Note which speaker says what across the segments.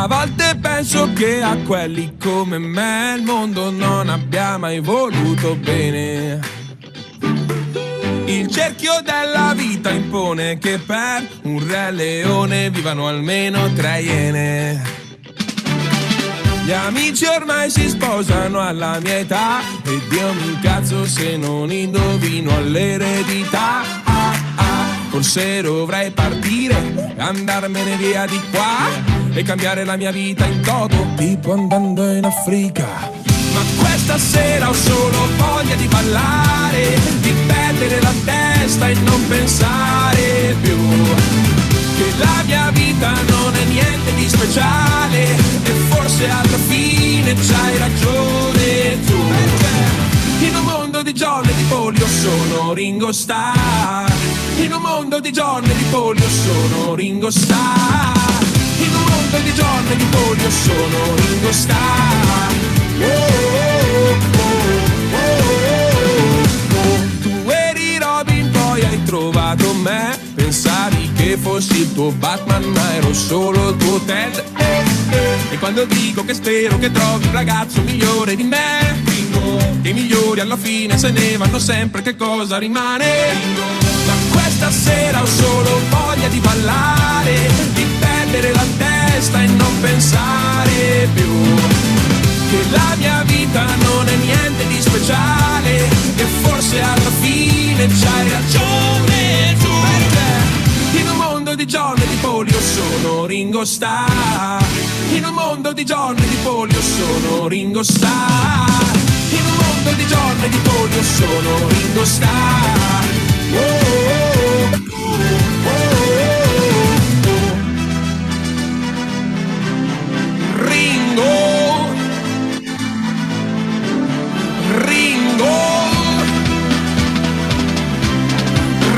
Speaker 1: A volte penso che a quelli come me il mondo non abbia mai voluto bene. Il cerchio della vita impone che per un re leone vivano almeno 3 iene. Gli amici ormai si sposano alla mia età e Dio mi incazzo se non indovino all'eredità. Forse dovrei partire, andarmene via di qua e cambiare la mia vita in toto, tipo andando in Africa. Ma questa sera ho solo voglia di ballare, di perdere la testa e non pensare più che la mia vita non è niente di speciale e forse alla fine c'hai ragione tu. In un mondo di John e di Polio sono Ringo Starr. In un mondo di John e di Polio sono Ringo Starr. In un mondo di John e di Polio sono Ringo Starr. Tu eri Robin, poi hai trovato me. Pensavi che fossi il tuo Batman, ma ero solo il tuo Ted. E quando dico che spero che trovi un ragazzo migliore di me, che i migliori alla fine se ne vanno sempre, che cosa rimane? Ma questa sera ho solo voglia di ballare, di perdere la testa e non pensare più che la mia vita non è niente di speciale e forse alla fine c'hai ragione tu. Perché in un mondo di John e di Polio sono Ringo Starr. In un mondo di John e di Polio sono Ringo Starr. In un mondo di John e di Polio sono Ringo Starr. Ringo, Ringo,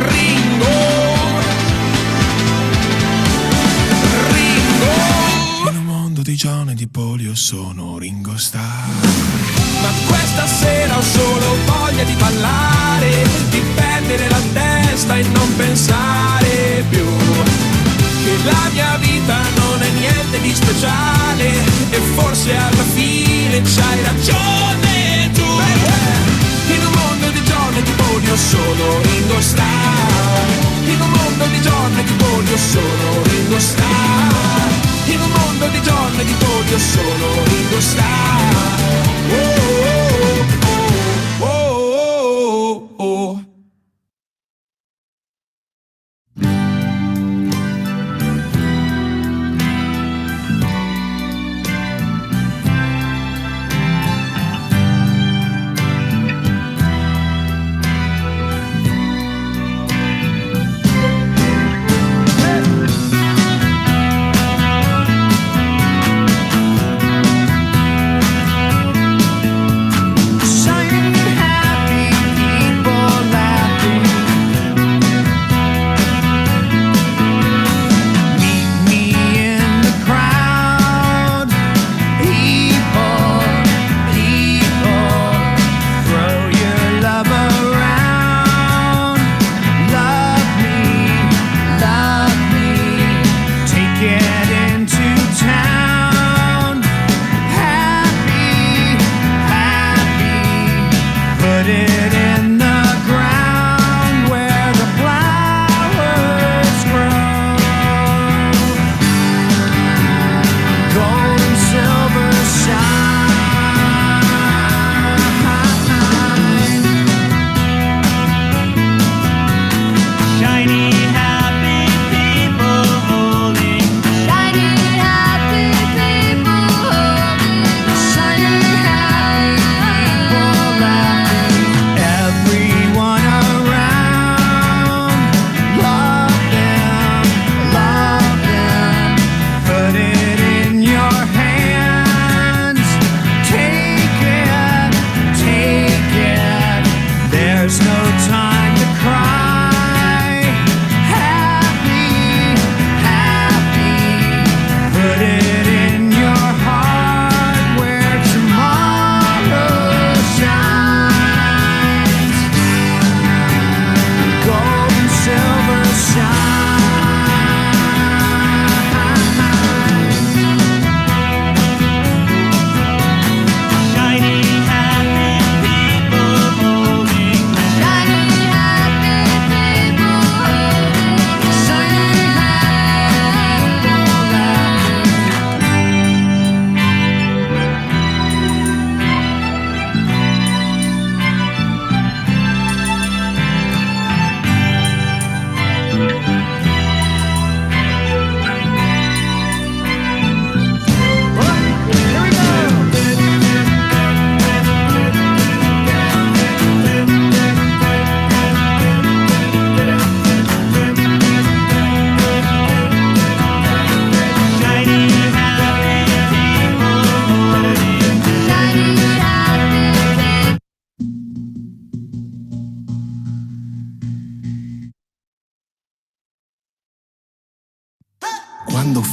Speaker 1: Ringo, Ringo. In un mondo di John e di Polio sono Ringo Starr. Ma questa sera ho solo voglia di ballare, di perdere la testa e non pensare più che la mia vita non è niente di speciale e forse alla fine c'hai ragione tu. Perché in un mondo di John e di Polio sono Ringo Starr. In un mondo di John e di Polio sono Ringo Starr. In un mondo di John e di Polio sono Ringo Starr.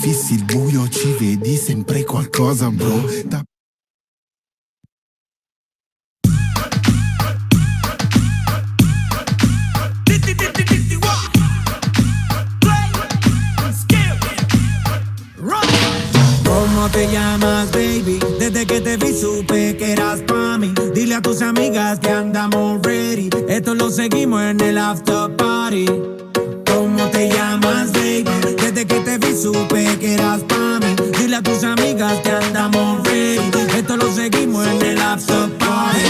Speaker 2: fissi il buio ci vedi sempre qualcosa, bro.
Speaker 3: ¿Cómo te llamas, baby? Desde que te vi supe que eras pa' mí. Dile a tus amigas que andamos ready. Esto lo seguimos en el after party. ¿Cómo te llamas, baby? Desde que te vi supe que eras pa' mí. Dile a tus amigas que andamos ready. Esto lo seguimos en el after party.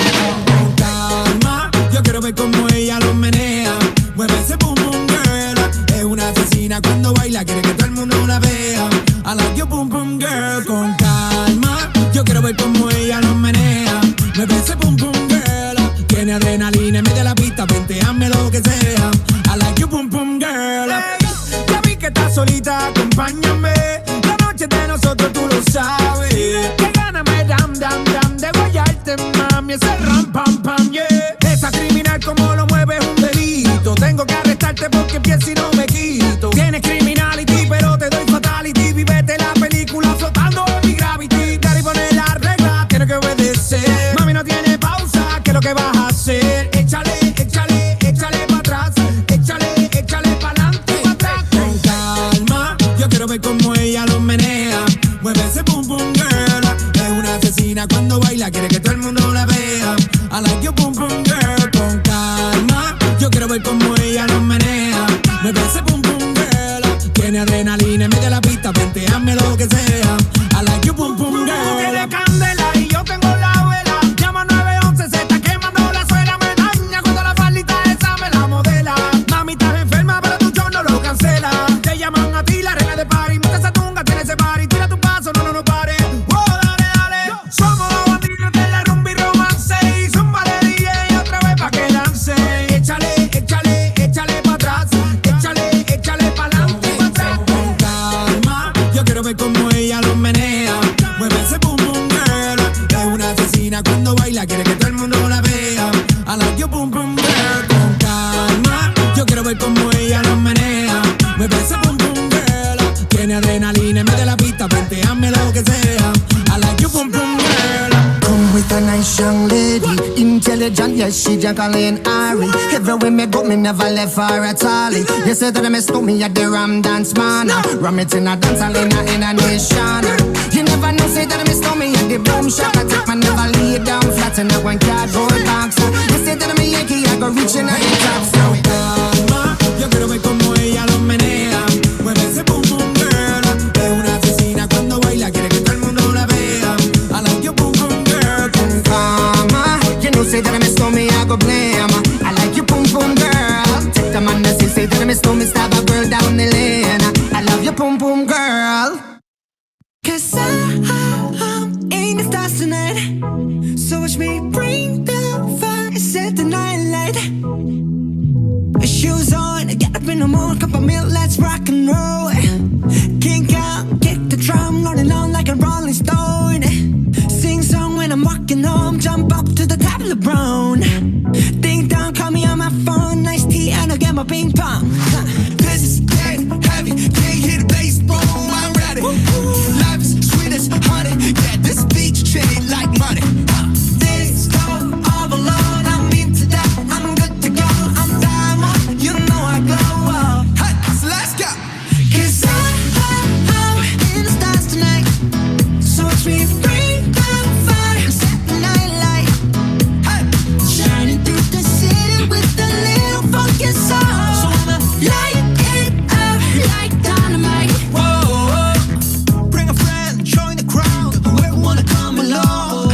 Speaker 3: Con calma, yo quiero ver cómo ella lo menea. Mueve ese boom boom girl. Es una asesina cuando baila, quiere que todo el mundo la vea. I like your boom boom girl. Con calma, yo quiero ver cómo ella lo menea. Mueve ese boom boom girl. Tiene adrenalina en medio de la pista, venteame lo que sea. I like your boom boom girl. Hey, ya vi que estás solita, acompáñame. La noche es de nosotros, tú lo sabes. Que gana me dam dam dam de guayarte, mami. Ese ram pam pam, yeah. Esa criminal como lo mueve es un delito. Tengo que arrestarte porque pienso y no me quito. Tienes criminality, pero te doy fatality. Vivete la película flotando en mi gravity. Daddy pone la regla, tiene que obedecer. Mami no tiene pausa, ¿qué es lo que vas a hacer? Échale, échale, échale pa' atrás. Échale, échale pa'lante, pa' atrás. Con calma, yo quiero ver cómo ella lo menea. Mueve ese boom boom girl. Es una asesina cuando baila, quiere que todo el mundo la vea. I like your boom boom girl. Con calma, yo quiero ver cómo ella lo menea. Mueve ese boom boom girl. Tiene adrenalina en medio de la pista, venteame lo que sea. I like your boom boom girl. Tú tienes candela y yo tengo la vela. Llama 911, se está quemando la suela. Me daña cuando la faldita esa me la modela. Mami, estás enferma, pero tu show no lo cancela. Te llaman a ti la reina de party. Monta esa tunga, tiene ese party. Tira tu paso, no pare. Oh, dale, dale. Somos los bandidos de la rumba y romance. Y zumba de DJ otra vez pa' que lance. Échale, échale, échale pa' atrás. Échale, échale pa'lante, pa' atrás. Con calma, yo quiero ver cómo ella lo menea. Mueve ese boom boom girl. Es una asesina cuando baila, quiere que todo el mundo la vea. I like your boom boom girl. Con calma, yo quiero ver cómo ella lo menea. Mueve ese boom boom girl. Tiene adrenalina en medio de la pista, venteame lo que sea. I like your boom boom girl.
Speaker 4: Come with a nice young lady, intelligent, yes, she Jacqueline Ari. Everywhere me go, me never left her at all. You said that me stole me at the Ram Dance Man. Ram it in a dance hall in a nation. You never know, say that me stole me at the Boom Shop. I take my never lay down flat in a one cardboard box. You said that me Yankee, I go reaching at the top. So
Speaker 3: Calma, yo quiero ver cómo ella lo menea. Mueve ese boom boom girl. Es una asesina cuando baila, quiere que todo el mundo la vea. I like your boom boom girl. Con
Speaker 4: calma, you know, say that me stole me, I go blame. I like you, boom boom girl. Take the man that say that me stole me, stab a girl down the lane. I love you, boom boom girl. 'Cause I'm in the stars tonight. So watch me bring the fire, set the night light. Shoes on, get up in the morning, cup of milk, let's rock and roll. Kink out, kick the drum, rolling on like a rolling stone. Sing song when I'm walking home, jump up to the top of the brown. Ding dong, call me on my phone, nice tea and I'll get my ping pong. This is getting heavy, can't hear the bass, boom, I'm ready. Life is sweet as honey, yeah, this beach chain like money. This go all alone, I'm into that, I'm good to go, I'm diamond, you know I glow.
Speaker 2: Hey, so let's go.
Speaker 4: 'Cause I'm in the stars tonight. So watch me bring the fire, set the night light.
Speaker 2: Hey,
Speaker 4: Shining through the city with a little funky soul. So I'ma light it up like dynamite.
Speaker 2: whoa, bring a friend, join the crowd. Whoever wanna come along.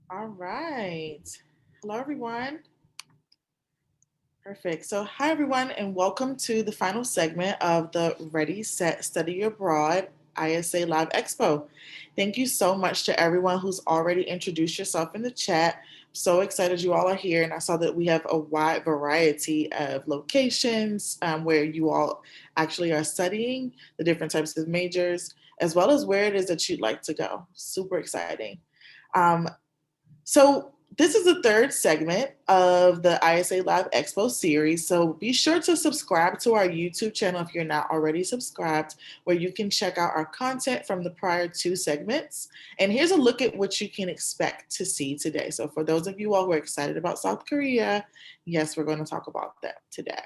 Speaker 5: All right. Hello, everyone. Perfect. So, hi, everyone, and welcome to the final segment of the Ready, Set, Study Abroad ISA Live Expo. Thank you so much to everyone who's already introduced yourself in the chat. So excited you all are here, and I saw that we have a wide variety of locations where you all actually are studying the different types of majors, as well as where it is that you'd like to go. Super exciting. Um, so this is the third segment of the ISA Live Expo series. So be sure to subscribe to our YouTube channel if you're not already subscribed, where you can check out our content from the prior two segments. And here's a look at what you can expect to see today. So for those of you all who are excited about South Korea, yes, we're going to talk about that today.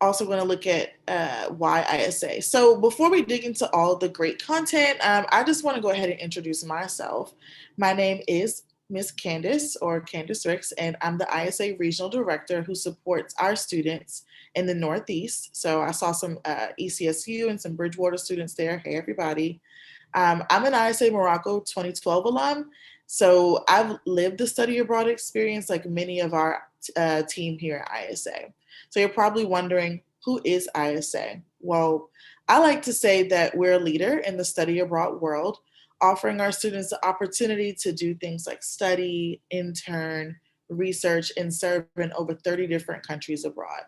Speaker 5: Also going to look at why ISA. So before we dig into all the great content, I just want to go ahead and introduce myself. My name is Miss Candace, or Candace Ricks, and I'm the ISA Regional Director who supports our students in the Northeast. So I saw some ECSU and some Bridgewater students there. Hey, everybody. I'm an ISA Morocco 2012 alum. So I've lived the study abroad experience like many of our team here at ISA. So you're probably wondering, who is ISA? Well, I like to say that we're a leader in the study abroad world, offering our students the opportunity to do things like study, intern, research, and serve in over 30 different countries abroad.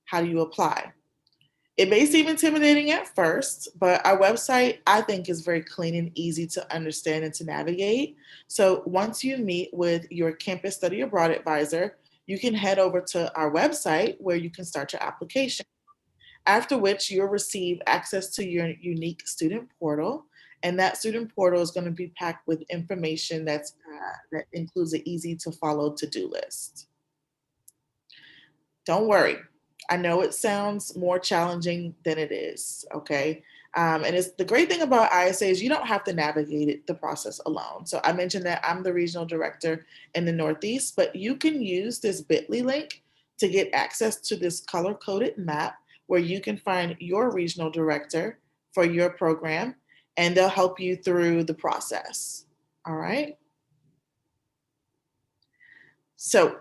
Speaker 5: How do you apply? It may seem intimidating at first, but our website, I think, is very clean and easy to understand and to navigate. So once you meet with your campus study abroad advisor, you can head over to our website where you can start your application. After which you'll receive access to your unique student portal. And that student portal is going to be packed with information that includes an easy to follow to-do list. Don't worry. I know it sounds more challenging than it is, okay? And it's the great thing about ISA is you don't have to navigate the process alone. So I mentioned that I'm the regional director in the Northeast, but you can use this bit.ly link to get access to this color-coded map where you can find your regional director for your program, and they'll help you through the process, all right? So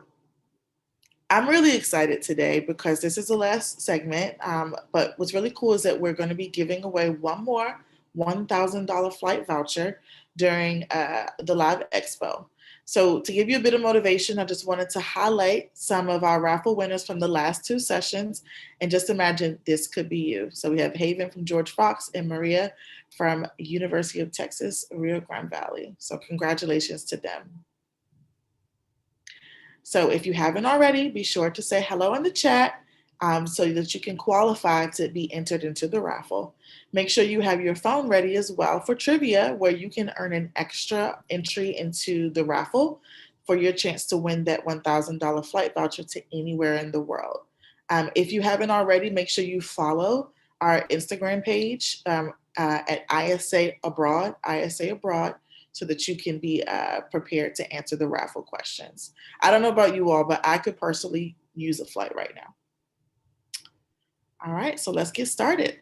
Speaker 5: I'm really excited today because this is the last segment, but what's really cool is that we're going to be giving away one more $1,000 flight voucher during the Live Expo. So to give you a bit of motivation, I just wanted to highlight some of our raffle winners from the last two sessions, and just imagine this could be you. So we have Haven from George Fox and Maria from University of Texas, Rio Grande Valley. So congratulations to them. So if you haven't already, be sure to say hello in the chat so that you can qualify to be entered into the raffle. Make sure you have your phone ready as well for trivia, where you can earn an extra entry into the raffle for your chance to win that $1,000 flight voucher to anywhere in the world. If you haven't already, make sure you follow our Instagram page at ISA Abroad, so that you can be prepared to answer the raffle questions. I don't know about you all, but I could personally use a flight right now. All right, so let's get started.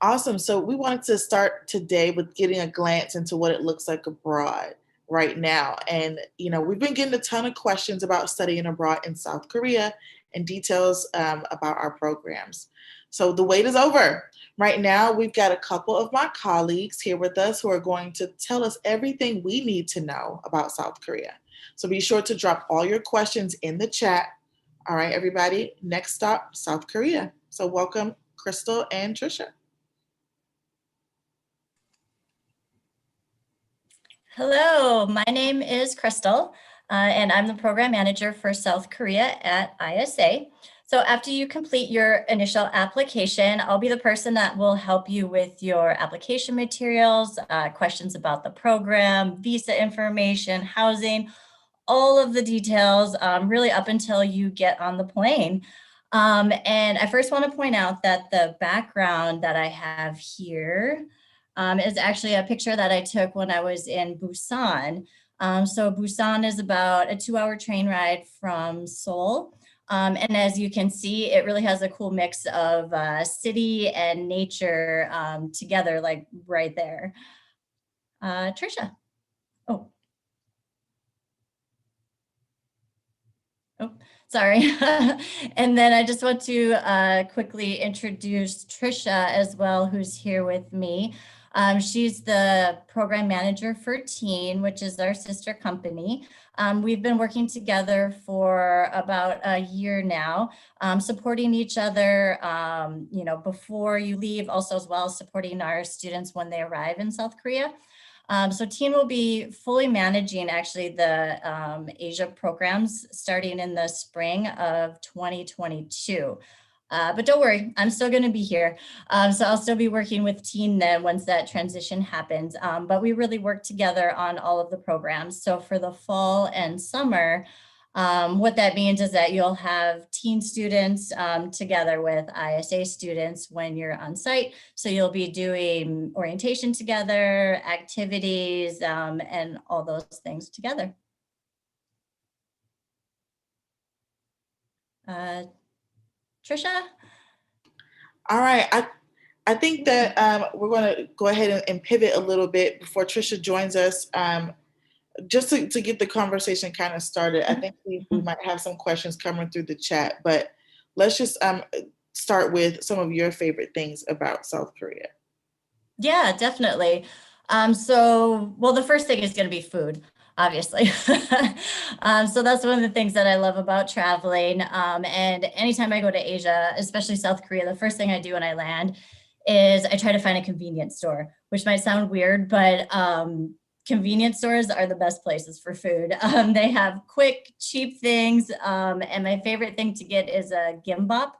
Speaker 5: Awesome. So we wanted to start today with getting a glance into what it looks like abroad right now. And, we've been getting a ton of questions about studying abroad in South Korea and details about our programs. So the wait is over. Right now, we've got a couple of my colleagues here with us who are going to tell us everything we need to know about South Korea. So be sure to drop all your questions in the chat. All right, everybody, next stop, South Korea. So welcome, Crystal and Trisha.
Speaker 6: Hello, my name is Crystal, and I'm the program manager for South Korea at ISA. So after you complete your initial application, I'll be the person that will help you with your application materials, questions about the program, visa information, housing, all of the details, really up until you get on the plane. And I first want to point out that the background that I have here is actually a picture that I took when I was in Busan. So Busan is about a 2-hour train ride from Seoul. And as you can see, it really has a cool mix of city and nature together, like right there. Trisha. Oh, sorry. And then I just want to quickly introduce Trisha as well, who's here with me. She's the program manager for Teen, which is our sister company. We've been working together for about a year now, supporting each other, before you leave, also as well as supporting our students when they arrive in South Korea. So Teen will be fully managing actually the Asia programs starting in the spring of 2022. But don't worry, I'm still going to be here. So I'll still be working with Teen then once that transition happens. But we really work together on all of the programs. So for the fall and summer, what that means is that you'll have Teen students together with ISA students when you're on site. So you'll be doing orientation together, activities, and all those things together. Trisha?
Speaker 5: All right. I think that we're going to go ahead and pivot a little bit before Trisha joins us. Just to get the conversation kind of started, I think we might have some questions coming through the chat, but let's just start with some of your favorite things about South Korea.
Speaker 6: Yeah, definitely. Well, the first thing is going to be food, obviously. So that's one of the things that I love about traveling. And anytime I go to Asia, especially South Korea, the first thing I do when I land is I try to find a convenience store, which might sound weird, but convenience stores are the best places for food. They have quick, cheap things. And my favorite thing to get is a gimbap,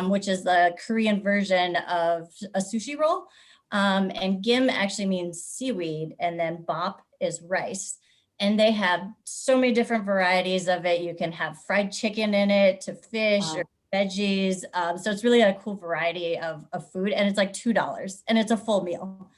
Speaker 6: which is the Korean version of a sushi roll. And gim actually means seaweed, and then bop is rice. And they have so many different varieties of it. You can have fried chicken in it, to fish or veggies. So it's really a cool variety of food, and it's like $2 and it's a full meal.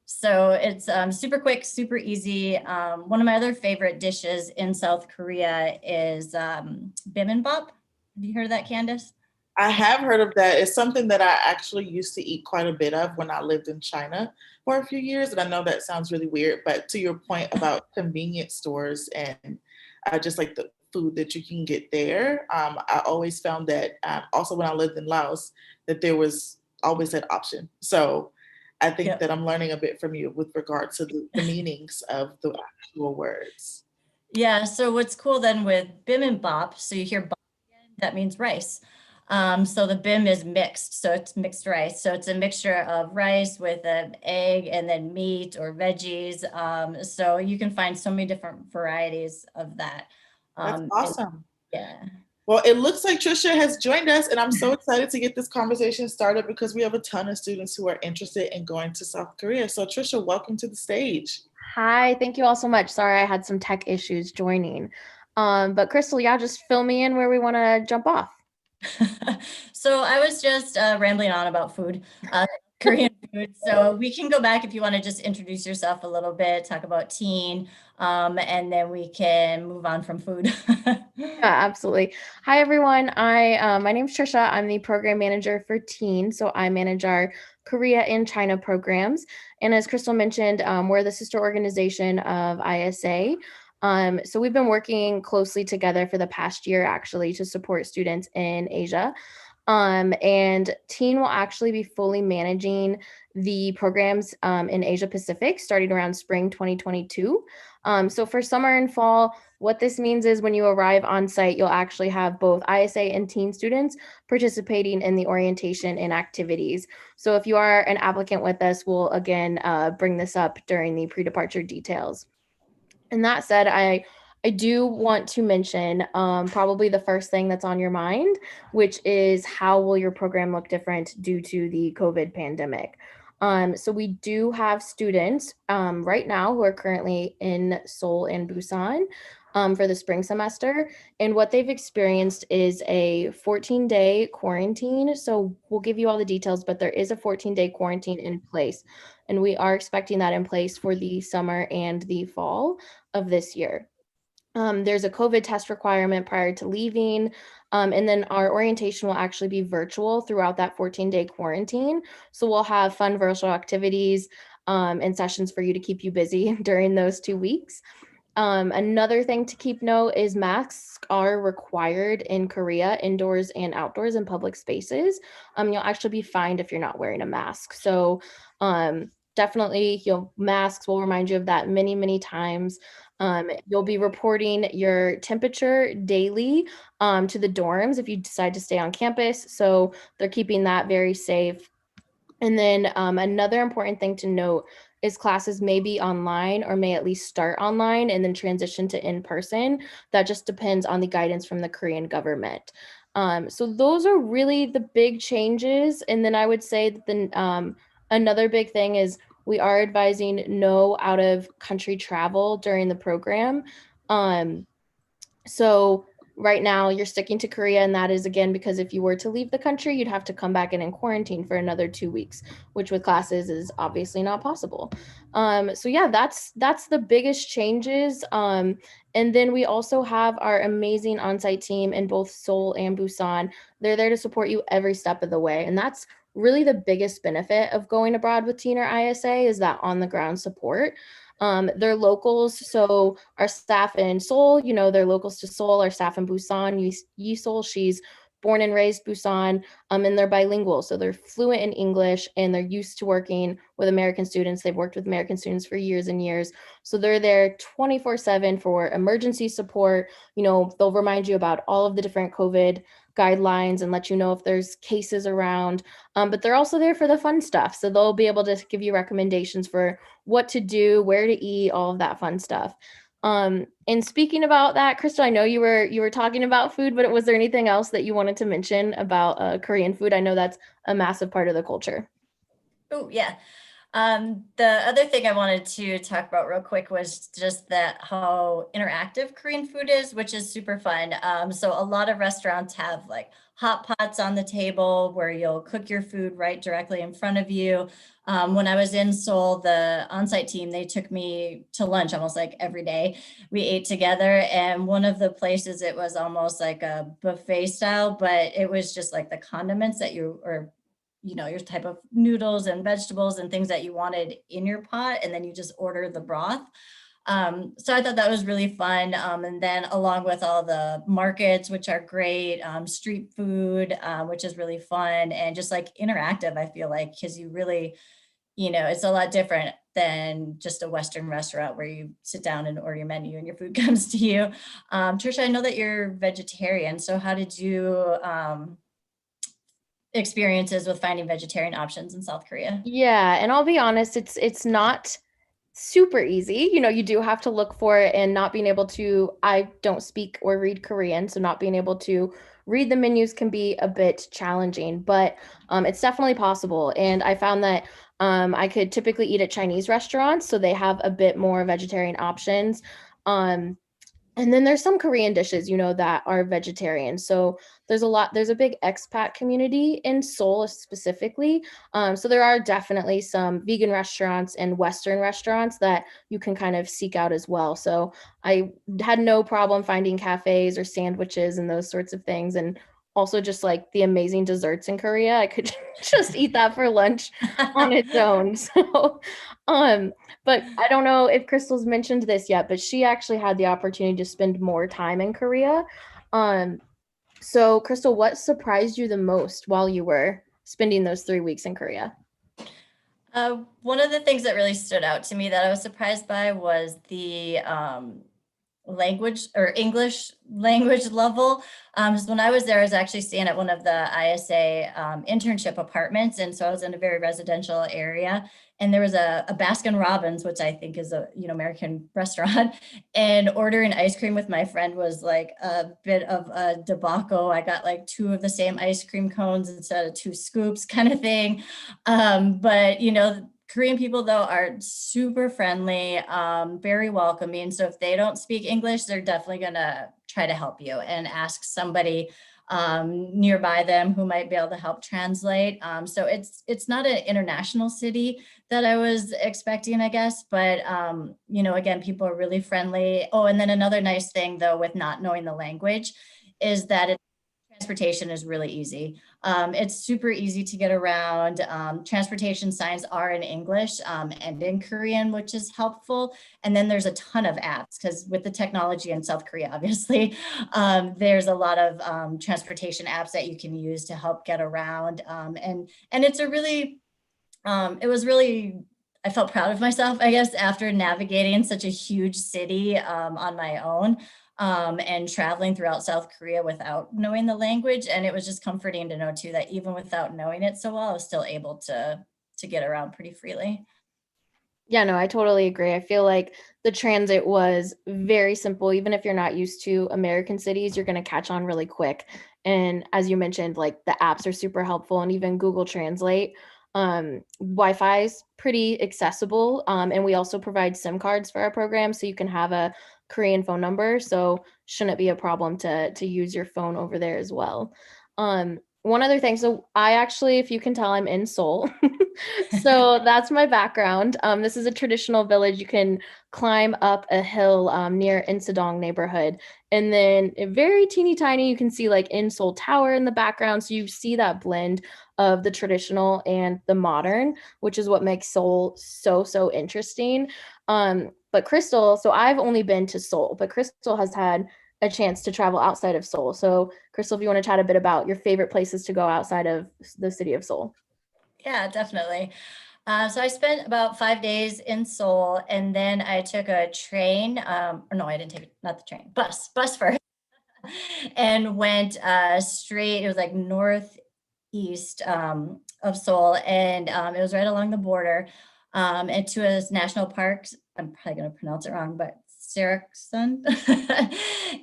Speaker 6: So it's super quick, super easy. One of my other favorite dishes in South Korea is bibimbap. Have you heard of that, Candace?
Speaker 5: I have heard of that. It's something that I actually used to eat quite a bit of when I lived in China for a few years. And I know that sounds really weird, but to your point about convenience stores and just like the food that you can get there, I always found that also when I lived in Laos, that there was always that option. So I think that I'm learning a bit from you with regard to the meanings of the actual words.
Speaker 6: Yeah, so what's cool then with bibimbap, so you hear bap, that means rice. So the bim is mixed, so it's mixed rice. So it's a mixture of rice with an egg and then meat or veggies. So you can find so many different varieties of that.
Speaker 5: That's awesome.
Speaker 6: Yeah.
Speaker 5: Well, it looks like Trisha has joined us, and I'm so excited to get this conversation started because we have a ton of students who are interested in going to South Korea. So Trisha, welcome to the stage.
Speaker 7: Hi, thank you all so much. Sorry, I had some tech issues joining. But Crystal, yeah, just fill me in where we want to jump off.
Speaker 6: So I was just rambling on about food. Korean food. So we can go back if you want to just introduce yourself a little bit, talk about teen, and then we can move on from food.
Speaker 7: Yeah, absolutely. Hi, everyone. My name's Trisha. I'm the program manager for Teen. So I manage our Korea and China programs. And as Crystal mentioned, we're the sister organization of ISA. So we've been working closely together for the past year, actually, to support students in Asia. And Teen will actually be fully managing the programs in Asia Pacific starting around spring 2022. So for summer and fall, what this means is when you arrive on site, you'll actually have both ISA and Teen students participating in the orientation and activities. So if you are an applicant with us, we'll again bring this up during the pre-departure details. And that said, I do want to mention probably the first thing that's on your mind, which is how will your program look different due to the COVID pandemic? So we do have students right now who are currently in Seoul and Busan for the spring semester. And what they've experienced is a 14-day quarantine. So we'll give you all the details, but there is a 14-day quarantine in place. And we are expecting that in place for the summer and the fall of this year. There's a COVID test requirement prior to leaving. And then our orientation will actually be virtual throughout that 14-day quarantine. So we'll have fun virtual activities and sessions for you to keep you busy during those 2 weeks. Another thing to keep note is masks are required in Korea, indoors and outdoors in public spaces. You'll actually be fined if you're not wearing a mask. So definitely, masks will remind you of that many, many times. You'll be reporting your temperature daily to the dorms if you decide to stay on campus. So they're keeping that very safe. And then another important thing to note is classes may be online or may at least start online and then transition to in-person. That just depends on the guidance from the Korean government. So those are really the big changes. And then I would say that another big thing is we are advising no out of country travel during the program. So right now you're sticking to Korea, and that is again because if you were to leave the country, you'd have to come back in and quarantine for another 2 weeks, which with classes is obviously not possible. So yeah, that's the biggest changes. And then we also have our amazing on-site team in both Seoul and Busan. They're there to support you every step of the way, and that's really the biggest benefit of going abroad with Teen or ISA is that on-the-ground support. They're locals, so our staff in Seoul, they're locals to Seoul. Our staff in Busan, Yi Seoul, she's born and raised Busan, and they're bilingual, so they're fluent in English and they're used to working with American students. They've worked with American students for years and years, so they're there 24/7 for emergency support. They'll remind you about all of the different COVID guidelines and let you know if there's cases around, but they're also there for the fun stuff, so they'll be able to give you recommendations for what to do, where to eat, all of that fun stuff. And speaking about that, Crystal, I know you were talking about food, but was there anything else that you wanted to mention about Korean food? I know that's a massive part of the culture.
Speaker 6: Oh, yeah. The other thing I wanted to talk about real quick was just that how interactive Korean food is, which is super fun. So a lot of restaurants have like hot pots on the table where you'll cook your food right directly in front of you. When I was in Seoul, the on-site team, they took me to lunch almost like every day. We ate together, and one of the places, it was almost like a buffet style, but it was just like the condiments that your type of noodles and vegetables and things that you wanted in your pot, and then you just order the broth. So I thought that was really fun. And then along with all the markets, which are great, street food, which is really fun and just like interactive, I feel like, because you really, it's a lot different than just a Western restaurant where you sit down and order your menu and your food comes to you. Trisha, I know that you're vegetarian. So how did you experiences with finding vegetarian options in South Korea?
Speaker 7: Yeah, and I'll be honest, it's not super easy. You do have to look for it, and not being able to, I don't speak or read Korean, so not being able to read the menus can be a bit challenging, but it's definitely possible. And I found that I could typically eat at Chinese restaurants, so they have a bit more vegetarian options. And then there's some Korean dishes, that are vegetarian. So there's a big expat community in Seoul specifically. So there are definitely some vegan restaurants and Western restaurants that you can kind of seek out as well. So I had no problem finding cafes or sandwiches and those sorts of things. And also just like the amazing desserts in Korea. I could just eat that for lunch on its own. So, but I don't know if Crystal's mentioned this yet, but she actually had the opportunity to spend more time in Korea. So Crystal, what surprised you the most while you were spending those 3 weeks in Korea?
Speaker 6: One of the things that really stood out to me that I was surprised by was the language or English language level. So when I was there, I was actually staying at one of the ISA internship apartments. And so I was in a very residential area. And there was a Baskin Robbins, which I think is a American restaurant. And ordering ice cream with my friend was like a bit of a debacle. I got like 2 of the same ice cream cones instead of 2 scoops kind of thing. But Korean people, though, are super friendly, very welcoming. So if they don't speak English, they're definitely going to try to help you and ask somebody nearby them who might be able to help translate. So it's not an international city that I was expecting, I guess. But, again, people are really friendly. Oh, and then another nice thing, though, with not knowing the language is that transportation is really easy. It's super easy to get around. Transportation signs are in English and in Korean, which is helpful. And then there's a ton of apps because with the technology in South Korea, obviously, there's a lot of transportation apps that you can use to help get around. And it's a really, it was really, I felt proud of myself, I guess, after navigating such a huge city on my own. And traveling throughout South Korea without knowing the language. And it was just comforting to know too, that even without knowing it so well, I was still able to get around pretty freely.
Speaker 7: Yeah, no, I totally agree. I feel like the transit was very simple. Even if you're not used to American cities, you're going to catch on really quick. And as you mentioned, like the apps are super helpful and even Google Translate. Wi-Fi is pretty accessible. And we also provide SIM cards for our program. So you can have a Korean phone number. So shouldn't be a problem to use your phone over there as well. One other thing. So I actually, if you can tell, I'm in Seoul. So that's my background. This is a traditional village. You can climb up a hill near Insadong neighborhood. And then very teeny tiny, you can see like In Seoul Tower in the background. So you see that blend of the traditional and the modern, which is what makes Seoul so interesting. But Crystal, so I've only been to Seoul, but Crystal has had a chance to travel outside of Seoul. So Crystal, if you want to chat a bit about your favorite places to go outside of the city of Seoul.
Speaker 6: Yeah, definitely. So I spent about 5 days in Seoul, and then I took a train. Or no, I didn't take not the train, bus first, and went straight. It was like northeast of Seoul, and it was right along the border, and to a national park. I'm probably going to pronounce it wrong, but Saracen.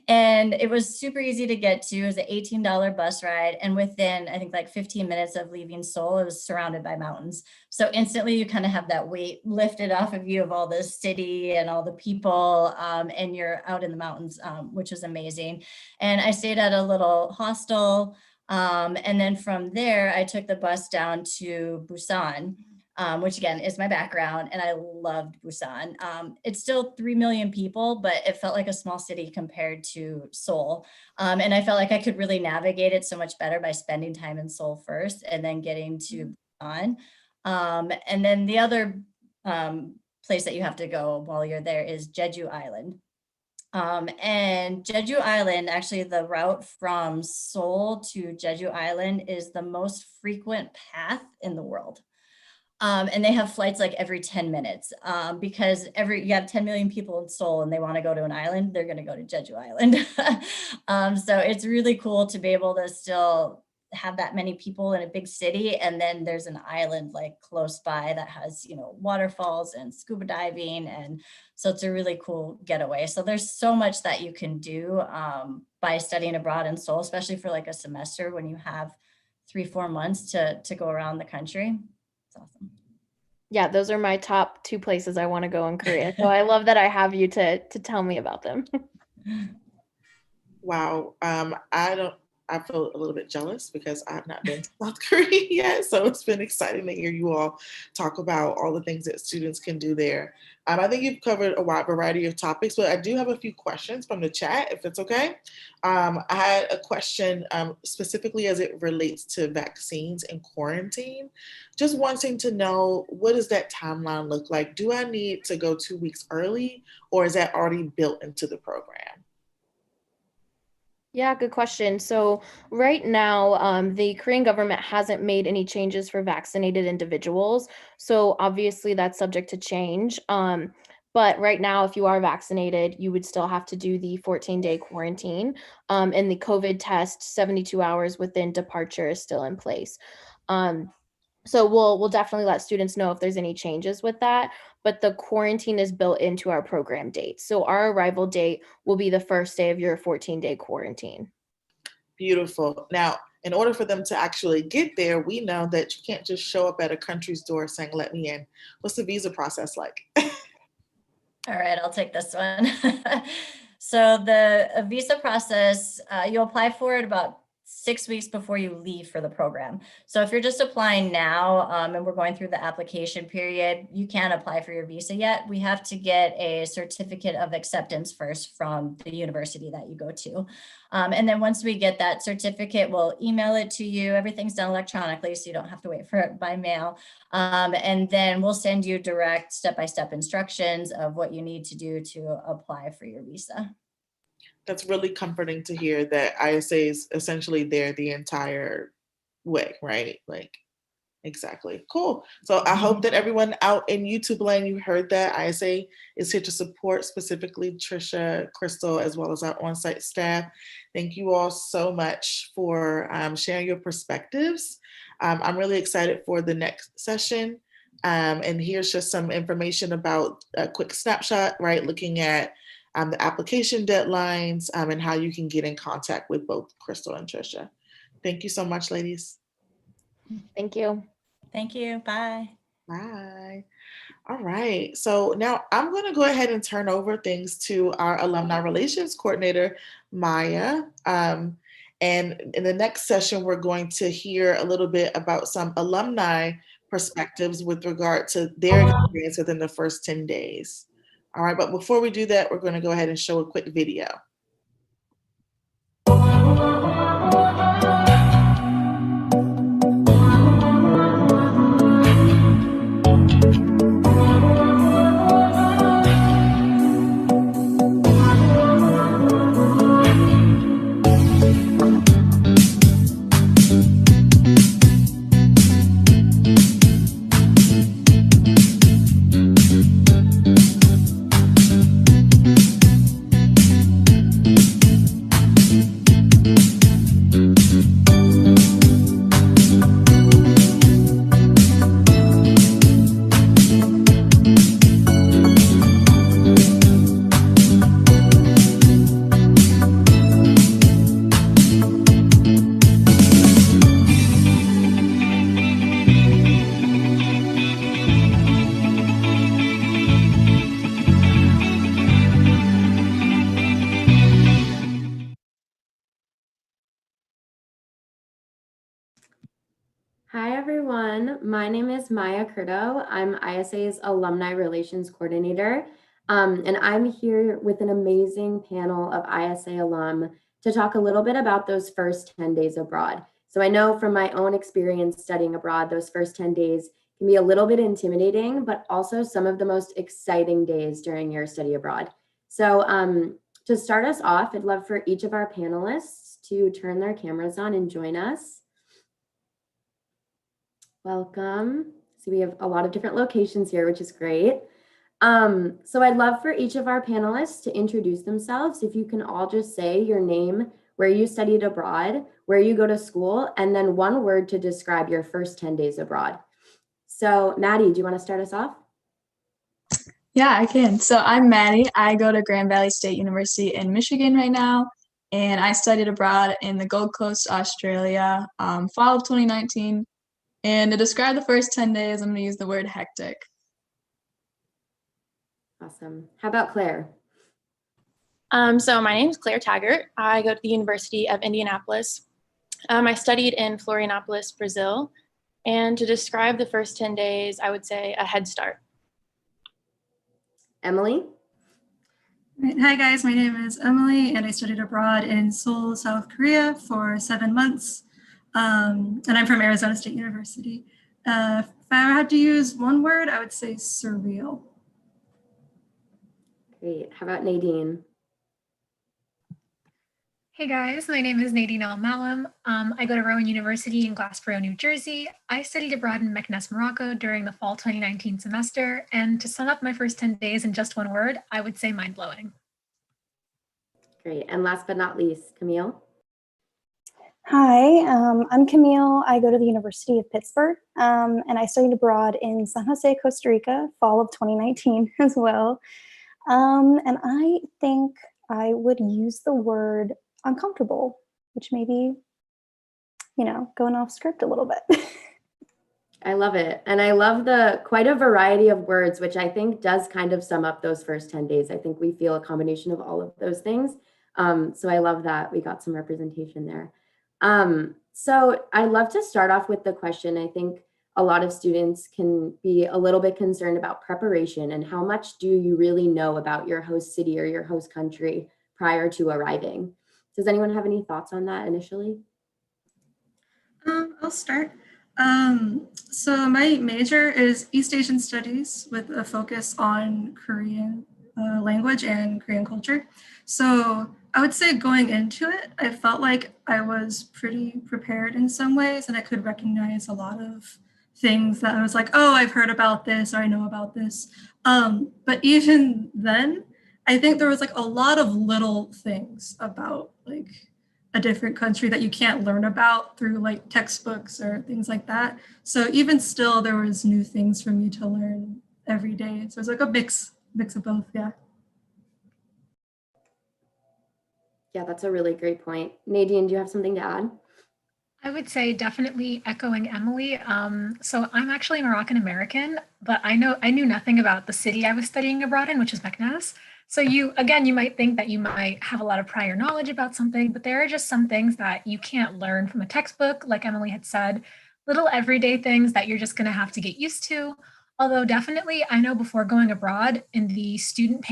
Speaker 6: And it was super easy to get to. It was an $18 bus ride. And within, I think, like 15 minutes of leaving Seoul, it was surrounded by mountains. So instantly you kind of have that weight lifted off of you of all the city and all the people, and you're out in the mountains, which was amazing. And I stayed at a little hostel. And then from there, I took the bus down to Busan. Which again is my background, and I loved Busan. It's still 3 million people, but it felt like a small city compared to Seoul. And I felt like I could really navigate it so much better by spending time in Seoul first and then getting to Busan. And then the other place that you have to go while you're there is Jeju Island. And Jeju Island, actually the route from Seoul to Jeju Island is the most frequent path in the world. And they have flights like every 10 minutes because you have 10 million people in Seoul and they want to go to an island, they're going to go to Jeju Island. So it's really cool to be able to still have that many people in a big city. And then there's an island like close by that has, waterfalls and scuba diving. And so it's a really cool getaway. So there's so much that you can do by studying abroad in Seoul, especially for like a semester when you have 3-4 months to go around the country. Awesome.
Speaker 7: Yeah, those are my top 2 places I want to go in Korea. So I love that I have you to tell me about them.
Speaker 5: Wow. I feel a little bit jealous because I have not been to South Korea yet. So it's been exciting to hear you all talk about all the things that students can do there. I think you've covered a wide variety of topics, but I do have a few questions from the chat, if it's okay. I had a question specifically as it relates to vaccines and quarantine. Just wanting to know, what does that timeline look like? Do I need to go 2 weeks early, or is that already built into the program?
Speaker 7: Yeah, good question. So right now, the Korean government hasn't made any changes for vaccinated individuals. So obviously that's subject to change. But right now, if you are vaccinated, you would still have to do the 14-day quarantine. And the COVID test 72 hours within departure is still in place. So we'll definitely let students know if there's any changes with that, but the quarantine is built into our program date. So our arrival date will be the first day of your 14-day quarantine.
Speaker 5: Beautiful. Now, in order for them to actually get there, we know that you can't just show up at a country's door saying, "Let me in." What's the visa process like?
Speaker 6: All right, I'll take this one. So the visa process, you apply for it about 6 weeks before you leave for the program. So if you're just applying now and we're going through the application period, you can't apply for your visa yet. We have to get a certificate of acceptance first from the university that you go to. And then once we get that certificate, we'll email it to you. Everything's done electronically, so you don't have to wait for it by mail. And then we'll send you direct step-by-step instructions of what you need to do to apply for your visa.
Speaker 5: That's really comforting to hear that ISA is essentially there the entire way, right? Like, exactly. Cool. So I hope that everyone out in YouTube land, you heard that ISA is here to support specifically Trisha, Crystal, as well as our on-site staff. Thank you all so much for sharing your perspectives. I'm really excited for the next session. And here's just some information about a quick snapshot, right? Looking at the application deadlines and how you can get in contact with both Crystal and Trisha. Thank you so much, ladies.
Speaker 7: Thank you.
Speaker 6: Thank you. Bye.
Speaker 5: Bye. All right. So now I'm going to go ahead and turn over things to our alumni relations coordinator, Maya. And in the next session, we're going to hear a little bit about some alumni perspectives with regard to their experience within the first 10 days. All right. But before we do that, we're going to go ahead and show a quick video.
Speaker 8: Hi, everyone. My name is Maya Curto. I'm ISA's Alumni Relations Coordinator, and I'm here with an amazing panel of ISA alum to talk a little bit about those first 10 days abroad. So I know from my own experience studying abroad, those first 10 days can be a little bit intimidating, but also some of the most exciting days during your study abroad. So to start us off, I'd love for each of our panelists to turn their cameras on and join us. Welcome. So we have a lot of different locations here, which is great. So I'd love for each of our panelists to introduce themselves. If you can all just say your name, where you studied abroad, where you go to school, and then one word to describe your first 10 days abroad. So Maddie, do you want to start us off?
Speaker 9: Yeah, I can. So I'm Maddie. I go to Grand Valley State University in Michigan right now, and I studied abroad in the Gold Coast, Australia, fall of 2019. And to describe the first 10 days, I'm going to use the word hectic.
Speaker 8: Awesome. How about Claire?
Speaker 10: So my name is Claire Taggart. I go to the University of Indianapolis. I studied in Florianopolis, Brazil. And to describe the first 10 days, I would say a head start.
Speaker 8: Emily?
Speaker 11: Right. Hi guys, my name is Emily and I studied abroad in Seoul, South Korea for 7 months. And I'm from Arizona State University. If I had to use one word, I would say surreal.
Speaker 8: Great. How about Nadine?
Speaker 12: Hey guys, my name is Nadine Al-Malam. I go to Rowan University in Glassboro, New Jersey. I studied abroad in Meknes, Morocco during the fall 2019 semester. And to sum up my first 10 days in just one word, I would say mind-blowing.
Speaker 8: Great. And last but not least, Camille?
Speaker 13: Hi, I'm Camille. I go to the University of Pittsburgh, and I studied abroad in San Jose, Costa Rica, fall of 2019 as well. And I think I would use the word uncomfortable, which maybe, going off script a little bit.
Speaker 8: I love it. And I love the quite a variety of words, which I think does kind of sum up those first 10 days. I think we feel a combination of all of those things. So I love that we got some representation there. So I'd love to start off with the question. I think a lot of students can be a little bit concerned about preparation and how much do you really know about your host city or your host country prior to arriving? Does anyone have any thoughts on that initially?
Speaker 11: I'll start. So my major is East Asian Studies with a focus on Korean language and Korean culture. So I would say going into it, I felt like I was pretty prepared in some ways and I could recognize a lot of things that I was like, oh, I've heard about this or I know about this. But even then, I think there was like a lot of little things about like a different country that you can't learn about through like textbooks or things like that. So even still, there was new things for me to learn every day. So it's like a mix of both, yeah.
Speaker 8: Yeah, that's a really great point. Nadine, do you have something to add?
Speaker 12: I would say definitely echoing Emily. So I'm actually Moroccan American, but I knew nothing about the city I was studying abroad in, which is Meknes. So you might think that you might have a lot of prior knowledge about something, but there are just some things that you can't learn from a textbook, like Emily had said, little everyday things that you're just going to have to get used to. Although definitely, I know before going abroad in the the student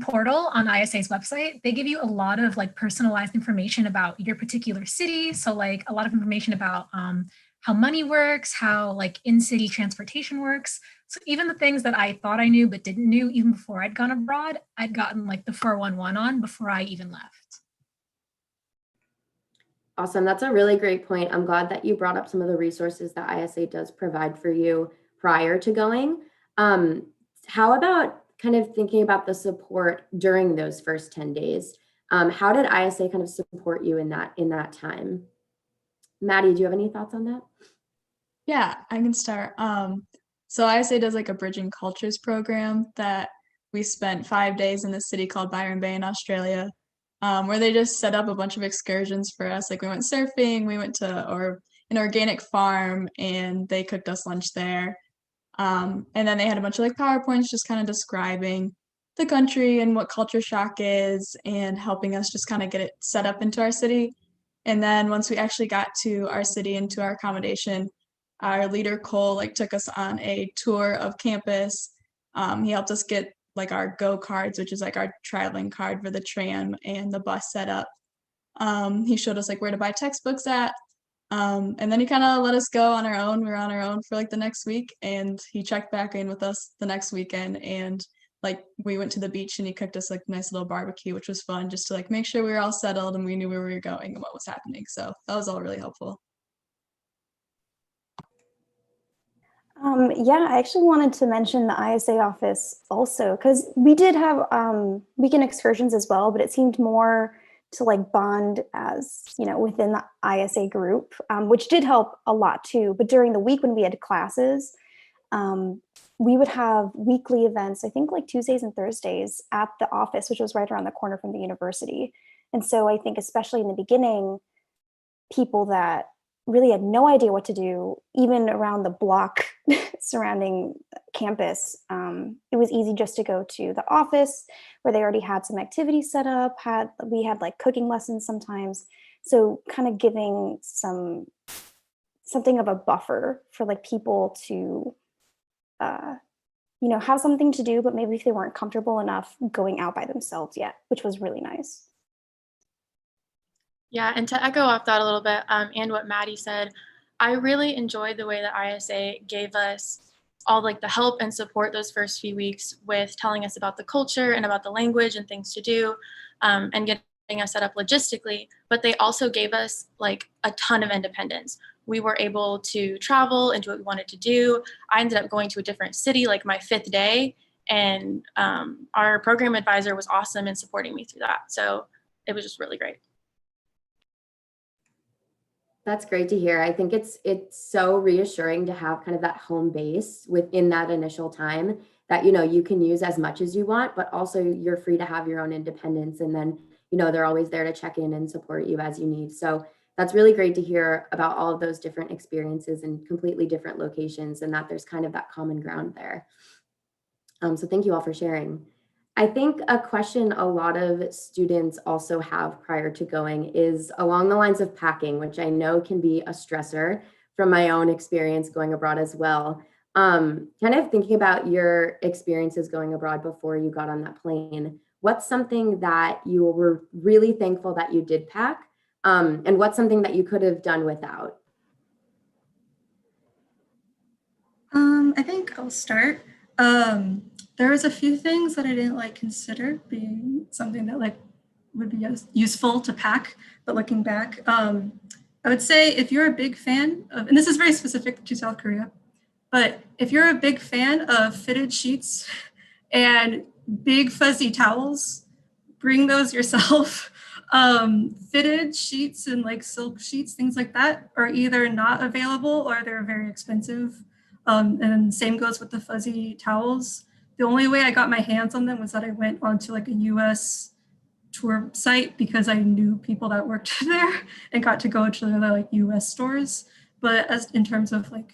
Speaker 12: portal on ISA's website, they give you a lot of like personalized information about your particular city. So like a lot of information about how money works, how like in-city transportation works. So even the things that I thought I knew but didn't know even before I'd gone abroad, I'd gotten like the 411 on before I even left.
Speaker 8: Awesome. That's a really great point. I'm glad that you brought up some of the resources that ISA does provide for you prior to going. How about kind of thinking about the support during those first 10 days? How did ISA kind of support you in that time? Maddie, do you have any thoughts on that?
Speaker 9: Yeah, I can start. So ISA does like a bridging cultures program that we spent 5 days in a city called Byron Bay in Australia, where they just set up a bunch of excursions for us. Like we went surfing, we went to an organic farm and they cooked us lunch there. And then they had a bunch of like PowerPoints just kind of describing the country and what culture shock is and helping us just kind of get it set up into our city. And then once we actually got to our city and to our accommodation, our leader Cole like took us on a tour of campus. He helped us get like our Go cards, which is like our traveling card for the tram and the bus set up. He showed us like where to buy textbooks at. And then he kind of let us go on our own. We were on our own for like the next week and he checked back in with us the next weekend and like we went to the beach and he cooked us like a nice little barbecue, which was fun just to like make sure we were all settled and we knew where we were going and what was happening. So that was all really helpful.
Speaker 13: Yeah, I actually wanted to mention the ISA office also, because we did have weekend excursions as well, but it seemed more to like bond as, within the ISA group, which did help a lot too. But during the week when we had classes, we would have weekly events, I think like Tuesdays and Thursdays at the office, which was right around the corner from the university. And so I think especially in the beginning, people that really had no idea what to do, even around the block surrounding campus. It was easy just to go to the office where they already had some activities set up. We had like cooking lessons sometimes. So kind of giving something of a buffer for like people to, have something to do, but maybe if they weren't comfortable enough going out by themselves yet, which was really nice.
Speaker 10: Yeah, and to echo off that a little bit, and what Maddie said, I really enjoyed the way that ISA gave us all like the help and support those first few weeks with telling us about the culture and about the language and things to do, and getting us set up logistically. But they also gave us like a ton of independence. We were able to travel and do what we wanted to do. I ended up going to a different city like my 5th day, and our program advisor was awesome in supporting me through that. So it was just really great.
Speaker 8: That's great to hear. I think it's so reassuring to have kind of that home base within that initial time that, you can use as much as you want, but also you're free to have your own independence. And then, they're always there to check in and support you as you need. So that's really great to hear about all of those different experiences in completely different locations, and that there's kind of that common ground there. So thank you all for sharing. I think a question a lot of students also have prior to going is along the lines of packing, which I know can be a stressor from my own experience going abroad as well. Kind of thinking about your experiences going abroad before you got on that plane, what's something that you were really thankful that you did pack? And what's something that you could have done without?
Speaker 11: I think I'll start. There was a few things that I didn't like consider being something that like would be useful to pack, but looking back, I would say if you're a big fan of, and this is very specific to South Korea, but if you're a big fan of fitted sheets and big fuzzy towels, bring those yourself. Fitted sheets and like silk sheets, things like that, are either not available or they're very expensive. And same goes with the fuzzy towels. The only way I got my hands on them was that I went onto like a US tour site because I knew people that worked there and got to go to the like US stores. But as in terms of like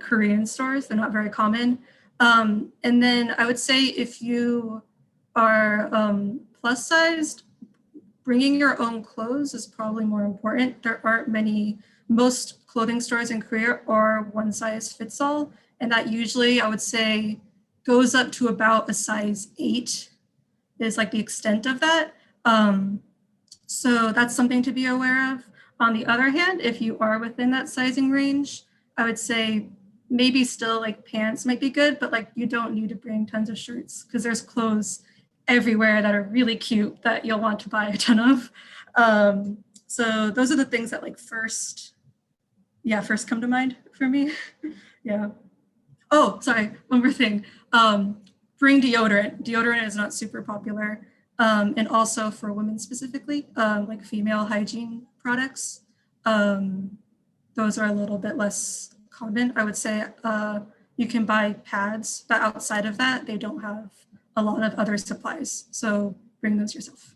Speaker 11: Korean stores, they're not very common. And then I would say if you are plus sized, bringing your own clothes is probably more important. There aren't most clothing stores in Korea are one size fits all. And that usually I would say goes up to about a size 8 is like the extent of that. So that's something to be aware of. On the other hand, if you are within that sizing range, I would say maybe still like pants might be good, but like you don't need to bring tons of shirts because there's clothes everywhere that are really cute that you'll want to buy a ton of. So those are the things that like first come to mind for me. Yeah. Oh, sorry, one more thing. Bring deodorant. Deodorant is not super popular. And also for women specifically, like female hygiene products. Those are a little bit less common. I would say you can buy pads, but outside of that, they don't have a lot of other supplies. So bring those yourself.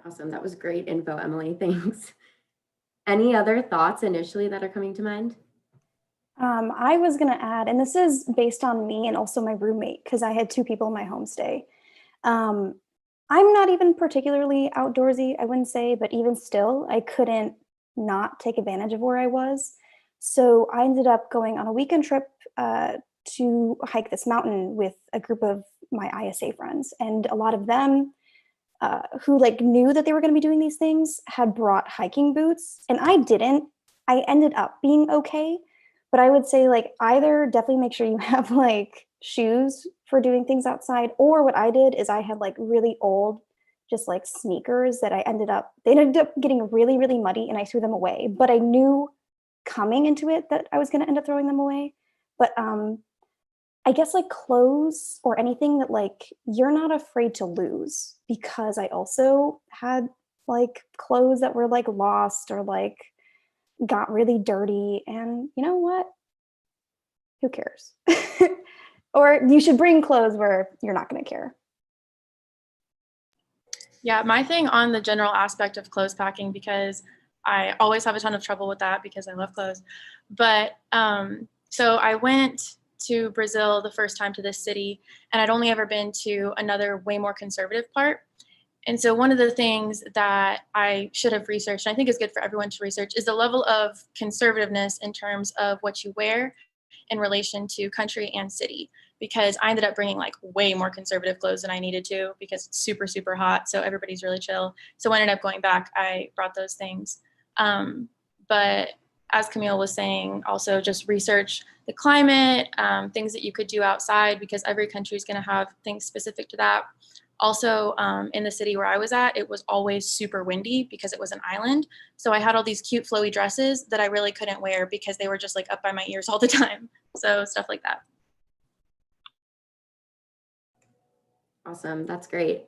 Speaker 8: Awesome. That was great info, Emily. Thanks. Any other thoughts initially that are coming to mind?
Speaker 13: I was going to add, and this is based on me and also my roommate, because I had 2 people in my homestay. I'm not even particularly outdoorsy, I wouldn't say, but even still, I couldn't not take advantage of where I was. So I ended up going on a weekend trip to hike this mountain with a group of my ISA friends. And a lot of them who like knew that they were going to be doing these things had brought hiking boots, and I didn't. I ended up being okay. But I would say like either definitely make sure you have like shoes for doing things outside, or what I did is I had like really old, just like sneakers that they ended up getting really, really muddy and I threw them away. But I knew coming into it that I was going to end up throwing them away. But I guess like clothes or anything that like you're not afraid to lose, because I also had like clothes that were like lost or like got really dirty, and you know what? Who cares? Or you should bring clothes where you're not going to care.
Speaker 10: Yeah, my thing on the general aspect of clothes packing, because I always have a ton of trouble with that because I love clothes. But so I went to Brazil the first time to this city, and I'd only ever been to another way more conservative part. And so one of the things that I should have researched, and I think is good for everyone to research, is the level of conservativeness in terms of what you wear in relation to country and city, because I ended up bringing like way more conservative clothes than I needed to because it's super, super hot. So everybody's really chill. So I ended up going back, I brought those things. But as Camille was saying, also just research the climate, things that you could do outside, because every country is going to have things specific to that. Also, in the city where I was at, it was always super windy because it was an island. So I had all these cute flowy dresses that I really couldn't wear because they were just like up by my ears all the time. So stuff like that.
Speaker 8: Awesome. That's great.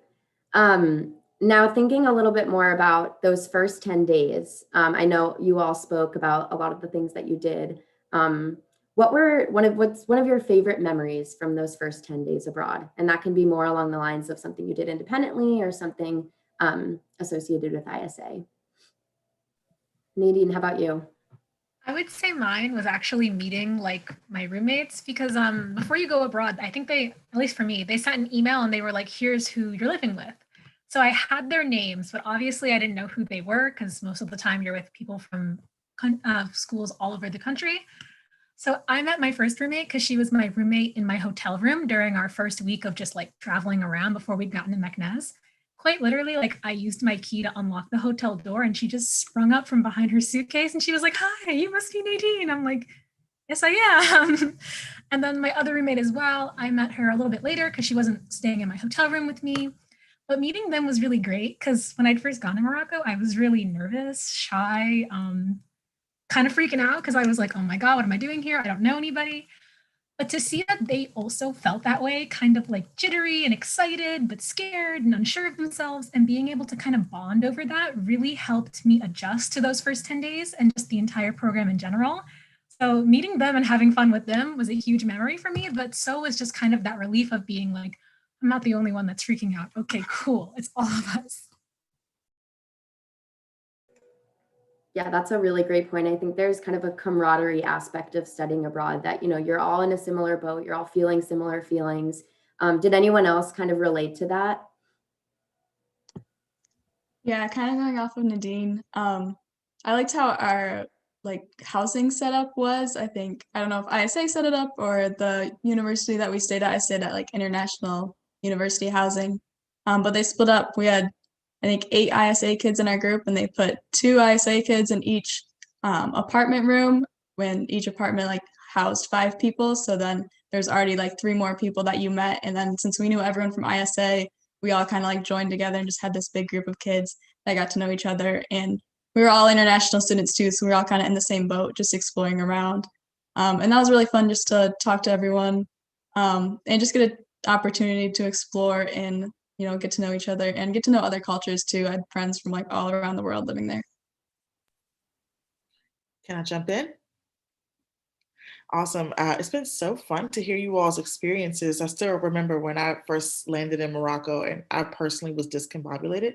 Speaker 8: Now thinking a little bit more about those first 10 days, I know you all spoke about a lot of the things that you did. What's one of your favorite memories from those first 10 days abroad? And that can be more along the lines of something you did independently or something associated with ISA. Nadine, how about you?
Speaker 12: I would say mine was actually meeting like my roommates because before you go abroad, I think they, at least for me, they sent an email and they were like, here's who you're living with. So I had their names, but obviously I didn't know who they were because most of the time you're with people from schools all over the country. So I met my first roommate because she was my roommate in my hotel room during our first week of just like traveling around before we'd gotten to Meknes. Quite literally, like I used my key to unlock the hotel door and she just sprung up from behind her suitcase and she was like, hi, you must be Nadine. I'm like, yes, I am. And then my other roommate as well, I met her a little bit later because she wasn't staying in my hotel room with me. But meeting them was really great because when I'd first gone to Morocco, I was really nervous, shy, kind of freaking out because I was like, oh my God, what am I doing here? I don't know anybody. But to see that they also felt that way, kind of like jittery and excited, but scared and unsure of themselves, and being able to kind of bond over that really helped me adjust to those first 10 days and just the entire program in general. So meeting them and having fun with them was a huge memory for me, but so was just kind of that relief of being like, I'm not the only one that's freaking out. Okay, cool. It's all of us.
Speaker 8: Yeah, that's a really great point. I think there's kind of a camaraderie aspect of studying abroad that, you're all in a similar boat, you're all feeling similar feelings. Did anyone else kind of relate to that?
Speaker 9: Yeah, kind of going off of Nadine. I liked how our like housing setup was. I don't know if ISA set it up or the university that we stayed at. I stayed at like International University Housing. But they split up. We had I think 8 ISA kids in our group, and they put 2 ISA kids in each apartment room. When each apartment like housed 5 people, so then there's already like 3 more people that you met. And then since we knew everyone from ISA, we all kind of like joined together and just had this big group of kids that got to know each other. And we were all international students too, so we were all kind of in the same boat, just exploring around. And that was really fun just to talk to everyone and just get an opportunity to explore and get to know each other and get to know other cultures too. I had friends from like all around the world living there.
Speaker 5: Can I jump in? Awesome. It's been so fun to hear you all's experiences. I still remember when I first landed in Morocco and I personally was discombobulated.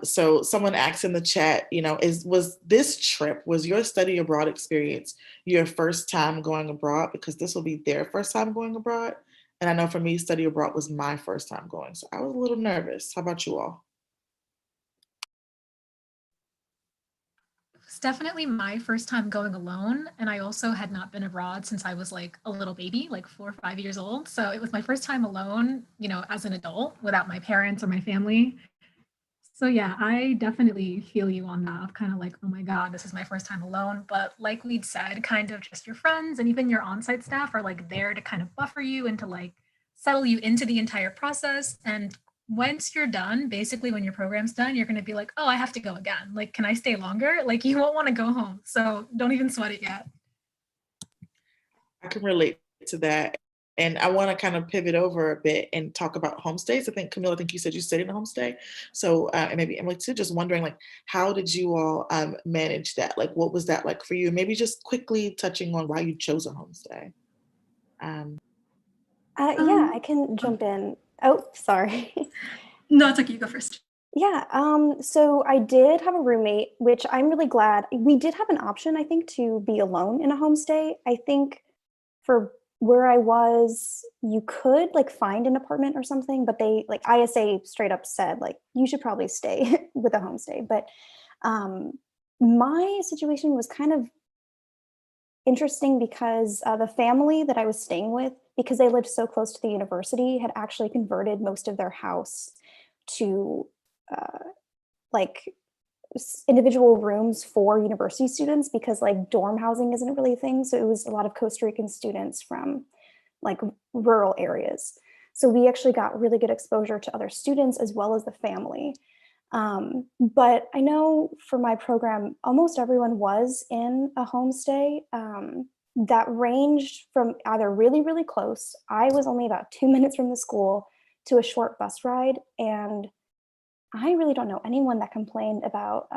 Speaker 5: So someone asked in the chat, was your study abroad experience your first time going abroad? Because this will be their first time going abroad. And I know for me, study abroad was my first time going. So I was a little nervous. How about you all?
Speaker 12: It's definitely my first time going alone. And I also had not been abroad since I was like a little baby, like 4 or 5 years old. So it was my first time alone, as an adult without my parents or my family. So yeah, I definitely feel you on that of kind of like, oh my God, this is my first time alone. But like we'd said, kind of just your friends and even your on-site staff are like there to kind of buffer you and to like settle you into the entire process. And once you're done, basically when your program's done, you're going to be like, oh, I have to go again. Like, can I stay longer? Like you won't want to go home. So don't even sweat it yet.
Speaker 5: I can relate to that. And I want to kind of pivot over a bit and talk about homestays. I think, Camille, you said you stayed in a homestay. So, and maybe Emily too, just wondering, like, how did you all manage that? Like, what was that like for you? Maybe just quickly touching on why you chose a homestay.
Speaker 13: Yeah, I can jump in. Oh, sorry.
Speaker 11: No, it's okay. You go first.
Speaker 13: Yeah, so I did have a roommate, which I'm really glad. We did have an option, I think, to be alone in a homestay. I think for where I was, you could like find an apartment or something, but they like ISA straight up said like you should probably stay with a homestay. But um, my situation was kind of interesting because the family that I was staying with, because they lived so close to the university, had actually converted most of their house to uh, like individual rooms for university students because like dorm housing isn't really a thing. So it was a lot of Costa Rican students from like rural areas. So we actually got really good exposure to other students as well as the family. But I know for my program, almost everyone was in a homestay that ranged from either really, really close. I was only about 2 minutes from the school to a short bus ride. And I really don't know anyone that complained about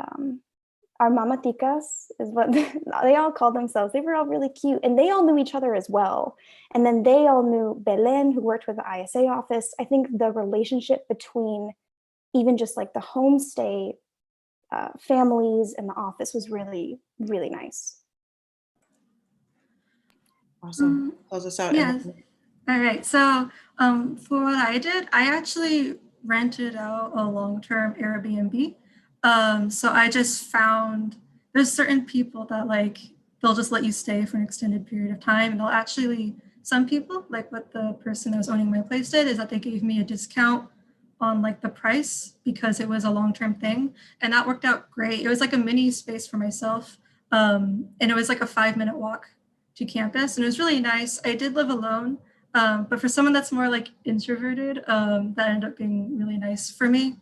Speaker 13: our mamaticas is what they all called themselves. They were all really cute and they all knew each other as well. And then they all knew Belen, who worked with the ISA office. I think the relationship between even just like the homestay families and the office was really, really nice.
Speaker 5: Awesome. Close us out.
Speaker 11: Yes. All right. So for what I did, I actually rented out a long-term Airbnb. So I just found there's certain people that like they'll just let you stay for an extended period of time. And they'll actually, some people, like what the person that was owning my place did, is that they gave me a discount on like the price because it was a long-term thing. And that worked out great. It was like a mini space for myself. And it was like a 5-minute walk to campus. And it was really nice. I did live alone. But for someone that's more like introverted, that ended up being really nice for me.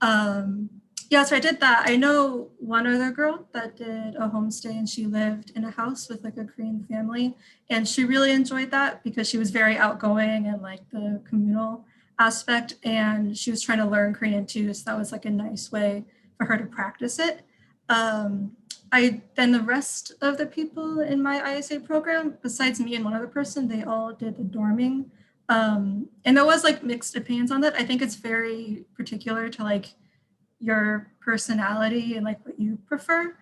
Speaker 11: Yeah, so I did that. I know one other girl that did a homestay and she lived in a house with like a Korean family. And she really enjoyed that because she was very outgoing and like the communal aspect. And she was trying to learn Korean too. So that was like a nice way for her to practice it. Then the rest of the people in my ISA program, besides me and one other person, they all did the dorming. And there was like mixed opinions on that. I think it's very particular to like your personality and like what you prefer.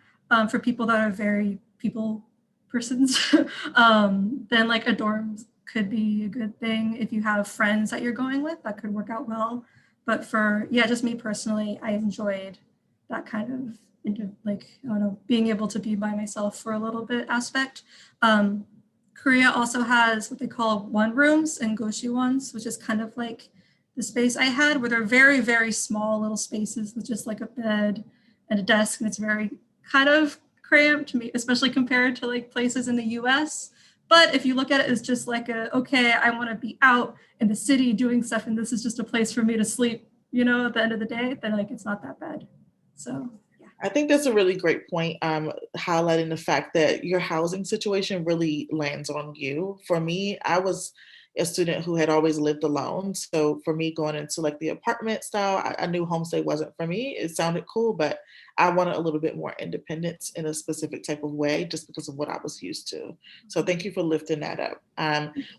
Speaker 11: For people that are very people persons, then like a dorm could be a good thing. If you have friends that you're going with, that could work out well. But for, yeah, just me personally, I enjoyed that kind of like, I don't know, being able to be by myself for a little bit aspect. Korea also has what they call one rooms and goshi ones, which is kind of like the space I had, where they're very, very small little spaces with just like a bed and a desk. And it's very kind of cramped to me, especially compared to like places in the US. But if you look at it as just like okay, I want to be out in the city doing stuff, and this is just a place for me to sleep, you know, at the end of the day, then like it's not that bad. So
Speaker 5: I think that's a really great point, highlighting the fact that your housing situation really lands on you. For me, I was a student who had always lived alone. So for me, going into like the apartment style, I knew homestay wasn't for me. It sounded cool, but I wanted a little bit more independence in a specific type of way just because of what I was used to. So thank you for lifting that up.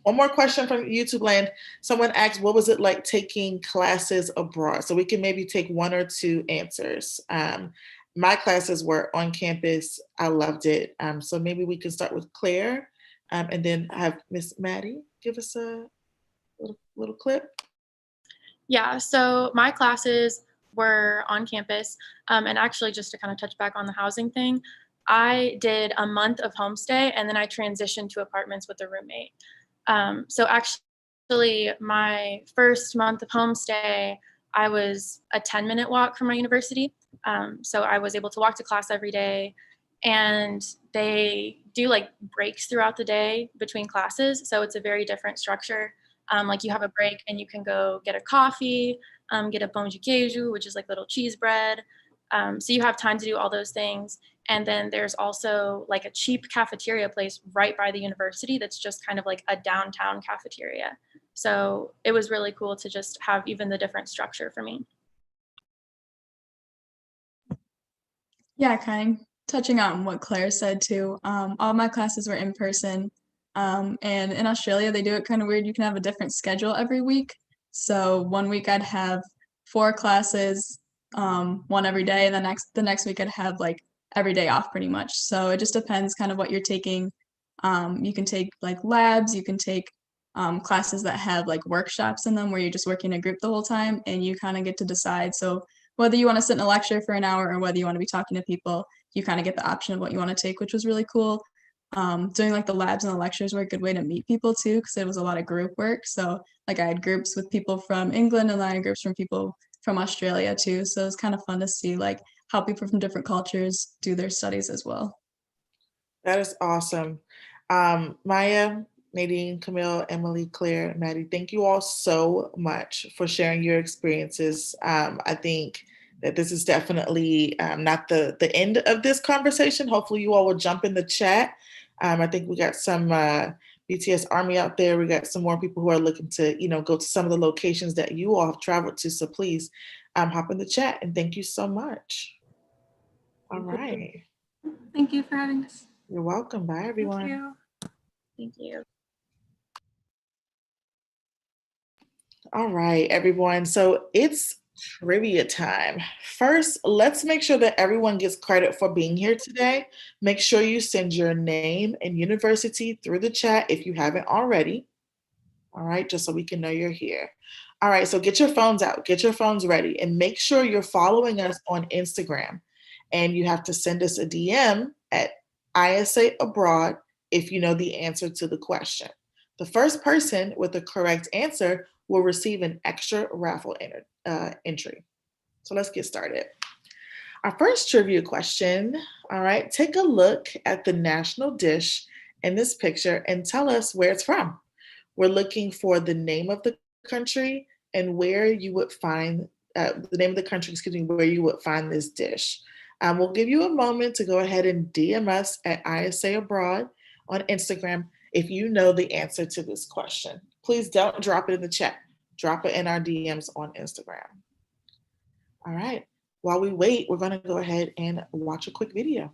Speaker 5: One more question from YouTube land. Someone asked, what was it like taking classes abroad? So we can maybe take one or two answers. My classes were on campus. I loved it. So maybe we can start with Claire and then have Miss Maddie give us a little clip.
Speaker 10: Yeah, so my classes were on campus. And actually, just to kind of touch back on the housing thing, I did a month of homestay and then I transitioned to apartments with a roommate. So actually, my first month of homestay, I was a 10-minute walk from my university. So I was able to walk to class every day. And they do like breaks throughout the day between classes. So it's a very different structure. Like you have a break and you can go get a coffee, get a pão de queijo, which is like little cheese bread. So you have time to do all those things. And then there's also like a cheap cafeteria place right by the university that's just kind of like a downtown cafeteria. So it was really cool to just have even the different structure for me.
Speaker 9: Yeah, kind of touching on what Claire said too. All my classes were in person. And in Australia, they do it kind of weird. You can have a different schedule every week. So one week I'd have 4 classes one every day, and the next week I'd have like every day off pretty much. So it just depends kind of what you're taking. You can take like labs, you can take classes that have like workshops in them where you're just working in a group the whole time, and you kind of get to decide. So whether you want to sit in a lecture for an hour or whether you want to be talking to people, you kind of get the option of what you want to take, which was really cool. Doing like the labs and the lectures were a good way to meet people too, because it was a lot of group work. So like I had groups with people from England, and then I had groups from people from Australia too. So it was kind of fun to see like how people from different cultures do their studies as well.
Speaker 5: That is awesome. Maya, Nadine, Camille, Emily, Claire, Maddie, thank you all so much for sharing your experiences. I think that this is definitely not the end of this conversation. Hopefully you all will jump in the chat. I think we got some BTS Army out there. We got some more people who are looking to, go to some of the locations that you all have traveled to. So please hop in the chat, and thank you so much. All right.
Speaker 11: Thank you for having us.
Speaker 5: You're welcome. Bye, everyone.
Speaker 11: Thank you.
Speaker 10: Thank you.
Speaker 5: All right, everyone. So it's trivia time. First, let's make sure that everyone gets credit for being here today. Make sure you send your name and university through the chat if you haven't already. All right, just so we can know you're here. All right, so get your phones out, get your phones ready, and make sure you're following us on Instagram. And you have to send us a DM at ISA Abroad if you know the answer to the question. The first person with the correct answer will receive an extra raffle entry. So let's get started. Our first trivia question, all right, take a look at the national dish in this picture and tell us where it's from. We're looking for the name of the country and where you would find, the name of the country, where you would find this dish. We'll give you a moment to go ahead and DM us at ISA Abroad on Instagram if you know the answer to this question. Please don't drop it in the chat. Drop it in our DMs on Instagram. All right. While we wait, we're going to go ahead and watch a quick video.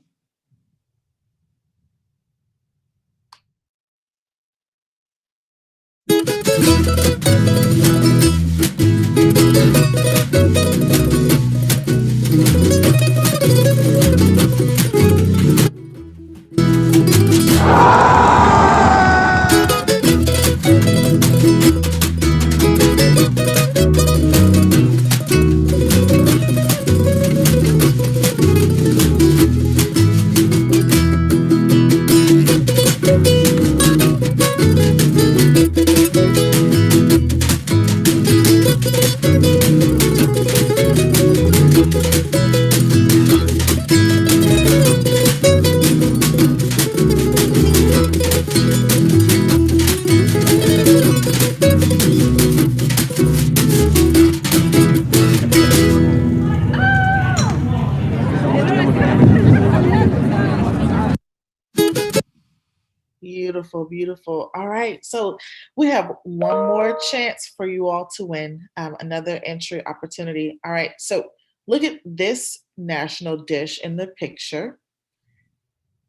Speaker 5: Beautiful, beautiful. All right, so we have one more chance for you all to win another entry opportunity. All right, so look at this national dish in the picture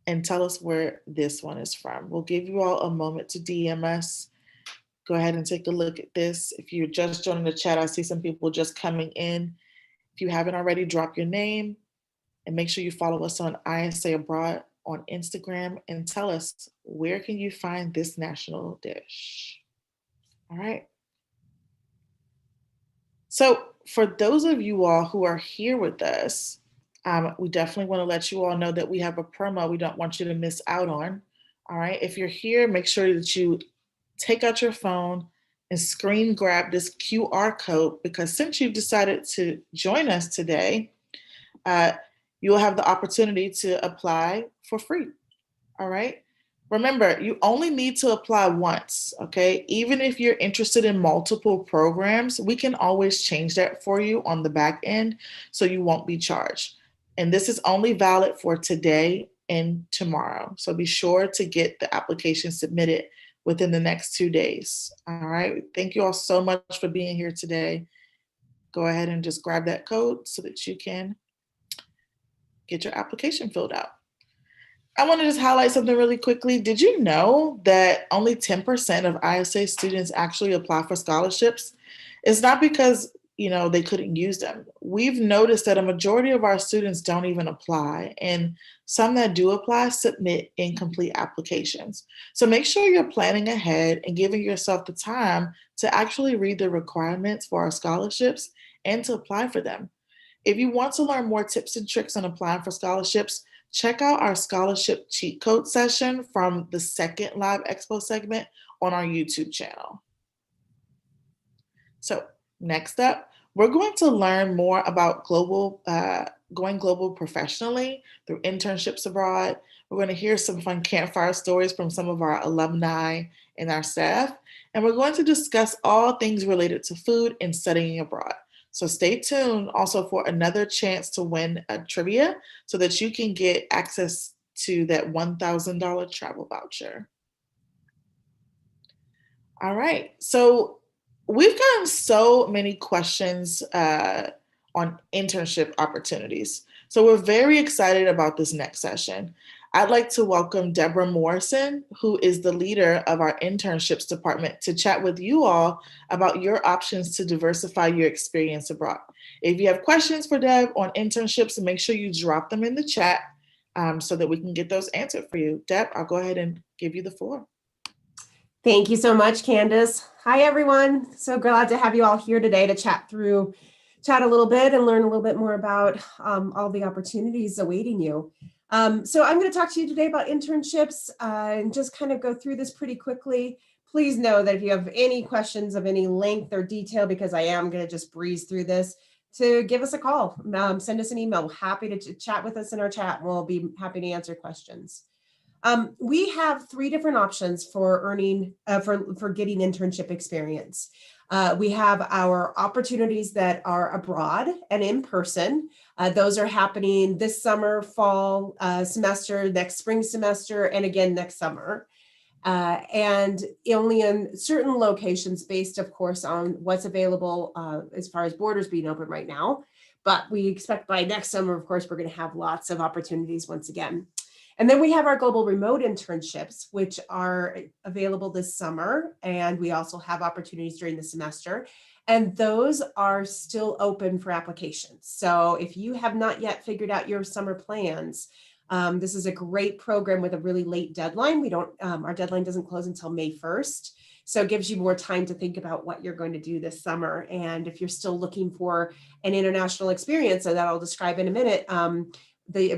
Speaker 5: and tell us where this one is from. We'll give you all a moment to DM us. Go ahead and take a look at this. If you're just joining the chat, I see some people just coming in. If you haven't already, drop your name and make sure you follow us on ISA Abroad on Instagram and tell us, where can you find this national dish? All right. So for those of you all who are here with us, we definitely want to let you all know that we have a promo we don't want you to miss out on. All right. If you're here, make sure that you take out your phone and screen grab this QR code, because since you've decided to join us today, you'll have the opportunity to apply for free. All right. Remember, you only need to apply once. Okay. Even if you're interested in multiple programs, we can always change that for you on the back end so you won't be charged. And this is only valid for today and tomorrow. So be sure to get the application submitted within the next 2 days. All right. Thank you all so much for being here today. Go ahead and just grab that code so that you can get your application filled out. I want to just highlight something really quickly. Did you know that only 10% of ISA students actually apply for scholarships? It's not because they couldn't use them. We've noticed that a majority of our students don't even apply, and some that do apply submit incomplete applications. So make sure you're planning ahead and giving yourself the time to actually read the requirements for our scholarships and to apply for them. If you want to learn more tips and tricks on applying for scholarships, check out our scholarship cheat code session from the second Live Expo segment on our YouTube channel. So next up, we're going to learn more about going global professionally through internships abroad. We're going to hear some fun campfire stories from some of our alumni and our staff, and we're going to discuss all things related to food and studying abroad. So stay tuned also for another chance to win a trivia so that you can get access to that $1,000 travel voucher. All right, so we've gotten so many questions on internship opportunities. So we're very excited about this next session. I'd like to welcome Deborah Morrison, who is the leader of our internships department, to chat with you all about your options to diversify your experience abroad. If you have questions for Deb on internships, make sure you drop them in the chat so that we can get those answered for you. Deb, I'll go ahead and give you the floor.
Speaker 14: Thank you so much, Candace. Hi, everyone. So glad to have you all here today to chat a little bit and learn a little bit more about all the opportunities awaiting you. So I'm going to talk to you today about internships and just kind of go through this pretty quickly. Please know that if you have any questions of any length or detail, because I am going to just breeze through this, to give us a call, send us an email. We're happy to chat with us in our chat. We'll be happy to answer questions. We have 3 different options for earning, for getting internship experience. We have our opportunities that are abroad and in person. Those are happening this summer, fall semester, next spring semester, and again next summer. And only in certain locations based, of course, on what's available as far as borders being open right now. But we expect by next summer, of course, we're going to have lots of opportunities once again. And then we have our global remote internships, which are available this summer. And we also have opportunities during the semester. And those are still open for applications. So if you have not yet figured out your summer plans, this is a great program with a really late deadline. Our deadline doesn't close until May 1st. So it gives you more time to think about what you're going to do this summer. And if you're still looking for an international experience, that I'll describe in a minute, the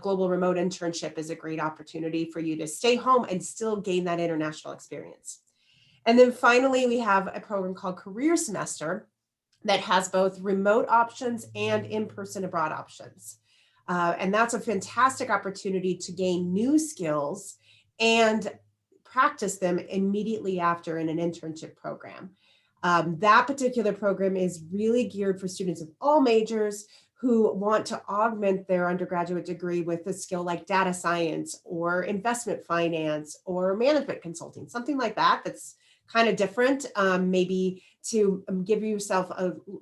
Speaker 14: global remote internship is a great opportunity for you to stay home and still gain that international experience. And then finally, we have a program called Career Semester that has both remote options and in-person abroad options. And that's a fantastic opportunity to gain new skills and practice them immediately after in an internship program. That particular program is really geared for students of all majors who want to augment their undergraduate degree with a skill like data science or investment finance or management consulting, something like that that's kind of different, maybe to give yourself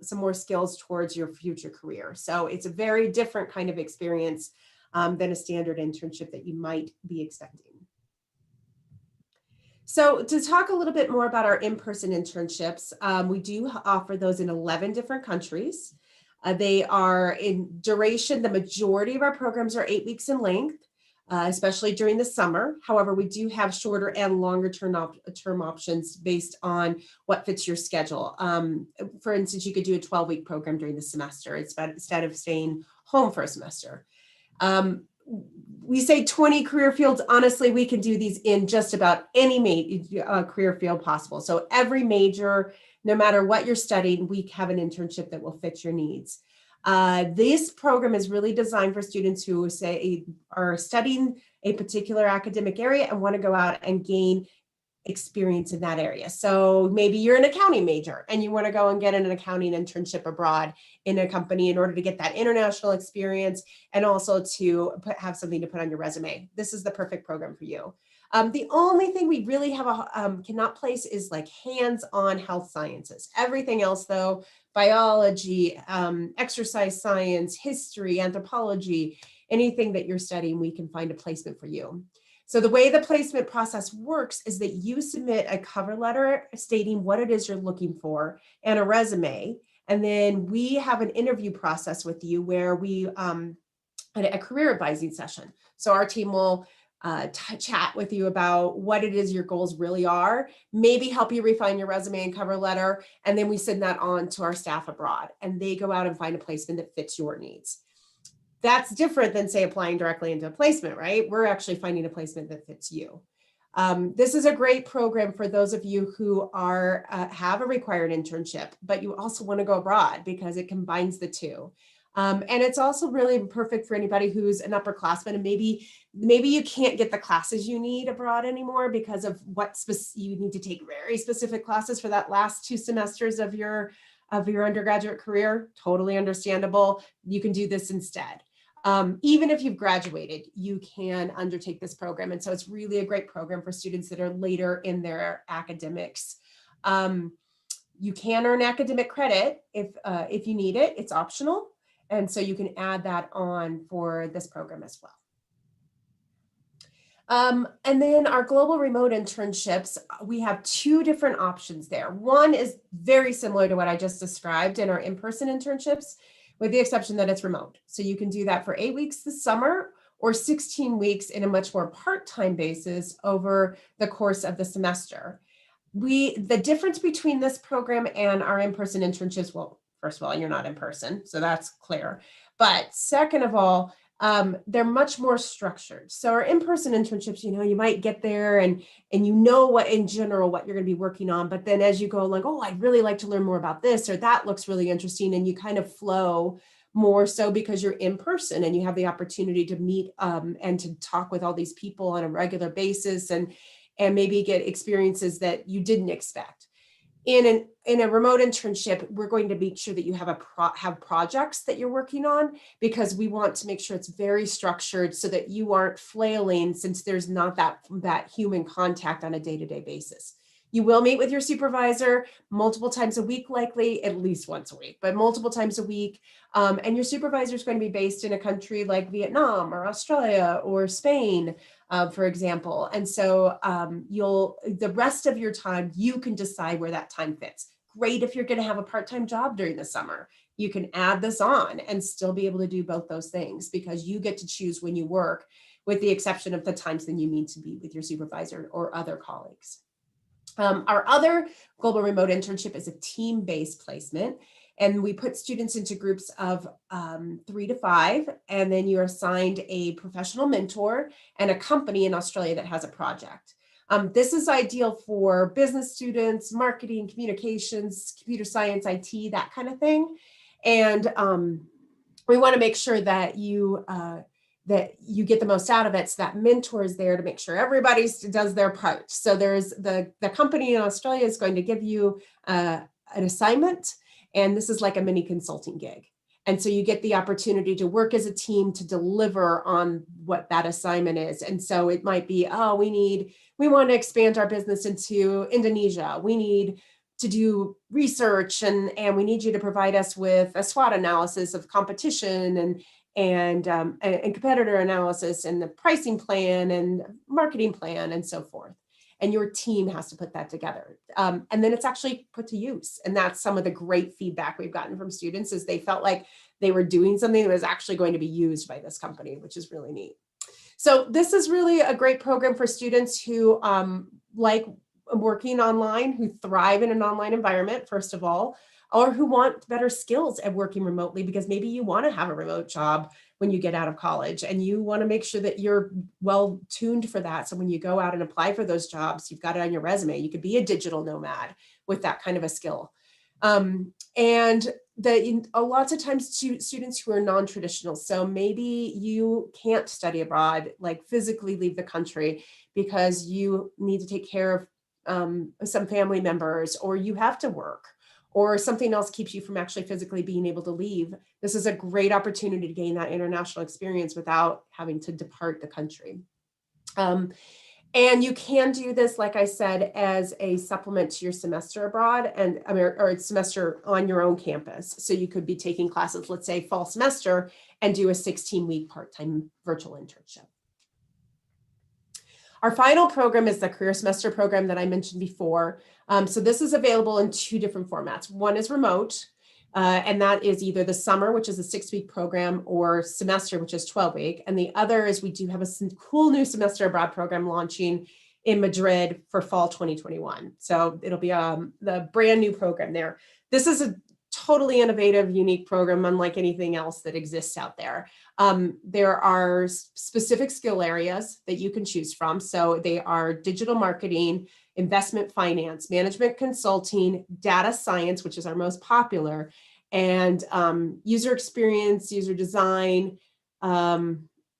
Speaker 14: some more skills towards your future career. So it's a very different kind of experience than a standard internship that you might be expecting. So to talk a little bit more about our in-person internships, we do offer those in 11 different countries. They are in duration. The majority of our programs are 8 weeks in length, especially during the summer. However, we do have shorter and longer term options based on what fits your schedule. For instance, you could do a 12-week program during the semester instead of staying home for a semester. We say 20 career fields. Honestly, we can do these in just about any career field possible. So every major, no matter what you're studying, we have an internship that will fit your needs. This program is really designed for students who are studying a particular academic area and want to go out and gain experience in that area. So maybe you're an accounting major and you want to go and get an accounting internship abroad in a company in order to get that international experience and also to have something to put on your resume. This is the perfect program for you. The only thing we really have cannot place is like hands-on health sciences. Everything else though, biology, exercise science, history, anthropology, anything that you're studying, we can find a placement for you. So the way the placement process works is that you submit a cover letter stating what it is you're looking for and a resume. And then we have an interview process with you where we a career advising session. So our team will chat with you about what it is your goals really are, maybe help you refine your resume and cover letter, and then we send that on to our staff abroad, and they go out and find a placement that fits your needs. That's different than, say, applying directly into a placement, right? We're actually finding a placement that fits you. This is a great program for those of you who are have a required internship, but you also want to go abroad because it combines the two. And it's also really perfect for anybody who's an upperclassman and maybe you can't get the classes you need abroad anymore because of what you need to take very specific classes for that last 2 semesters of your undergraduate career. Totally understandable. You can do this instead. Even if you've graduated, you can undertake this program. And so it's really a great program for students that are later in their academics. You can earn academic credit if you need it. It's optional. And so you can add that on for this program as well. And then our global remote internships, we have 2 different options there. One is very similar to what I just described in our in-person internships, with the exception that it's remote. So you can do that for 8 weeks this summer or 16 weeks in a much more part-time basis over the course of the semester. The difference between this program and our in-person internships, well, first of all, you're not in person, so that's clear. But second of all, they're much more structured. So our in-person internships, you might get there and you know what in general what you're going to be working on, but then as you go along, oh, I'd really like to learn more about this, or that looks really interesting, and you kind of flow more so because you're in person and you have the opportunity to meet and to talk with all these people on a regular basis and maybe get experiences that you didn't expect. In a remote internship, we're going to make sure that you have projects that you're working on, because we want to make sure it's very structured so that you aren't flailing, since there's not that human contact on a day-to-day basis. You will meet with your supervisor multiple times a week, likely at least once a week, but multiple times a week. And your supervisor is going to be based in a country like Vietnam or Australia or Spain, for example. And so the rest of your time, you can decide where that time fits. Great if you're going to have a part-time job during the summer. You can add this on and still be able to do both those things, because you get to choose when you work, with the exception of the times that you need to be with your supervisor or other colleagues. Our other global remote internship is a team-based placement, and we put students into groups of 3 to 5, and then you're assigned a professional mentor and a company in Australia that has a project. This is ideal for business students, marketing, communications, computer science, IT, that kind of thing. And we want to make sure that you get the most out of it. So that mentor is there to make sure everybody does their part. So there's the company in Australia is going to give you an assignment, and this is like a mini consulting gig. And so you get the opportunity to work as a team to deliver on what that assignment is. And so it might be, oh, we want to expand our business into Indonesia. We need to do research, and we need you to provide us with a SWOT analysis of competition and competitor analysis and the pricing plan and marketing plan and so forth. And your team has to put that together. And then it's actually put to use. And that's some of the great feedback we've gotten from students, is they felt like they were doing something that was actually going to be used by this company, which is really neat. So this is really a great program for students who like working online, who thrive in an online environment, first of all, or who want better skills at working remotely, because maybe you want to have a remote job when you get out of college and you want to make sure that you're well tuned for that. So when you go out and apply for those jobs, you've got it on your resume. You could be a digital nomad with that kind of a skill. And lots of times students who are non-traditional, so maybe you can't study abroad, like physically leave the country because you need to take care of some family members, or you have to work, or something else keeps you from actually physically being able to leave. This is a great opportunity to gain that international experience without having to depart the country. And you can do this, like I said, as a supplement to your semester abroad or semester on your own campus. So you could be taking classes, let's say fall semester, and do a 16-week part-time virtual internship. Our final program is the career semester program that I mentioned before. So this is available in 2 different formats. One is remote, And that is either the summer, which is a 6-week program, or semester, which is 12-week. And the other is we do have a cool new semester abroad program launching in Madrid for fall 2021. So it'll be the brand new program there. This is a totally innovative, unique program, unlike anything else that exists out there. There are specific skill areas that you can choose from. So they are digital marketing, investment finance, management consulting, data science, which is our most popular, and user experience, user design.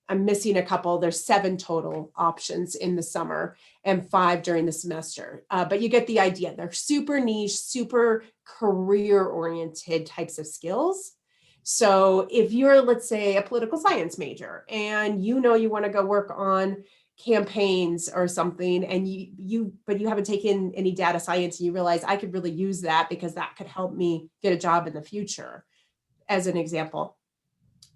Speaker 14: I'm missing a couple. There's 7 total options in the summer and 5 during the semester. But you get the idea. They're super niche, super career-oriented types of skills. So if you're, let's say, a political science major and you know you want to go work on campaigns or something, and but you haven't taken any data science, and you realize I could really use that because that could help me get a job in the future, as an example.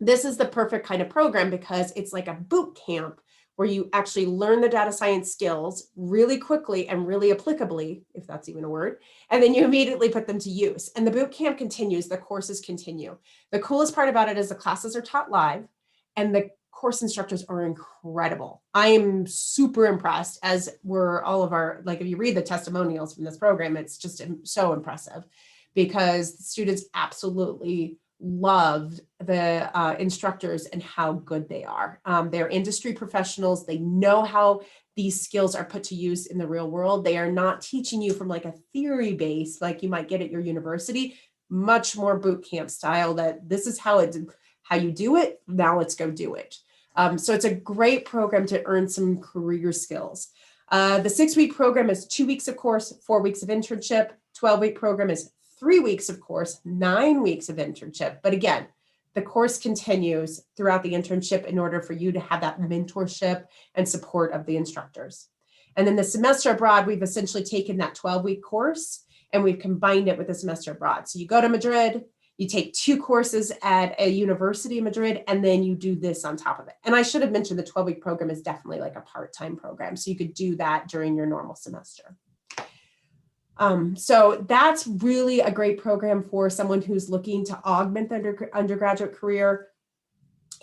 Speaker 14: This is the perfect kind of program because it's like a boot camp where you actually learn the data science skills really quickly and really applicably, if that's even a word, and then you immediately put them to use. And the boot camp continues, the courses continue. The coolest part about it is the classes are taught live and the course instructors are incredible. I am super impressed, as were all of our, like if you read the testimonials from this program, it's just so impressive because the students absolutely loved the instructors and how good they are. They're industry professionals. They know how these skills are put to use in the real world. They are not teaching you from like a theory base like you might get at your university, much more boot camp style, that this is how you do it. Now let's go do it. So it's a great program to earn some career skills. The 6-week program is 2 weeks of course, 4 weeks of internship. 12-week program is 3 weeks of course, 9 weeks of internship. But again, the course continues throughout the internship in order for you to have that mentorship and support of the instructors. And then the semester abroad, we've essentially taken that 12-week course and we've combined it with the semester abroad. So you go to Madrid, you take 2 courses at a university in Madrid, and then you do this on top of it. And I should have mentioned the 12-week program is definitely like a part-time program. So you could do that during your normal semester. So that's really a great program for someone who's looking to augment their undergraduate career.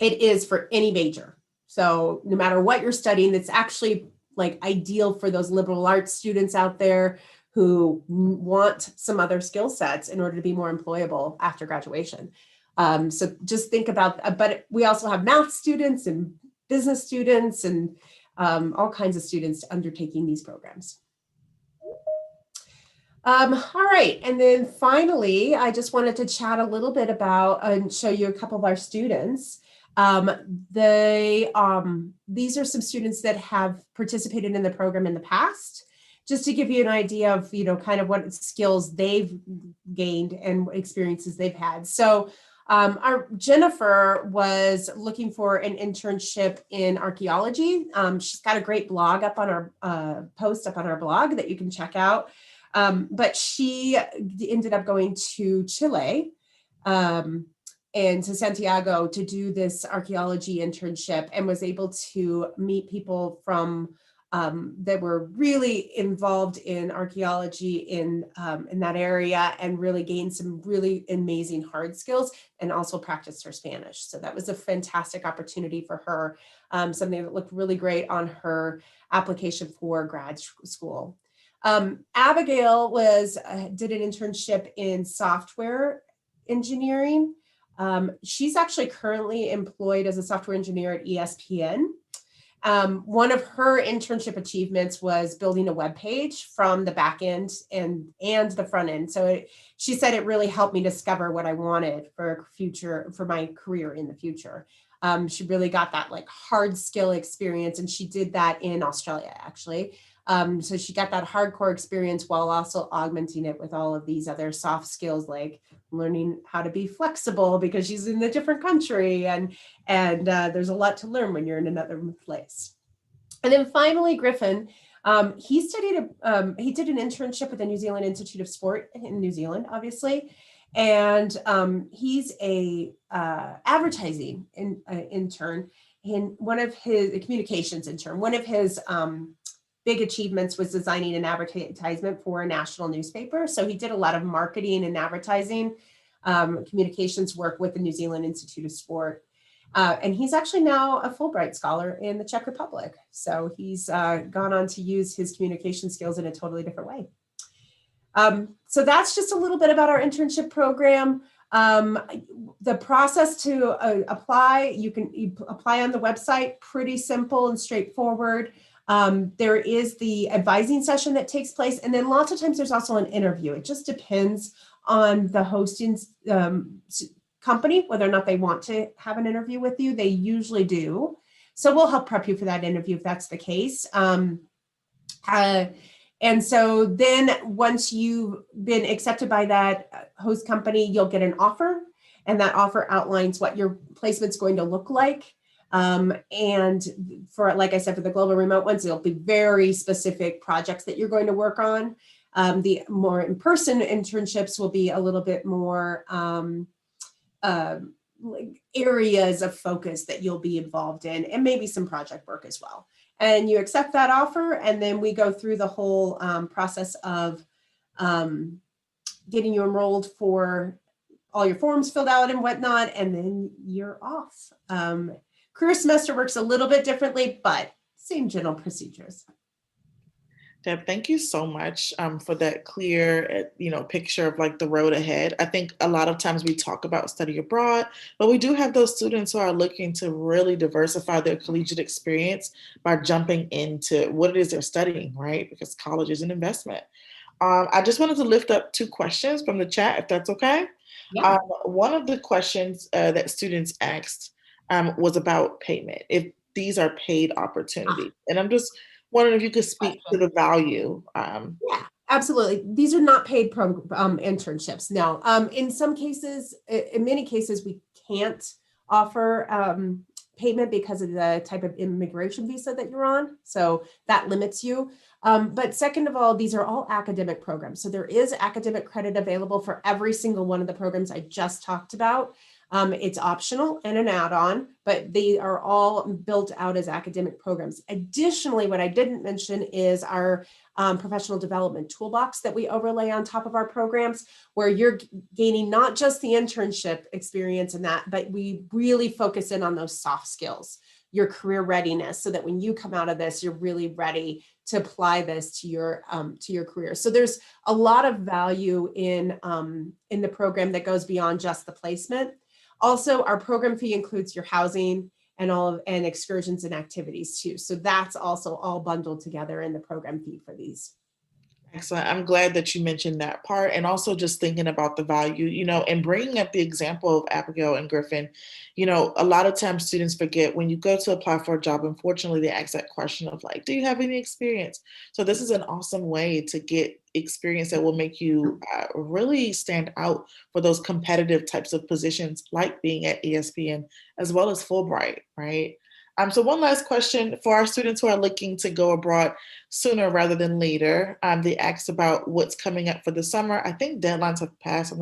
Speaker 14: It is for any major. So no matter what you're studying, it's actually like ideal for those liberal arts students out there who want some other skill sets in order to be more employable after graduation. So just think about, but we also have math students and business students and all kinds of students undertaking these programs. All right, and then finally, I just wanted to chat a little bit about and show you a couple of our students. These are some students that have participated in the program in the past, just to give you an idea of, kind of what skills they've gained and what experiences they've had. So our Jennifer was looking for an internship in archaeology. She's got a great blog up on our post up on our blog that you can check out. But she ended up going to Chile and to Santiago to do this archaeology internship and was able to meet people from that were really involved in archaeology in that area and really gained some really amazing hard skills and also practiced her Spanish. So that was a fantastic opportunity for her, something that looked really great on her application for grad school. Abigail did an internship in software engineering. She's actually currently employed as a software engineer at ESPN. One of her internship achievements was building a web page from the back end and the front end. So she said it really helped me discover what I wanted for my career in the future. She really got that like hard skill experience, and she did that in Australia actually. So she got that hardcore experience while also augmenting it with all of these other soft skills, like learning how to be flexible because she's in a different country, and there's a lot to learn when you're in another place. And then finally, Griffin, he did an internship with the New Zealand Institute of Sport in New Zealand, obviously, and he's a advertising intern. In one of his communications intern, one of his big achievements was designing an advertisement for a national newspaper. So he did a lot of marketing and advertising communications work with the New Zealand Institute of Sport. And he's actually now a Fulbright scholar in the Czech Republic. So he's gone on to use his communication skills in a totally different way. So that's just a little bit about our internship program. The process to apply, you apply on the website, pretty simple and straightforward. There is the advising session that takes place, and then lots of times there's also an interview. It just depends on the hosting company, whether or not they want to have an interview with you. They usually do. So we'll help prep you for that interview if that's the case. And so then once you've been accepted by that host company, you'll get an offer, and that offer outlines what your placement's going to look like. And for, like I said, for the global remote ones, it'll be very specific projects that you're going to work on. The more in-person internships will be a little bit more like areas of focus that you'll be involved in, and maybe some project work as well. And you accept that offer, and then we go through the whole process of getting you enrolled for all your forms filled out and whatnot, and then you're off. Career semester works a little bit differently, but same general procedures.
Speaker 5: Deb, thank you so much for that clear, picture of like the road ahead. I think a lot of times we talk about study abroad, but we do have those students who are looking to really diversify their collegiate experience by jumping into what it is they're studying, right? Because college is an investment. I just wanted to lift up 2 questions from the chat, if that's okay.
Speaker 14: Yeah.
Speaker 5: One of the questions that students asked was about payment, if these are paid opportunities. And I'm just wondering if you could speak to the value.
Speaker 14: Yeah, absolutely. These are not paid internships. No, in some cases, in many cases, we can't offer payment because of the type of immigration visa that you're on. So that limits you. But second of all, these are all academic programs. So there is academic credit available for every single one of the programs I just talked about. It's optional and an add-on, but they are all built out as academic programs. Additionally, what I didn't mention is our professional development toolbox that we overlay on top of our programs, where you're gaining not just the internship experience in that, but we really focus in on those soft skills, your career readiness, so that when you come out of this, you're really ready to apply this to your career. So there's a lot of value in the program that goes beyond just the placement. Also, our program fee includes your housing and excursions and activities too. So that's also all bundled together in the program fee for these.
Speaker 5: Excellent. I'm glad that you mentioned that part, and also just thinking about the value, and bringing up the example of Abigail and Griffin. A lot of times students forget when you go to apply for a job, unfortunately, they ask that question of like, do you have any experience? So this is an awesome way to get experience that will make you really stand out for those competitive types of positions, like being at ESPN as well as Fulbright, right? So one last question for our students who are looking to go abroad sooner rather than later. They asked about what's coming up for the summer. I think deadlines have passed.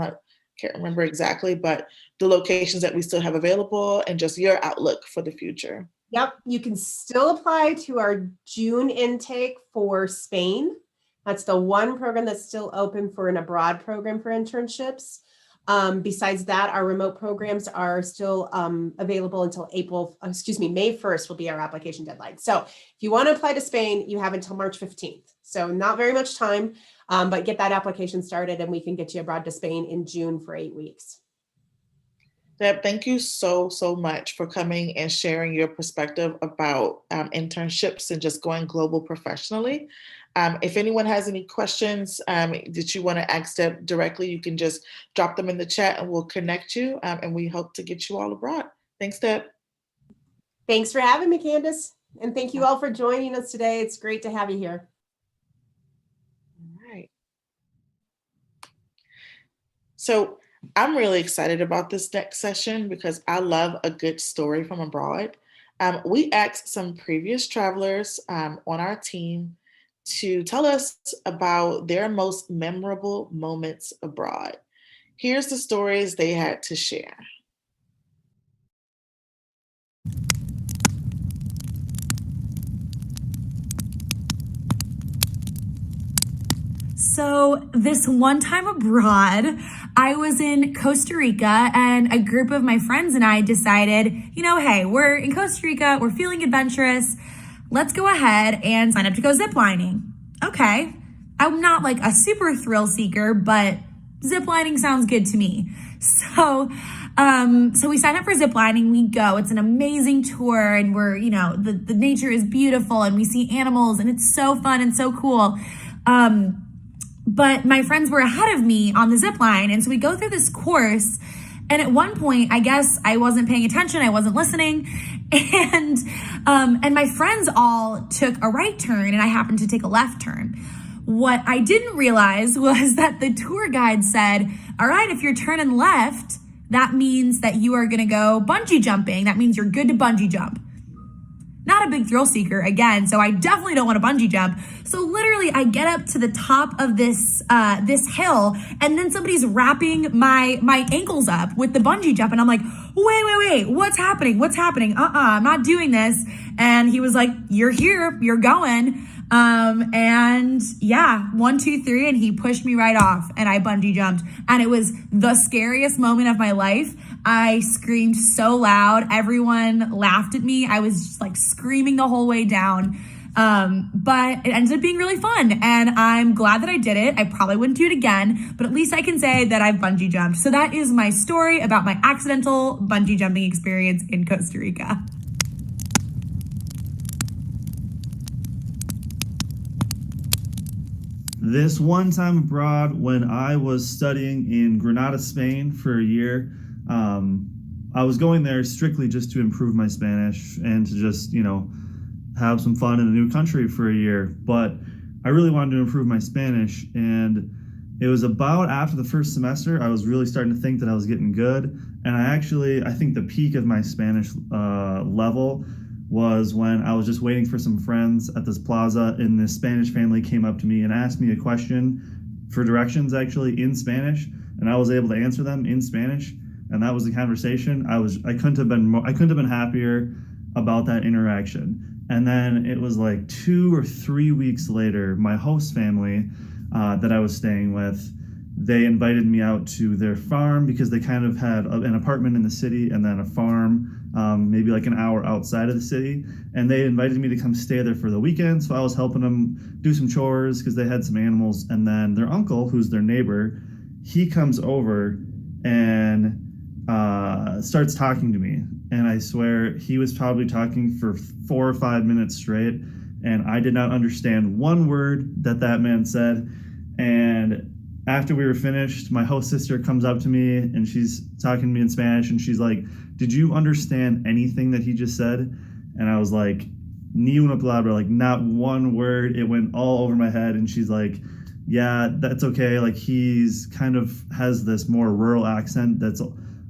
Speaker 5: Can't remember exactly, but the locations that we still have available and just your outlook for the future.
Speaker 14: Yep, you can still apply to our June intake for Spain. That's the one program that's still open for an abroad program for internships. Besides that, our remote programs are still available until May 1st will be our application deadline. So if you want to apply to Spain, you have until March 15th. So not very much time, but get that application started and we can get you abroad to Spain in June for 8 weeks.
Speaker 5: Deb, thank you so much for coming and sharing your perspective about internships and just going global professionally. If anyone has any questions that you want to ask Deb directly, you can just drop them in the chat and we'll connect you. And we hope to get you all abroad. Thanks, Deb.
Speaker 14: Thanks for having me, Candace. And thank you all for joining us today. It's great to have you here.
Speaker 5: All right. So I'm really excited about this next session because I love a good story from abroad. We asked some previous travelers on our team to tell us about their most memorable moments abroad. Here's the stories they had to share.
Speaker 15: So this one time abroad, I was in Costa Rica and a group of my friends and I decided, hey, we're in Costa Rica, we're feeling adventurous. Let's go ahead and sign up to go ziplining. Okay. I'm not like a super thrill seeker, but ziplining sounds good to me. So we sign up for ziplining, we go, it's an amazing tour and we're, the nature is beautiful and we see animals and it's so fun and so cool. But my friends were ahead of me on the zip line. And so we go through this course. And at one point, I guess I wasn't paying attention. I wasn't listening. And my friends all took a right turn and I happened to take a left turn. What I didn't realize was that the tour guide said, all right, if you're turning left, that means that you are going to go bungee jumping. That means you're good to bungee jump. Not a big thrill seeker again, so I definitely don't want to bungee jump. So literally I get up to the top of this hill and then somebody's wrapping my ankles up with the bungee jump and I'm like, wait, what's happening? I'm not doing this. And he was like, you're here, you're going. And yeah, 1, 2, 3, and he pushed me right off and I bungee jumped and it was the scariest moment of my life. I screamed so loud. Everyone laughed at me. I was just like screaming the whole way down. But it ended up being really fun and I'm glad that I did it. I probably wouldn't do it again, but at least I can say that I've bungee jumped. So that is my story about my accidental bungee jumping experience in Costa Rica.
Speaker 16: This one time abroad when I was studying in Granada, Spain for a year, I was going there strictly just to improve my Spanish and to just, have some fun in a new country for a year. But I really wanted to improve my Spanish. And it was about after the first semester, I was really starting to think that I was getting good. And I think the peak of my Spanish level was when I was just waiting for some friends at this plaza and this Spanish family came up to me and asked me a question for directions actually in Spanish. And I was able to answer them in Spanish. And that was the conversation. I couldn't have been happier about that interaction. And then it was like 2 or 3 weeks later, my host family that I was staying with, they invited me out to their farm because they kind of had an apartment in the city and then a farm maybe like an hour outside of the city. And they invited me to come stay there for the weekend. So I was helping them do some chores because they had some animals. And then their uncle, who's their neighbor, he comes over and starts talking to me. And I swear he was probably talking for 4 or 5 minutes straight. And I did not understand one word that man said. And after we were finished, my host sister comes up to me and she's talking to me in Spanish. And she's like, did you understand anything that he just said? And I was like, ni una palabra, like not one word. It went all over my head. And she's like, yeah, that's okay. Like he's kind of has this more rural accent that's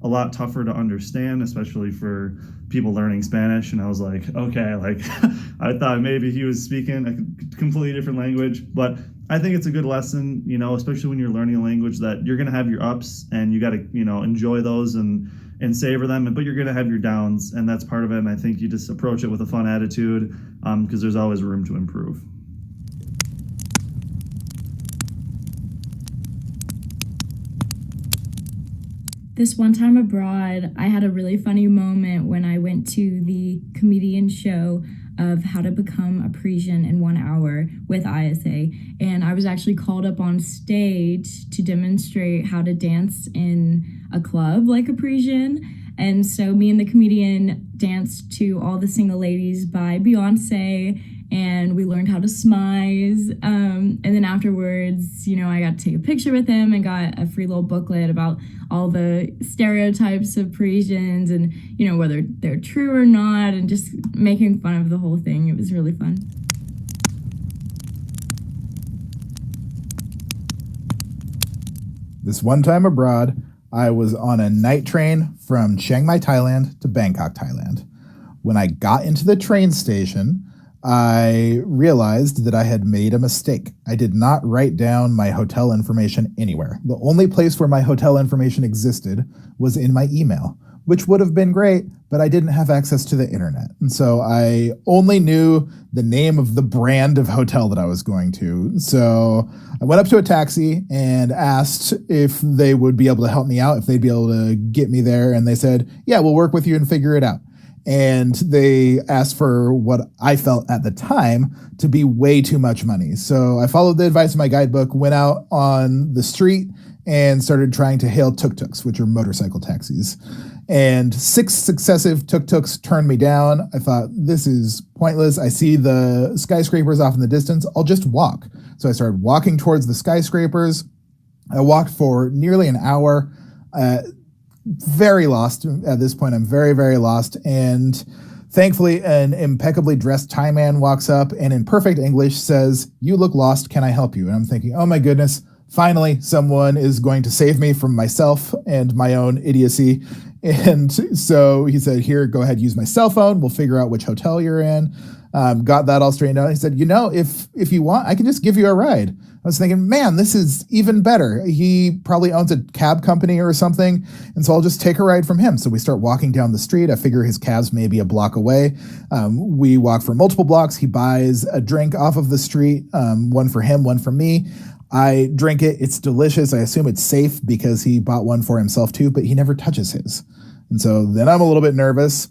Speaker 16: a lot tougher to understand, especially for people learning Spanish. And I was like, okay, like I thought maybe he was speaking a completely different language, but I think it's a good lesson, especially when you're learning a language that you're going to have your ups and you got to, enjoy those and savor them, but you're going to have your downs and that's part of it. And I think you just approach it with a fun attitude because there's always room to improve.
Speaker 17: This one time abroad, I had a really funny moment when I went to the comedian show of how to become a Parisian in 1 hour with ISA. And I was actually called up on stage to demonstrate how to dance in a club like a Parisian. And so me and the comedian danced to All the Single Ladies by Beyonce, and we learned how to smize. And then afterwards, I got to take a picture with him and got a free little booklet about all the stereotypes of Parisians and, whether they're true or not, and just making fun of the whole thing. It was really fun.
Speaker 2: This one time abroad, I was on a night train from Chiang Mai, Thailand to Bangkok, Thailand. When I got into the train station, I realized that I had made a mistake. I did not write down my hotel information anywhere. The only place where my hotel information existed was in my email. which would have been great, but I didn't have access to the internet. And so I only knew the name of the brand of hotel that I was going to. So I went up to a taxi and asked if they would be able to help me out, if they'd be able to get me there. And they said, yeah, we'll work with you and figure it out. And they asked for what I felt at the time to be way too much money. So I followed the advice of my guidebook, went out on the street and started trying to hail tuk-tuks, which are motorcycle taxis. And 6 successive tuk-tuks turned me down. I thought, this is pointless. I see the skyscrapers off in the distance. I'll just walk. So I started walking towards the skyscrapers. I walked for nearly an hour. Very lost at this point. I'm very, very lost. And thankfully, an impeccably dressed Thai man walks up and in perfect English says, "You look lost. Can I help you?" And I'm thinking, oh my goodness, finally someone is going to save me from myself and my own idiocy. And so he said, here, go ahead, use my cell phone. We'll figure out which hotel you're in. Got that all straightened out. He said, if you want, I can just give you a ride. I was thinking, man, this is even better. He probably owns a cab company or something. And so I'll just take a ride from him. So we start walking down the street. I figure his cab's maybe a block away. We walk for multiple blocks. He buys a drink off of the street, one for him, one for me. I drink it. It's delicious. I assume it's safe because he bought one for himself too, but he never touches his. And so then I'm a little bit nervous.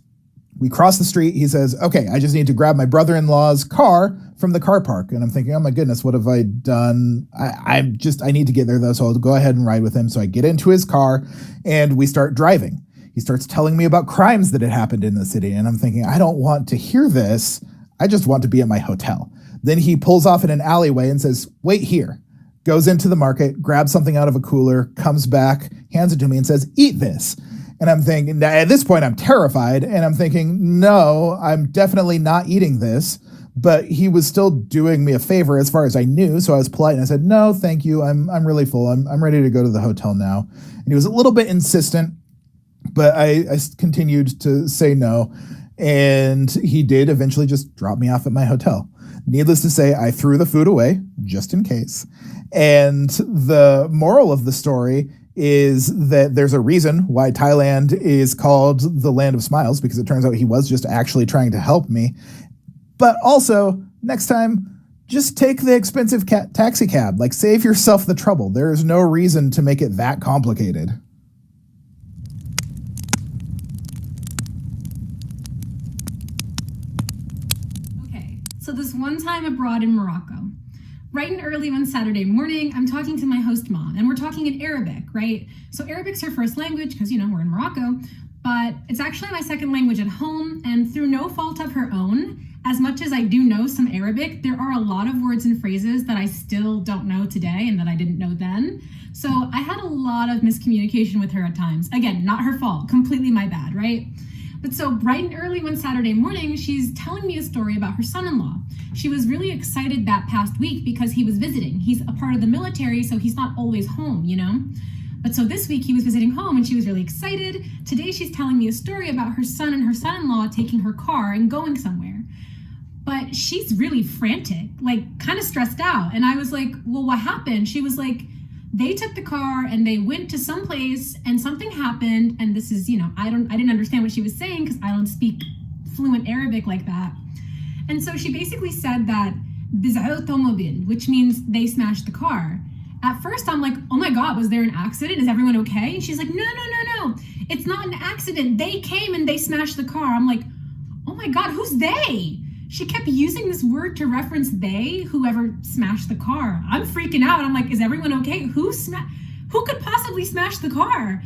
Speaker 2: We cross the street. He says, okay, I just need to grab my brother-in-law's car from the car park. And I'm thinking, oh my goodness, what have I done? I need to get there though. So I'll go ahead and ride with him. So I get into his car and we start driving. He starts telling me about crimes that had happened in the city. And I'm thinking, I don't want to hear this. I just want to be at my hotel. Then he pulls off in an alleyway and says, wait here. Goes into the market, grabs something out of a cooler, comes back, hands it to me and says, eat this. And I'm thinking, at this point, I'm terrified. And I'm thinking, no, I'm definitely not eating this. But he was still doing me a favor as far as I knew. So I was polite and I said, no, thank you. I'm really full. I'm ready to go to the hotel now. And he was a little bit insistent, but I continued to say no. And he did eventually just drop me off at my hotel. Needless to say, I threw the food away just in case. And the moral of the story is that there's a reason why Thailand is called the land of smiles, because it turns out he was just actually trying to help me. But also, next time, just take the expensive taxi cab. Like, save yourself the trouble. There is no reason to make it that complicated.
Speaker 18: Okay, so this one time abroad in Morocco. Bright and early one Saturday morning, I'm talking to my host mom, and we're talking in Arabic, right? So Arabic's her first language because, we're in Morocco, but it's actually my second language at home, and through no fault of her own, as much as I do know some Arabic, there are a lot of words and phrases that I still don't know today and that I didn't know then. So I had a lot of miscommunication with her at times. Again, not her fault, completely my bad, right? But so bright and early one Saturday morning, she's telling me a story about her son-in-law. She was really excited that past week because he was visiting. He's a part of the military, so he's not always home, But so this week he was visiting home and she was really excited. Today she's telling me a story about her son and her son-in-law taking her car and going somewhere. But she's really frantic, kind of stressed out. And I was like, well, what happened? She was like, they took the car and they went to some place and something happened. And this is, I didn't understand what she was saying because I don't speak fluent Arabic like that. And so she basically said that biz'automobile, which means they smashed the car. At first I'm like, oh my God, was there an accident? Is everyone okay? And she's like, no. It's not an accident. They came and they smashed the car. I'm like, oh my God, who's they? She kept using this word to reference they, whoever smashed the car. I'm freaking out. I'm like, is everyone okay? Who could possibly smash the car?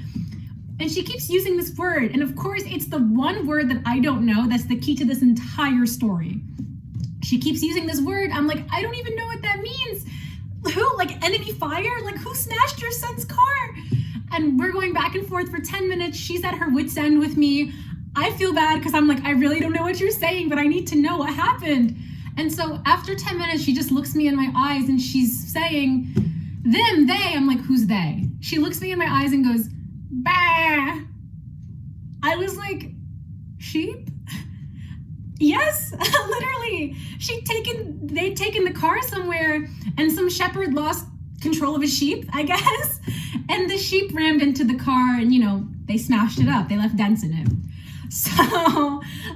Speaker 18: And she keeps using this word. And of course, it's the one word that I don't know that's the key to this entire story. She keeps using this word. I'm like, I don't even know what that means. Who? Like enemy fire? Like who smashed your son's car? And we're going back and forth for 10 minutes. She's at her wit's end with me. I feel bad because I'm like, I really don't know what you're saying, but I need to know what happened. And so after 10 minutes, she just looks me in my eyes and she's saying, them, they. I'm like, who's they? She looks me in my eyes and goes, bah. I was like, sheep? Yes, literally. They'd taken the car somewhere and some shepherd lost control of a sheep, I guess. And the sheep rammed into the car and, they smashed it up. They left dents in it. So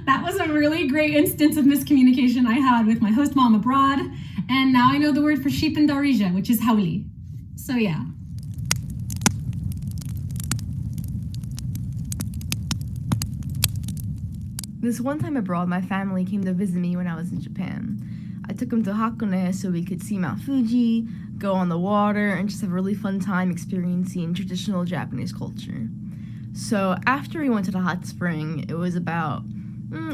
Speaker 18: that was a really great instance of miscommunication I had with my host mom abroad. And now I know the word for sheep in Darija, which is hauli. So yeah.
Speaker 19: This one time abroad, my family came to visit me when I was in Japan. I took them to Hakone so we could see Mount Fuji, go on the water, and just have a really fun time experiencing traditional Japanese culture. So after we went to the hot spring, it was about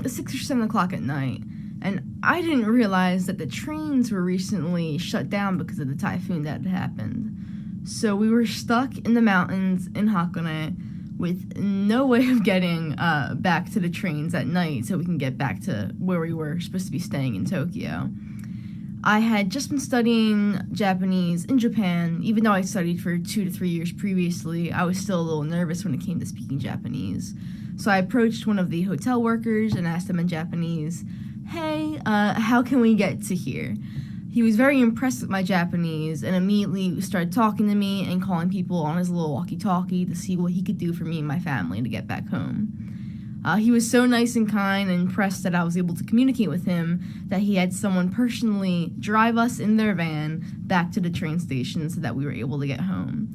Speaker 19: 6 or 7 o'clock at night, and I didn't realize that the trains were recently shut down because of the typhoon that had happened. So we were stuck in the mountains in Hakone with no way of getting back to the trains at night so we can get back to where we were supposed to be staying in Tokyo. I had just been studying Japanese in Japan. Even though I studied for 2 to 3 years previously, I was still a little nervous when it came to speaking Japanese. So I approached one of the hotel workers and asked him in Japanese, "Hey, how can we get to here?" He was very impressed with my Japanese and immediately started talking to me and calling people on his little walkie-talkie to see what he could do for me and my family to get back home. He was so nice and kind and impressed that I was able to communicate with him that he had someone personally drive us in their van back to the train station so that we were able to get home.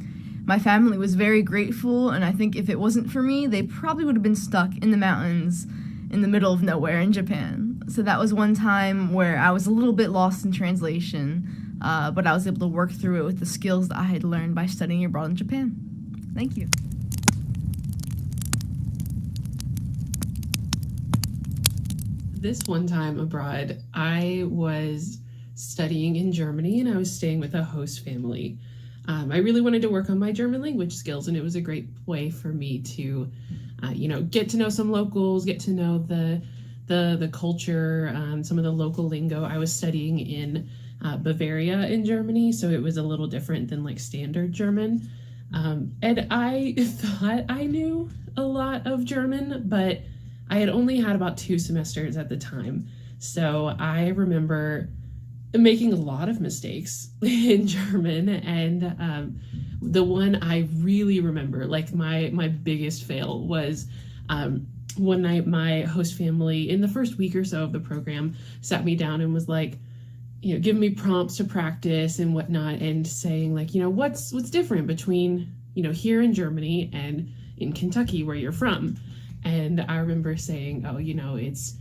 Speaker 19: My family was very grateful, and I think if it wasn't for me, they probably would have been stuck in the mountains in the middle of nowhere in Japan. So that was one time where I was a little bit lost in translation, but I was able to work through it with the skills that I had learned by studying abroad in Japan. Thank you.
Speaker 20: This one time abroad, I was studying in Germany and I was staying with a host family. I really wanted to work on my German language skills, and it was a great way for me to, get to know some locals, get to know the culture, some of the local lingo. I was studying in Bavaria in Germany, so it was a little different than like standard German. And I thought I knew a lot of German, but I had only had about 2 semesters at the time. So I remember making a lot of mistakes in German, and the one I really remember, like my biggest fail, was one night my host family, in the first week or so of the program, sat me down and was like, giving me prompts to practice and whatnot, and saying like, what's different between, here in Germany and in Kentucky where you're from. And I remember saying, it's,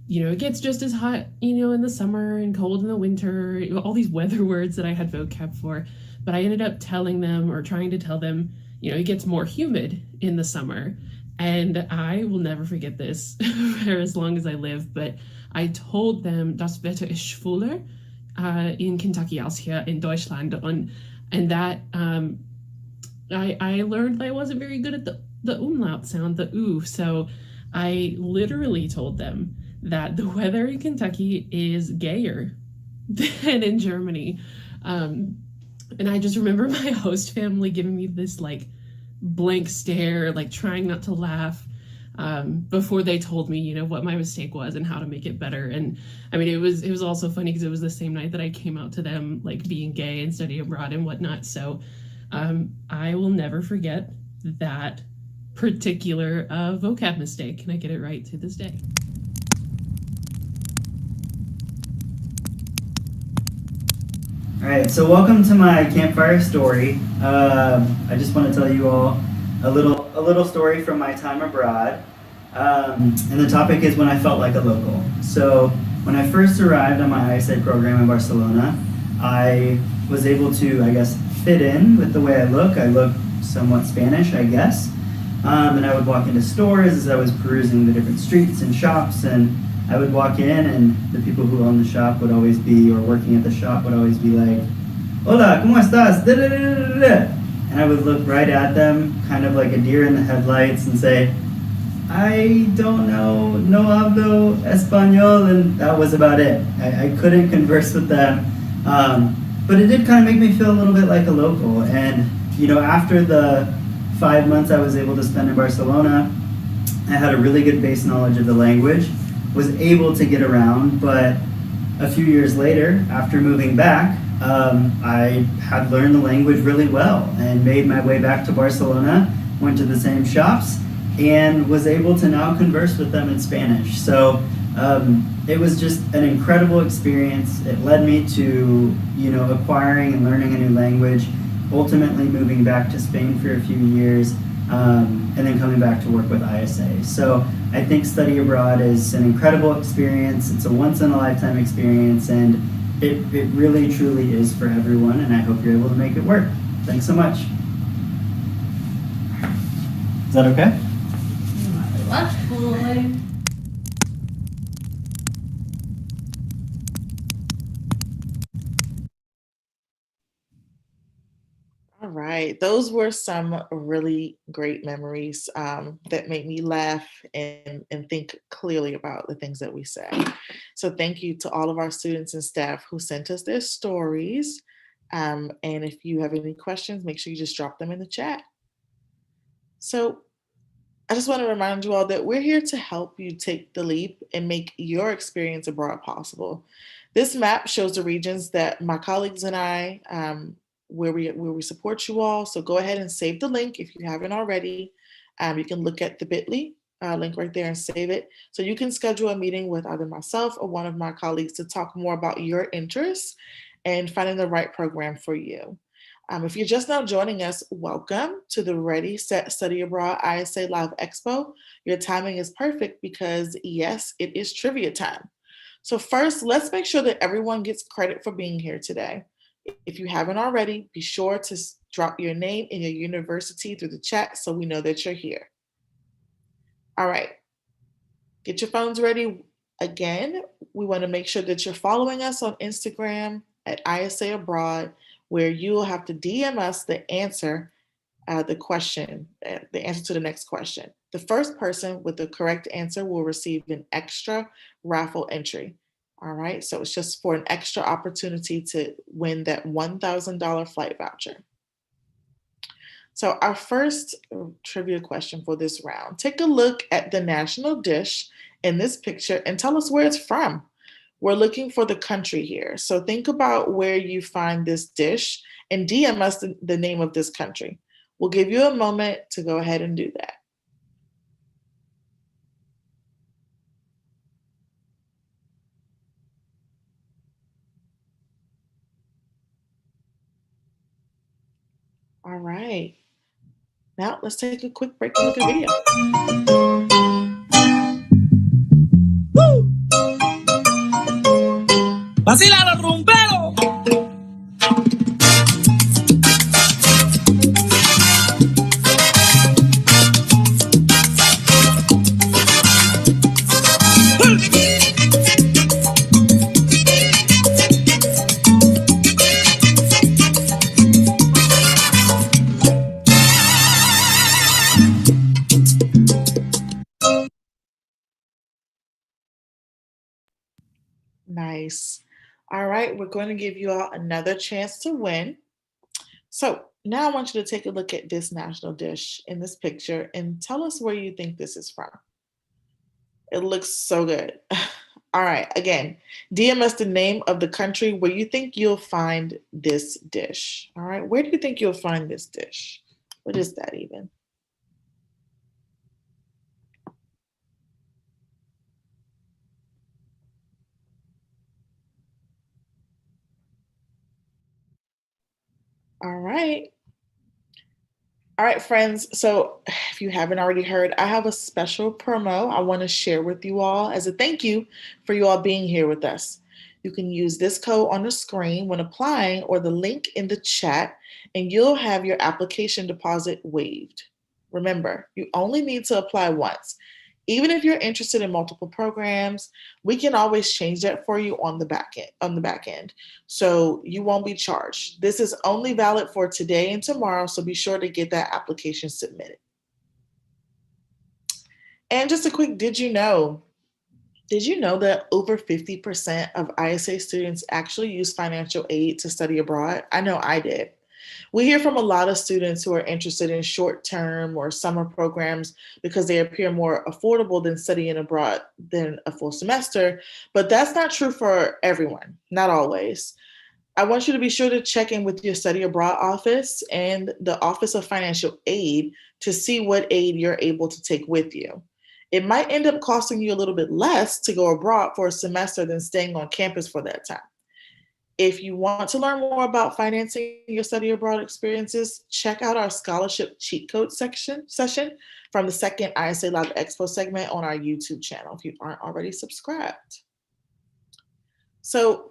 Speaker 20: it gets just as hot, in the summer and cold in the winter, all these weather words that I had vocab for. But I ended up telling them, or trying to tell them, it gets more humid in the summer. And I will never forget this for as long as I live. But I told them, das Wetter ist schwüler in Kentucky als hier in Deutschland. And that I learned that I wasn't very good at the umlaut sound, the oo. So I literally told them that the weather in Kentucky is gayer than in Germany. And I just remember my host family giving me this like blank stare, like trying not to laugh, before they told me, what my mistake was and how to make it better. And I mean, it was also funny because it was the same night that I came out to them, like being gay and studying abroad and whatnot. So I will never forget that particular vocab mistake, and I get it right to this day.
Speaker 21: All right, so welcome to my campfire story. I just want to tell you all a little story from my time abroad. And the topic is when I felt like a local. So when I first arrived on my ISA program in Barcelona, I was able to, fit in with the way I look. I look somewhat Spanish, I guess. And I would walk into stores as I was perusing the different streets and shops, and I would walk in and the people who owned the shop would always be, or working at the shop would always be like, "Hola, ¿cómo estás?" Da, da, da, da, da. And I would look right at them, kind of like a deer in the headlights, and say, "I don't know, no hablo español," and that was about it. I couldn't converse with them. But it did kind of make me feel a little bit like a local. And, after the 5 months I was able to spend in Barcelona, I had a really good base knowledge of the language, was able to get around. But a few years later, after moving back, I had learned the language really well and made my way back to Barcelona, went to the same shops, and was able to now converse with them in Spanish. So it was just an incredible experience. It led me to, acquiring and learning a new language, ultimately moving back to Spain for a few years, and then coming back to work with ISA. So I think study abroad is an incredible experience. It's a once-in-a-lifetime experience, and it really, truly is for everyone, and I hope you're able to make it work. Thanks so much. Is that okay?
Speaker 5: All right, those were some really great memories that made me laugh and think clearly about the things that we say. So thank you to all of our students and staff who sent us their stories. And if you have any questions, make sure you just drop them in the chat. So I just want to remind you all that we're here to help you take the leap and make your experience abroad possible. This map shows the regions that my colleagues and I, where we support you all. So go ahead and save the link if you haven't already. You can look at the bit.ly link right there and save it. So you can schedule a meeting with either myself or one of my colleagues to talk more about your interests and finding the right program for you. If you're just now joining us, welcome to the Ready, Set, Study Abroad ISA Live Expo. Your timing is perfect because, yes, it is trivia time. So first, let's make sure that everyone gets credit for being here today. If you haven't already, be sure to drop your name and your university through the chat so we know that you're here. All right, get your phones ready. Again, we want to make sure that you're following us on Instagram at ISA Abroad, where you will have to DM us the answer, the answer to the next question. The first person with the correct answer will receive an extra raffle entry. All right, so it's just for an extra opportunity to win that $1,000 flight voucher. So our first trivia question for this round, take a look at the national dish in this picture and tell us where it's from. We're looking for the country here. So think about where you find this dish and DM us the name of this country. We'll give you a moment to go ahead and do that. All right. Now let's take a quick break and look at video.
Speaker 3: ¡Vacila los rumberos!
Speaker 5: Nice. All right, we're going to give you all another chance to win. So now I want you to take a look at this national dish in this picture and tell us where you think this is from. It looks so good. All right, again, DM us the name of the country where you think you'll find this dish. All right, where do you think you'll find this dish? What is that even? All right. All right, friends. So if you haven't already heard, I have a special promo I want to share with you all as a thank you for you all being here with us. You can use this code on the screen when applying or the link in the chat, and you'll have your application deposit waived. Remember, you only need to apply once. Even if you're interested in multiple programs, we can always change that for you on the back end. So you won't be charged. This is only valid for today and tomorrow, so be sure to get that application submitted. And just a quick, did you know that over 50% of ISA students actually use financial aid to study abroad? I know I did. We hear from a lot of students who are interested in short-term or summer programs because they appear more affordable than studying abroad than a full semester, but that's not true for everyone, not always. I want you to be sure to check in with your study abroad office and the Office of Financial Aid to see what aid you're able to take with you. It might end up costing you a little bit less to go abroad for a semester than staying on campus for that time. If you want to learn more about financing your study abroad experiences, check out our scholarship cheat code session from the second ISA Live Expo segment on our YouTube channel if you aren't already subscribed. So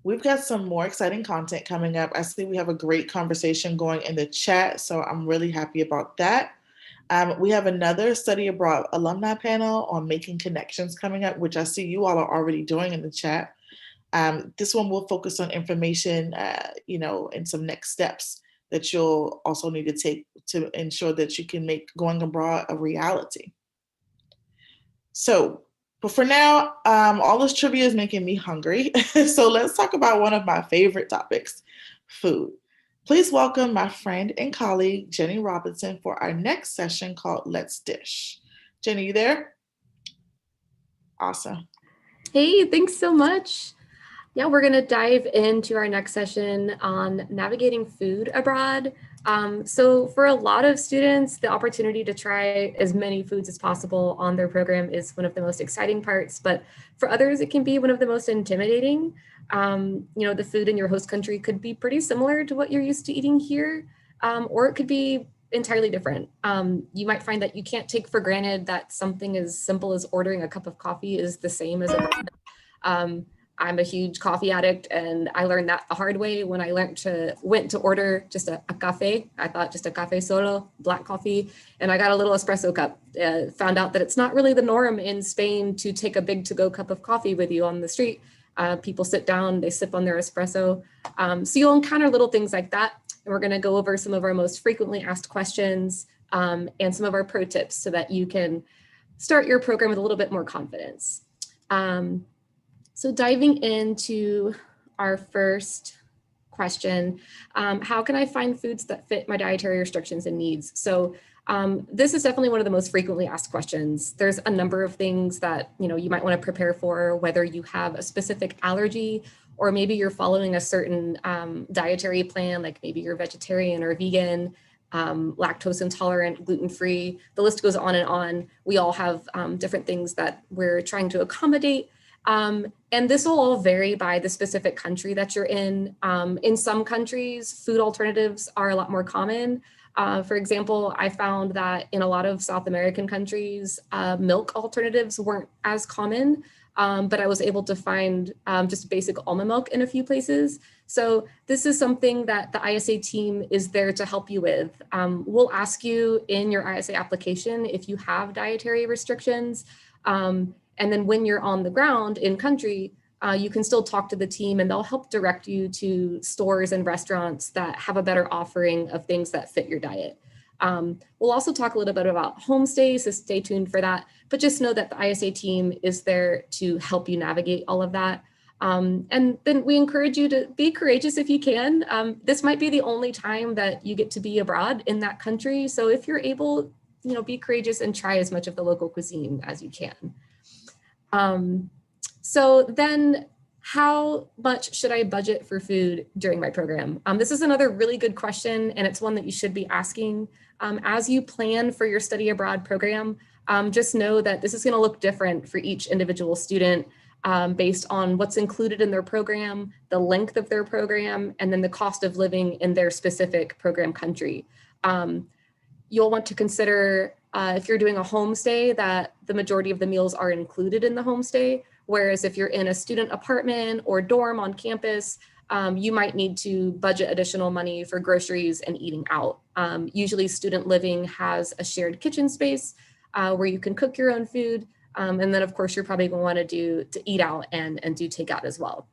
Speaker 5: we've got some more exciting content coming up. I see we have a great conversation going in the chat, so I'm really happy about that. We have another study abroad alumni panel on making connections coming up, which I see you all are already doing in the chat. This one will focus on information, and some next steps that you'll also need to take to ensure that you can make going abroad a reality. So, but for now, all this trivia is making me hungry. So let's talk about one of my favorite topics, food. Please welcome my friend and colleague, Jenny Robinson, for our next session called Let's Dish. Jenny, you there? Awesome.
Speaker 1: Hey, thanks so much. Yeah, we're going to dive into our next session on navigating food abroad. So for a lot of students, the opportunity to try as many foods as possible on their program is one of the most exciting parts, but for others, it can be one of the most intimidating. The food in your host country could be pretty similar to what you're used to eating here, or it could be entirely different. You might find that you can't take for granted that something as simple as ordering a cup of coffee is the same as a bread. I'm a huge coffee addict, and I learned that the hard way when I went to order just a cafe. I thought just a cafe solo, black coffee, and I got a little espresso cup. Found out that it's not really the norm in Spain to take a big to-go cup of coffee with you on the street. People sit down, they sip on their espresso. So you'll encounter little things like that, and we're gonna go over some of our most frequently asked questions and some of our pro tips so that you can start your program with a little bit more confidence. So diving into our first question, how can I find foods that fit my dietary restrictions and needs? So this is definitely one of the most frequently asked questions. There's a number of things that you might want to prepare for, whether you have a specific allergy or maybe you're following a certain dietary plan, like maybe you're vegetarian or vegan, lactose intolerant, gluten-free, the list goes on and on. We all have different things that we're trying to accommodate. And this will all vary by the specific country that you're in. In some countries, food alternatives are a lot more common. For example, I found that in a lot of South American countries, milk alternatives weren't as common, but I was able to find just basic almond milk in a few places. So this is something that the ISA team is there to help you with. We'll ask you in your ISA application if you have dietary restrictions. And then when you're on the ground in country, you can still talk to the team and they'll help direct you to stores and restaurants that have a better offering of things that fit your diet. We'll also talk a little bit about homestays, so stay tuned for that. But just know that the ISA team is there to help you navigate all of that. And then we encourage you to be courageous if you can. This might be the only time that you get to be abroad in that country. So if you're able, be courageous and try as much of the local cuisine as you can. So then how much should I budget for food during my program? This is another really good question, and it's one that you should be asking. As you plan for your study abroad program, just know that this is going to look different for each individual student based on what's included in their program, the length of their program, and then the cost of living in their specific program country. You'll want to consider if you're doing a homestay that the majority of the meals are included in the homestay, whereas if you're in a student apartment or dorm on campus, you might need to budget additional money for groceries and eating out. Usually student living has a shared kitchen space where you can cook your own food. And then of course, you're probably gonna wanna to eat out and do takeout as well.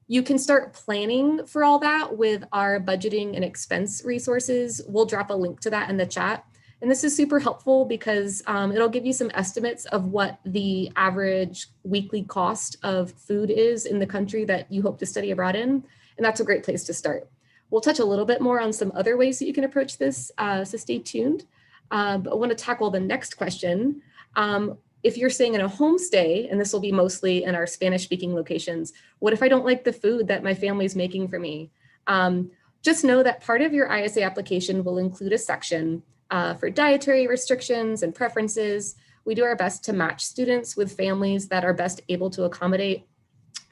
Speaker 1: You can start planning for all that with our budgeting and expense resources. We'll drop a link to that in the chat. And this is super helpful because it'll give you some estimates of what the average weekly cost of food is in the country that you hope to study abroad in. And that's a great place to start. We'll touch a little bit more on some other ways that you can approach this, so stay tuned. But I want to tackle the next question. if you're staying in a homestay, and this will be mostly in our Spanish speaking locations, what if I don't like the food that my family's making for me? Just know that part of your ISA application will include a section for dietary restrictions and preferences. We do our best to match students with families that are best able to accommodate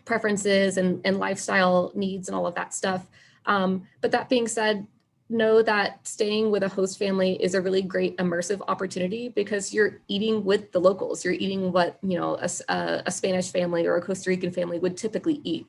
Speaker 1: preferences and lifestyle needs and all of that stuff. But that being said, know that staying with a host family is a really great immersive opportunity because you're eating with the locals. You're eating what, you know, a Spanish family or a Costa Rican family would typically eat.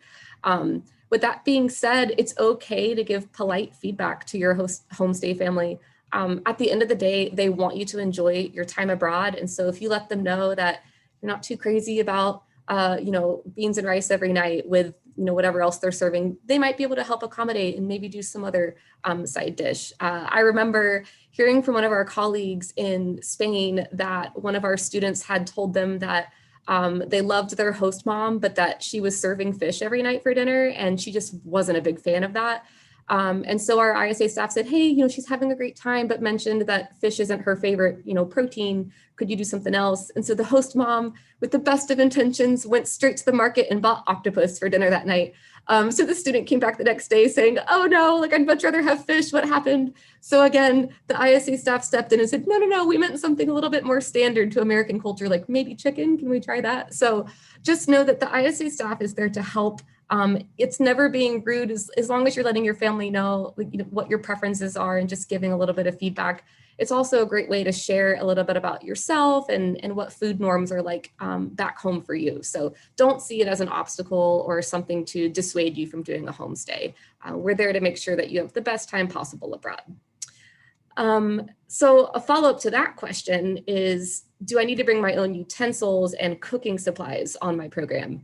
Speaker 1: With that being said, it's okay to give polite feedback to your host homestay family. At the end of the day, they want you to enjoy your time abroad. And so if you let them know that you're not too crazy about you know, beans and rice every night with, you know, whatever else they're serving, they might be able to help accommodate and maybe do some other side dish. I remember hearing from one of our colleagues in Spain that one of our students had told them that they loved their host mom, but that she was serving fish every night for dinner and she just wasn't a big fan of that. And so our ISA staff said, hey, you know, she's having a great time, but mentioned that fish isn't her favorite, you know, protein. Could you do something else? And so the host mom, with the best of intentions, went straight to the market and bought octopus for dinner that night. So the student came back the next day saying, oh no, like I'd much rather have fish. What happened? So again, the ISA staff stepped in and said, no, we meant something a little bit more standard to American culture, like maybe chicken. Can we try that? So just know that the ISA staff is there to help. It's never being rude as long as you're letting your family know, like, you know, what your preferences are and just giving a little bit of feedback. It's also a great way to share a little bit about yourself and what food norms are like back home for you. So don't see it as an obstacle or something to dissuade you from doing a homestay. We're there to make sure that you have the best time possible abroad. So a follow-up to that question is, do I need to bring my own utensils and cooking supplies on my program?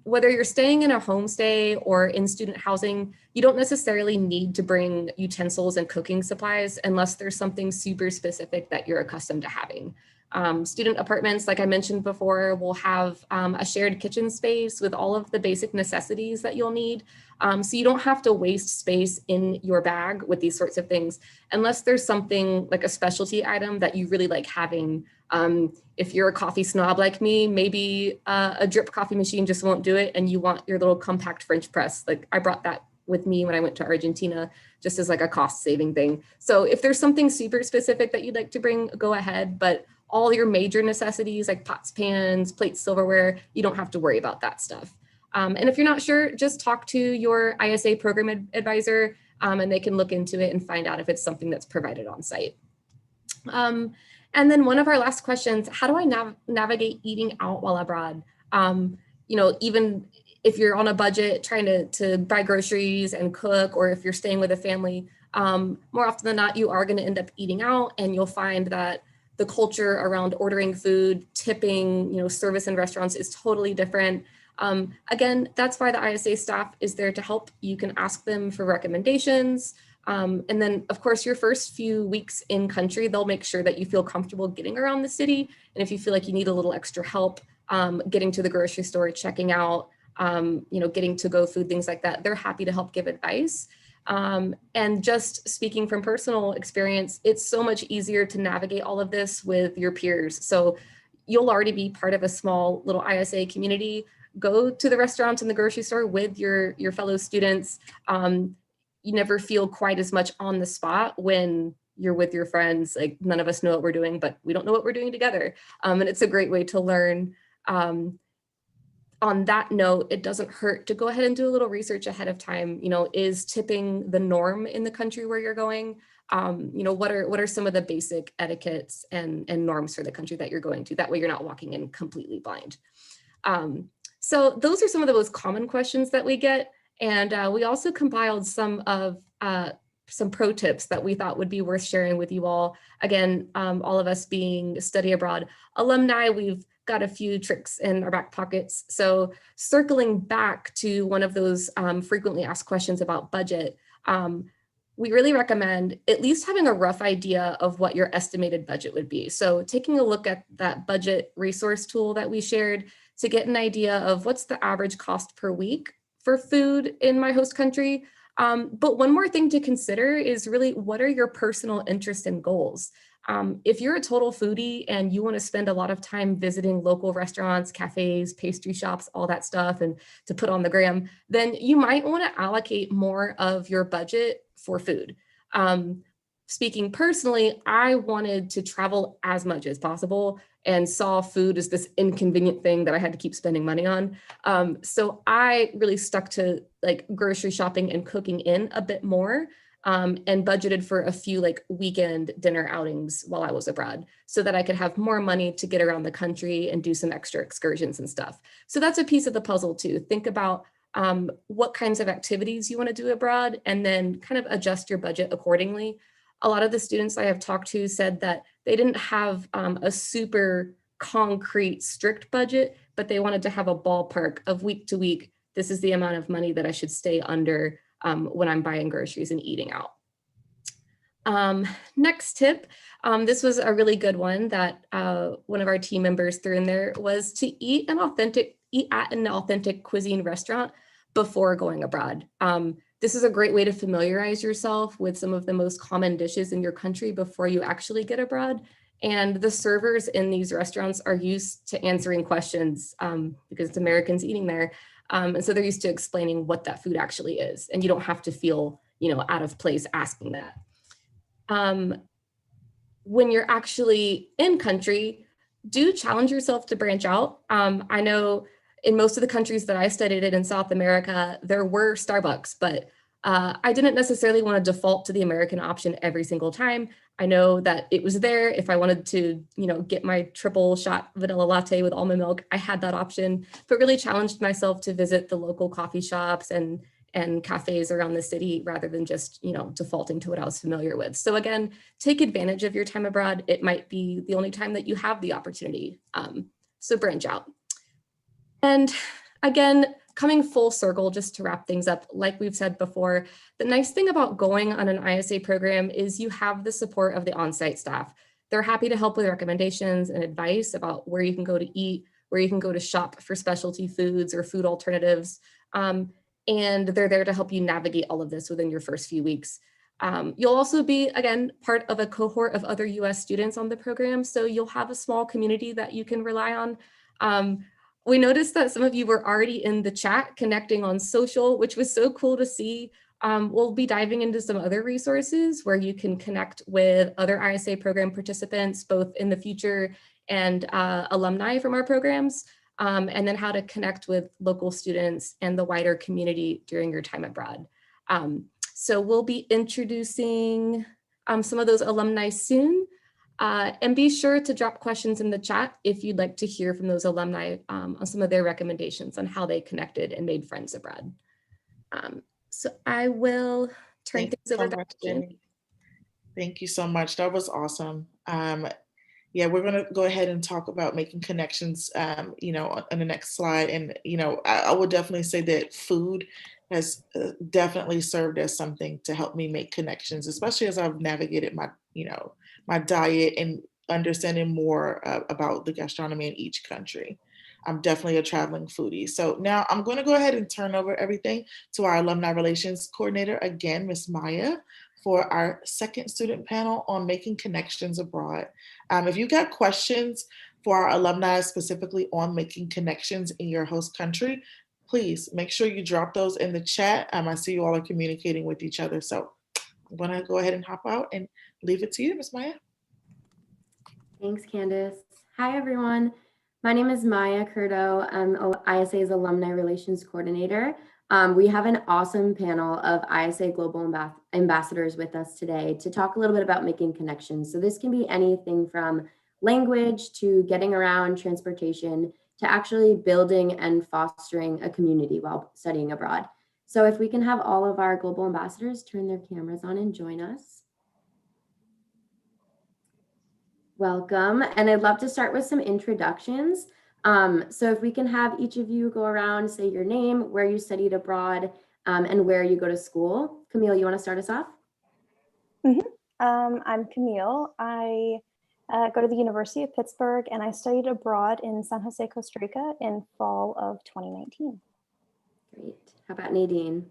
Speaker 1: Whether you're staying in a homestay or in student housing, you don't necessarily need to bring utensils and cooking supplies unless there's something super specific that you're accustomed to having. Student apartments, like I mentioned before, will have a shared kitchen space with all of the basic necessities that you'll need. So you don't have to waste space in your bag with these sorts of things, unless there's something like a specialty item that you really like having. If you're a coffee snob like me, maybe a drip coffee machine just won't do it and you want your little compact French press. Like I brought that with me when I went to Argentina, just as like a cost saving thing. So if there's something super specific that you'd like to bring, go ahead. But all your major necessities like pots, pans, plates, silverware, you don't have to worry about that stuff. And if you're not sure, just talk to your ISA program advisor and they can look into it and find out if it's something that's provided on site. And then one of our last questions, how do I navigate eating out while abroad? You know, even if you're on a budget trying to buy groceries and cook, or if you're staying with a family, more often than not, you are going to end up eating out, and you'll find that the culture around ordering food, tipping, you know, service in restaurants is totally different. Again, that's why the ISA staff is there to help. You can ask them for recommendations. And then, of course, your first few weeks in country, they'll make sure that you feel comfortable getting around the city. And if you feel like you need a little extra help getting to the grocery store, checking out, you know, getting to-go food, things like that, they're happy to help give advice. And just speaking from personal experience, it's so much easier to navigate all of this with your peers. So you'll already be part of a small little ISA community. Go to the restaurants and the grocery store with your fellow students. You never feel quite as much on the spot when you're with your friends. Like, none of us know what we're doing, but we don't know what we're doing together. And it's a great way to learn. On that note, it doesn't hurt to go ahead and do a little research ahead of time. You know, is tipping the norm in the country where you're going? You know, what are some of the basic etiquettes and norms for the country that you're going to? That way you're not walking in completely blind. So those are some of the most common questions that we get. And we also compiled some pro tips that we thought would be worth sharing with you all. Again, all of us being study abroad alumni, we've got a few tricks in our back pockets. So circling back to one of those frequently asked questions about budget, we really recommend at least having a rough idea of what your estimated budget would be. So taking a look at that budget resource tool that we shared to get an idea of what's the average cost per week for food in my host country. But one more thing to consider is really, what are your personal interests and goals? If you're a total foodie and you want to spend a lot of time visiting local restaurants, cafes, pastry shops, all that stuff, and to put on the gram, then you might want to allocate more of your budget for food. Speaking personally, I wanted to travel as much as possible and saw food as this inconvenient thing that I had to keep spending money on. So I really stuck to like grocery shopping and cooking in a bit more, and budgeted for a few like weekend dinner outings while I was abroad so that I could have more money to get around the country and do some extra excursions and stuff. So that's a piece of the puzzle too. Think about what kinds of activities you want to do abroad and then kind of adjust your budget accordingly. A lot of the students I have talked to said that they didn't have a super concrete, strict budget, but they wanted to have a ballpark of week to week. This is the amount of money that I should stay under when I'm buying groceries and eating out. Next tip, this was a really good one that one of our team members threw in there, was to eat at an authentic cuisine restaurant before going abroad. This is a great way to familiarize yourself with some of the most common dishes in your country before you actually get abroad. And the servers in these restaurants are used to answering questions because it's Americans eating there. And so they're used to explaining what that food actually is. And you don't have to feel, out of place asking that. When you're actually in country, do challenge yourself to branch out. I know in most of the countries that I studied in South America, there were Starbucks, but I didn't necessarily want to default to the American option every single time. I know that it was there. If I wanted to, get my triple shot vanilla latte with almond milk, I had that option, but really challenged myself to visit the local coffee shops and cafes around the city rather than just, defaulting to what I was familiar with. So again, take advantage of your time abroad. It might be the only time that you have the opportunity. So branch out. And again, coming full circle, just to wrap things up, like we've said before, the nice thing about going on an ISA program is you have the support of the on-site staff. They're happy to help with recommendations and advice about where you can go to eat, where you can go to shop for specialty foods or food alternatives. And they're there to help you navigate all of this within your first few weeks. You'll also be, again, part of a cohort of other US students on the program, so you'll have a small community that you can rely on. We noticed that some of you were already in the chat connecting on social, which was so cool to see. We'll be diving into some other resources where you can connect with other ISA program participants, both in the future and alumni from our programs, and then how to connect with local students and the wider community during your time abroad. So we'll be introducing some of those alumni soon. And be sure to drop questions in the chat if you'd like to hear from those alumni on some of their recommendations on how they connected and made friends abroad. So I will turn things over back to Jamie.
Speaker 5: Thank you so much. That was awesome. Yeah, we're going to go ahead and talk about making connections, on the next slide. And, I would definitely say that food has definitely served as something to help me make connections, especially as I've navigated my, my diet and understanding more about the gastronomy in each country. I'm definitely a traveling foodie. So now I'm going to go ahead and turn over everything to our alumni relations coordinator again, Ms. Maya, for our second student panel on making connections abroad. If you got questions for our alumni specifically on making connections in your host country, please make sure you drop those in the chat. I see you all are communicating with each other. So I'm going to go ahead and hop out and leave it to you, Ms. Maya.
Speaker 8: Thanks, Candace. Hi, everyone. My name is Maya Curdo. I'm ISA's Alumni Relations Coordinator. We have an awesome panel of ISA Global Ambassadors with us today to talk a little bit about making connections. So this can be anything from language to getting around, transportation, to actually building and fostering a community while studying abroad. So if we can have all of our global ambassadors turn their cameras on and join us. Welcome, and I'd love to start with some introductions. So if we can have each of you go around, say your name, where you studied abroad, and where you go to school. Camille, you want to start us off?
Speaker 13: I'm Camille. I go to the University of Pittsburgh, and I studied abroad in San Jose, Costa Rica in fall of 2019.
Speaker 8: Great. How about Nadine?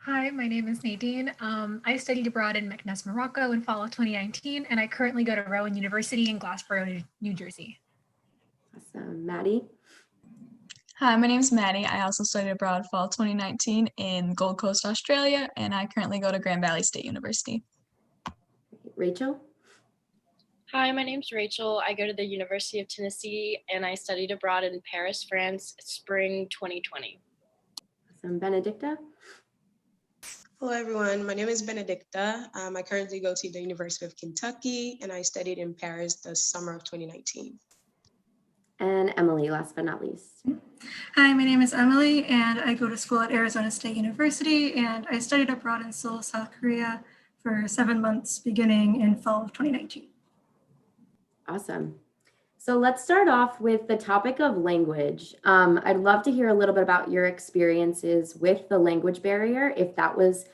Speaker 12: Hi, my name is Nadine. I studied abroad in Meknes, Morocco in fall of 2019, and I currently go to Rowan University in Glassboro, New Jersey.
Speaker 8: Awesome. Maddie?
Speaker 9: Hi, my name is Maddie. I also studied abroad fall 2019 in Gold Coast, Australia, and I currently go to Grand Valley State University.
Speaker 8: Rachel?
Speaker 4: Hi, my name's Rachel. I go to the University of Tennessee and I studied abroad in Paris, France, spring 2020.
Speaker 8: Awesome. Benedicta?
Speaker 22: Hello, everyone. My name is Benedicta. I currently go to the University of Kentucky, and I studied in Paris the summer of 2019.
Speaker 8: And Emily, last but not least.
Speaker 11: Hi, my name is Emily, and I go to school at Arizona State University, and I studied abroad in Seoul, South Korea for 7 months beginning in fall of 2019.
Speaker 8: Awesome. So let's start off with the topic of language. I'd love to hear a little bit about your experiences with the language barrier. If that was,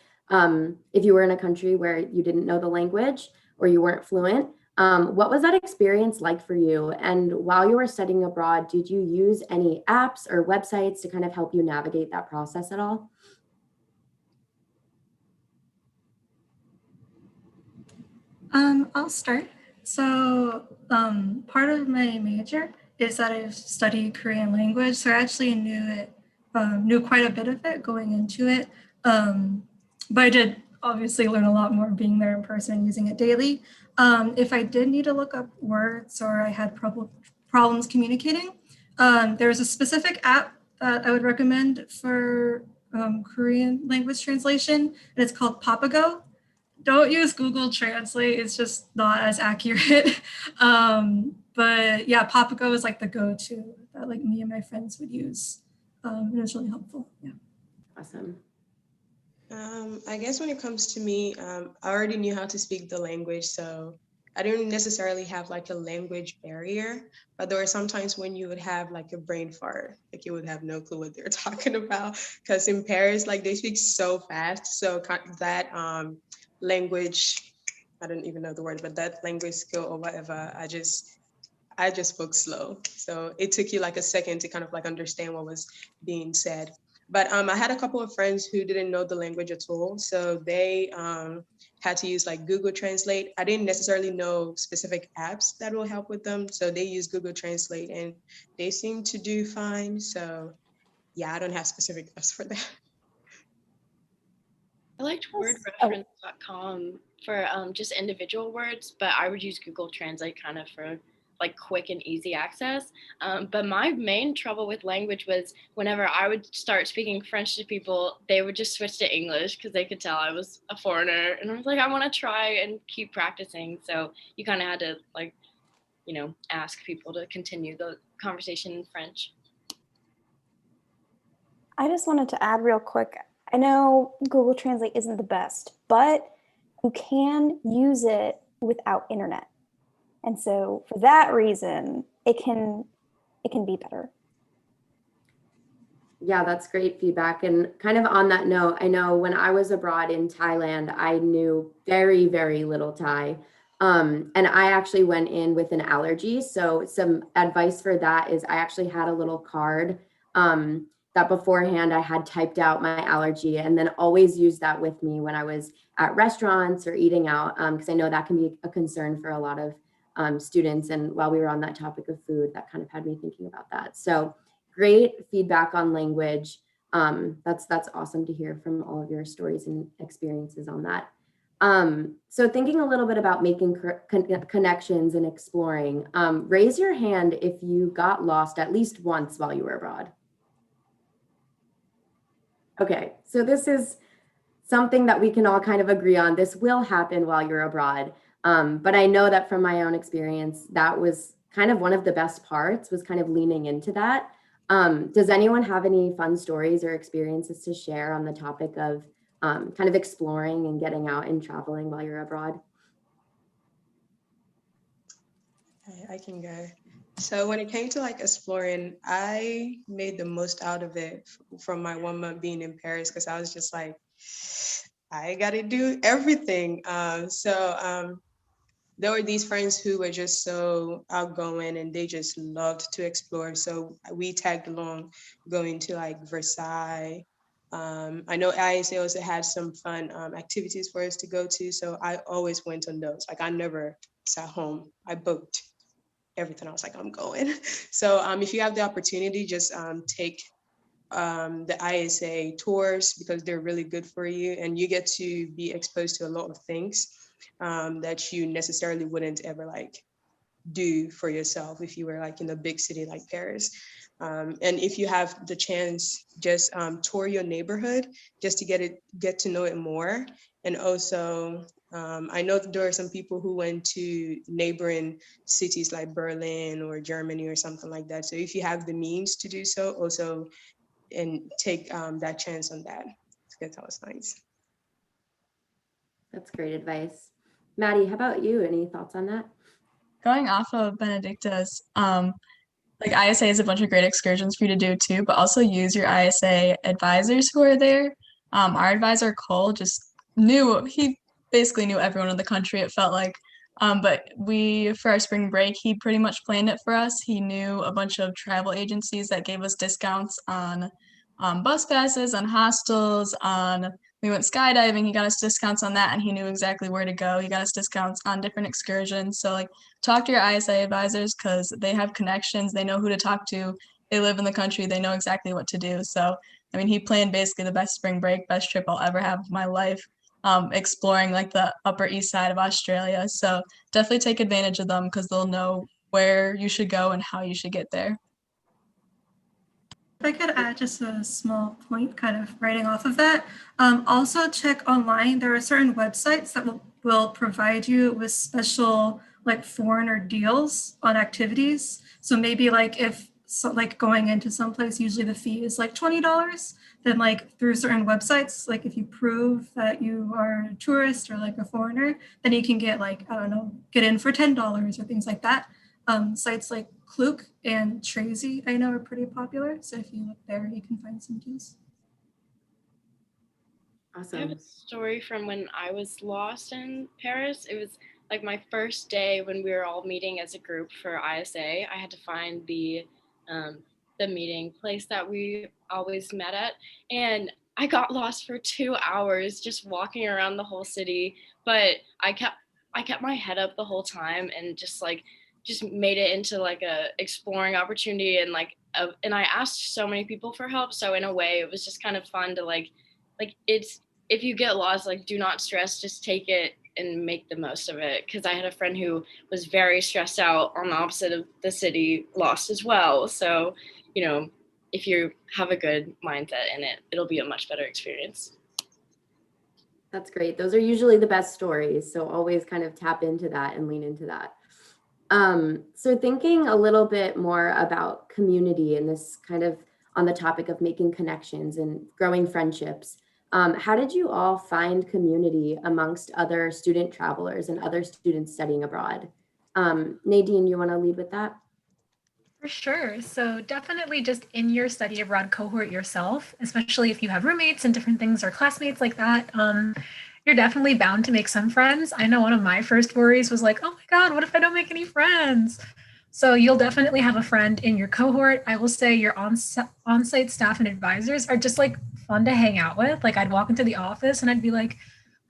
Speaker 8: if you were in a country where you didn't know the language or you weren't fluent, what was that experience like for you? And while you were studying abroad, did you use any apps or websites to kind of help you navigate that process at all?
Speaker 11: I'll start. So part of my major is that I studied Korean language, so I actually knew quite a bit of it going into it. But I did obviously learn a lot more being there in person and using it daily. If I did need to look up words or I had problems communicating, there's a specific app that I would recommend for Korean language translation, and it's called Papago. Don't use Google Translate, it's just not as accurate. But yeah, Papago is like the go-to that like me and my friends would use. And it's really helpful. Yeah.
Speaker 8: Awesome.
Speaker 22: I guess when it comes to me, I already knew how to speak the language, so I didn't necessarily have like a language barrier, but there were some times when you would have like a brain fart, like you would have no clue what they're talking about. Because in Paris, like they speak so fast, so that language, I don't even know the word, but that language skill or whatever, I just spoke slow. So it took you like a second to kind of like understand what was being said. But I had a couple of friends who didn't know the language at all. So they had to use like Google Translate. I didn't necessarily know specific apps that will help with them. So they use Google Translate and they seem to do fine. So yeah, I don't have specific apps for that.
Speaker 4: I liked wordreference.com for just individual words, but I would use Google Translate kind of for like quick and easy access. But my main trouble with language was whenever I would start speaking French to people, they would just switch to English because they could tell I was a foreigner. And I was like, I want to try and keep practicing. So you kind of had to like, ask people to continue the conversation in French.
Speaker 13: I just wanted to add real quick. I know Google Translate isn't the best, but you can use it without internet. And so for that reason, it can be better.
Speaker 8: Yeah, that's great feedback. And kind of on that note, I know when I was abroad in Thailand, I knew very, very little Thai. And I actually went in with an allergy. So some advice for that is I actually had a little card that beforehand I had typed out my allergy and then always used that with me when I was at restaurants or eating out, because I know that can be a concern for a lot of students. And while we were on that topic of food, that kind of had me thinking about that. So great feedback on language. That's awesome to hear from all of your stories and experiences on that. So thinking a little bit about making connections and exploring, raise your hand if you got lost at least once while you were abroad. Okay, so this is something that we can all kind of agree on. This will happen while you're abroad. But I know that from my own experience, that was kind of one of the best parts, was kind of leaning into that. Does anyone have any fun stories or experiences to share on the topic of kind of exploring and getting out and traveling while you're abroad?
Speaker 22: I can go. So when it came to like exploring, I made the most out of it from my 1 month being in Paris, because I was just like, I gotta do everything. There were these friends who were just so outgoing and they just loved to explore. So we tagged along going to like Versailles, I know ISA also had some fun activities for us to go to, so I always went on those. Like I never sat home. I booked everything. I was like, I'm going. So if you have the opportunity, just take the ISA tours because they're really good for you, and you get to be exposed to a lot of things that you necessarily wouldn't ever like do for yourself if you were like in a big city like Paris. And if you have the chance, just tour your neighborhood just to get to know it more. And also, I know there are some people who went to neighboring cities like Berlin or Germany or something like that. So if you have the means to do so, also and take that chance on that. Because that was nice.
Speaker 8: That's great advice. Maddie, how about you? Any thoughts on that?
Speaker 9: Going off of Benedicta's, like ISA is a bunch of great excursions for you to do too, but also use your ISA advisors who are there. Our advisor Cole he basically knew everyone in the country, it felt like. But for our spring break, he pretty much planned it for us. He knew a bunch of travel agencies that gave us discounts on bus passes, on hostels, we went skydiving. He got us discounts on that, and he knew exactly where to go. He got us discounts on different excursions. So like, talk to your ISA advisors because they have connections. They know who to talk to. They live in the country. They know exactly what to do. So, I mean, he planned basically the best spring break, best trip I'll ever have of my life, exploring like the Upper East Side of Australia. So definitely take advantage of them because they'll know where you should go and how you should get there.
Speaker 11: If I could add just a small point kind of writing off of that, also check online. There are certain websites that will provide you with special like foreigner deals on activities. So maybe like like going into someplace, usually the fee is like $20, then like through certain websites, like if you prove that you are a tourist or like a foreigner, then you can get like, I don't know, get in for $10 or things like that. Sites like Klook and Tracy, I know, are pretty popular. So if you look there, you can find some deals.
Speaker 8: Awesome.
Speaker 4: I have a story from when I was lost in Paris. It was like my first day when we were all meeting as a group for ISA. I had to find the meeting place that we always met at, and I got lost for 2 hours just walking around the whole city. But I kept my head up the whole time and just made it into like a exploring opportunity, and and I asked so many people for help. So in a way, it was just kind of fun to it's, if you get lost, like do not stress, just take it and make the most of it. Because I had a friend who was very stressed out on the opposite of the city, lost as well. So, if you have a good mindset in it, it'll be a much better experience.
Speaker 8: That's great. Those are usually the best stories. So always kind of tap into that and lean into that. So thinking a little bit more about community and this kind of on the topic of making connections and growing friendships, how did you all find community amongst other student travelers and other students studying abroad? Nadine, you want to lead with that?
Speaker 12: For sure. So definitely just in your study abroad cohort yourself, especially if you have roommates and different things or classmates like that, you're definitely bound to make some friends. I know one of my first worries was like, oh my God, what if I don't make any friends? So you'll definitely have a friend in your cohort. I will say your on-site staff and advisors are just like fun to hang out with. Like I'd walk into the office and I'd be like,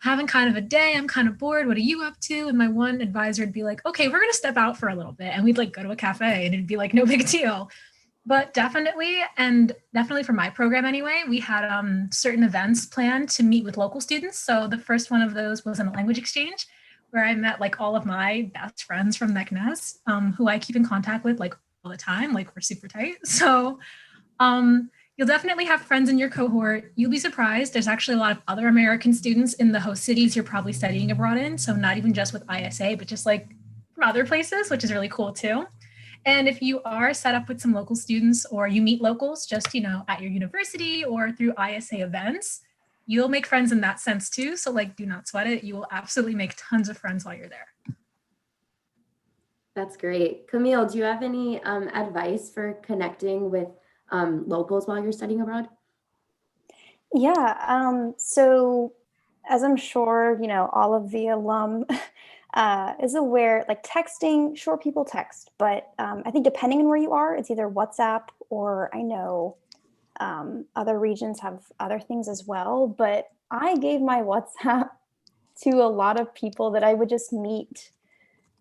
Speaker 12: having kind of a day, I'm kind of bored. What are you up to? And my one advisor would be like, okay, we're going to step out for a little bit. And we'd like go to a cafe and it'd be like, no big deal. But definitely for my program anyway, we had certain events planned to meet with local students. So the first one of those was a language exchange where I met like all of my best friends from McNess, who I keep in contact with like all the time. Like we're super tight. So you'll definitely have friends in your cohort. You'll be surprised. There's actually a lot of other American students in the host cities you're probably studying abroad in. So not even just with ISA, but just like from other places, which is really cool too. And if you are set up with some local students or you meet locals just, at your university or through ISA events, you'll make friends in that sense too. So like, do not sweat it. You will absolutely make tons of friends while you're there.
Speaker 8: That's great. Camille, do you have any advice for connecting with locals while you're studying abroad?
Speaker 13: Yeah, so as I'm sure, all of the alum is aware, like texting, sure, people text, but I think depending on where you are, it's either WhatsApp or I know Other regions have other things as well, but I gave my WhatsApp to a lot of people that I would just meet.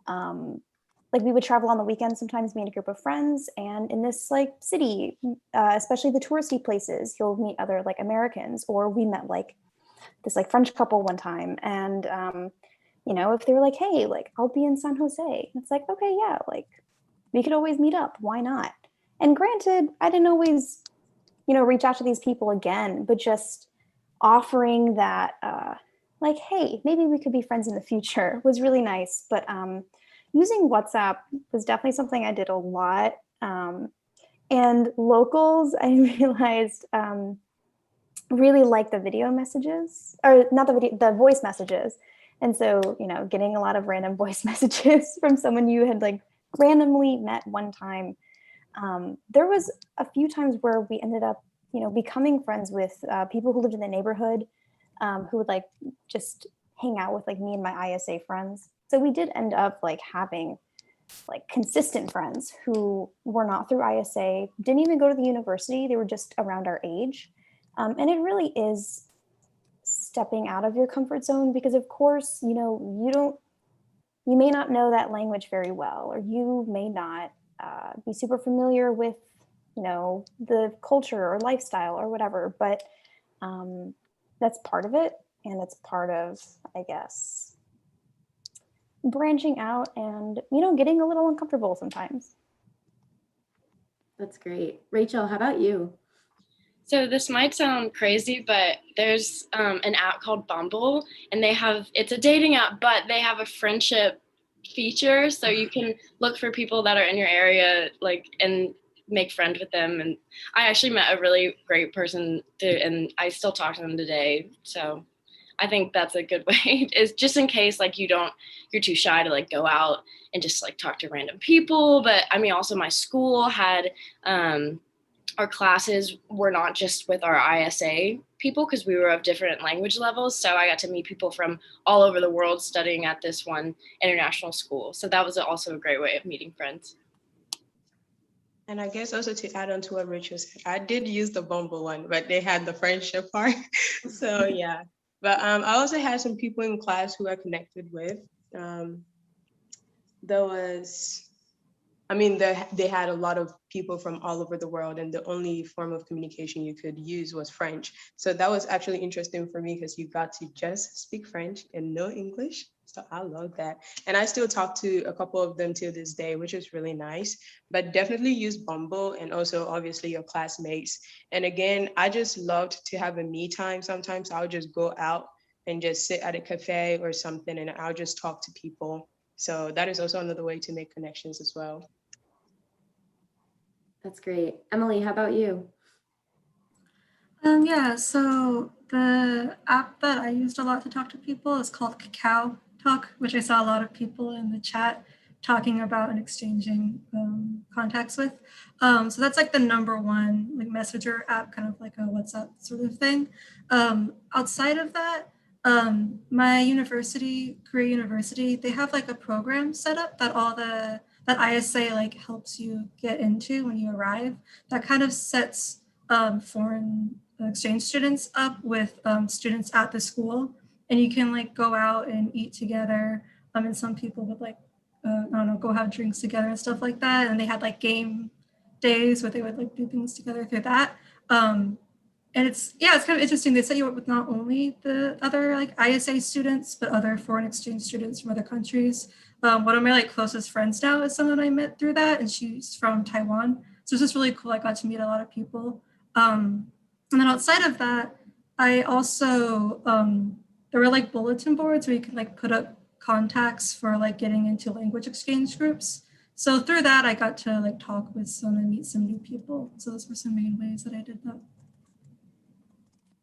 Speaker 13: Like we would travel on the weekends, sometimes meet a group of friends, and in this like city, especially the touristy places, you'll meet other like Americans, or we met like this like French couple one time, and you know, if they were like, hey, like I'll be in San Jose, it's like, okay, yeah, like we could always meet up, why not? And granted, I didn't always, you know, reach out to these people again, but just offering that like, hey, maybe we could be friends in the future was really nice. But using WhatsApp was definitely something I did a lot. And locals, I realized really like the video messages, or not the video, the voice messages. And so, you know, getting a lot of random voice messages from someone you had like randomly met one time. There was a few times where we ended up, you know, becoming friends with people who lived in the neighborhood, who would like just hang out with like me and my ISA friends. So we did end up like having like consistent friends who were not through ISA, didn't even go to the university. They were just around our age. And it really is stepping out of your comfort zone, because of course, you know, you may not know that language very well, or you may not be super familiar with, you know, the culture or lifestyle or whatever, but that's part of it. And it's part of, I guess, branching out and, you know, getting a little uncomfortable sometimes.
Speaker 8: That's great. Rachel, how about you?
Speaker 4: So this might sound crazy, but there's an app called Bumble, and it's a dating app, but they have a friendship feature. So you can look for people that are in your area, like, and make friends with them. And I actually met a really great person and I still talk to them today. So I think that's a good way, is just in case like you're too shy to like go out and just like talk to random people. But I mean, also my school had, our classes were not just with our ISA people, because we were of different language levels. So I got to meet people from all over the world studying at this one international school. So that was also a great way of meeting friends.
Speaker 22: And I guess also to add on to what Rachel said, I did use the Bumble one, but they had the friendship part. So yeah. But I also had some people in class who I connected with. They had a lot of people from all over the world, and the only form of communication you could use was French. So that was actually interesting for me, because you got to just speak French and no English. So I love that. And I still talk to a couple of them to this day, which is really nice. But definitely use Bumble, and also obviously your classmates. And again, I just loved to have a me time. Sometimes I'll just go out and just sit at a cafe or something, and I'll just talk to people. So that is also another way to make connections as well.
Speaker 8: That's great. Emily, how about you?
Speaker 11: Yeah, so the app that I used a lot to talk to people is called Kakao Talk, which I saw a lot of people in the chat talking about and exchanging contacts with. So that's like the number one like messenger app, kind of like a WhatsApp sort of thing. Outside of that, my university, Korea University, they have like a program set up that that ISA like helps you get into when you arrive. That kind of sets foreign exchange students up with students at the school, and you can like go out and eat together. And some people would like, I don't know, go have drinks together and stuff like that. And they had like game days where they would like do things together through that. And it's kind of interesting. They set you up with not only the other like ISA students, but other foreign exchange students from other countries. One of my like closest friends now is someone I met through that, and she's from Taiwan. So it's just really cool. I got to meet a lot of people. And then outside of that, I also, there were like bulletin boards where you could like put up contacts for like getting into language exchange groups. So through that, I got to like talk with some and meet some new people. So those were some main ways that I did that.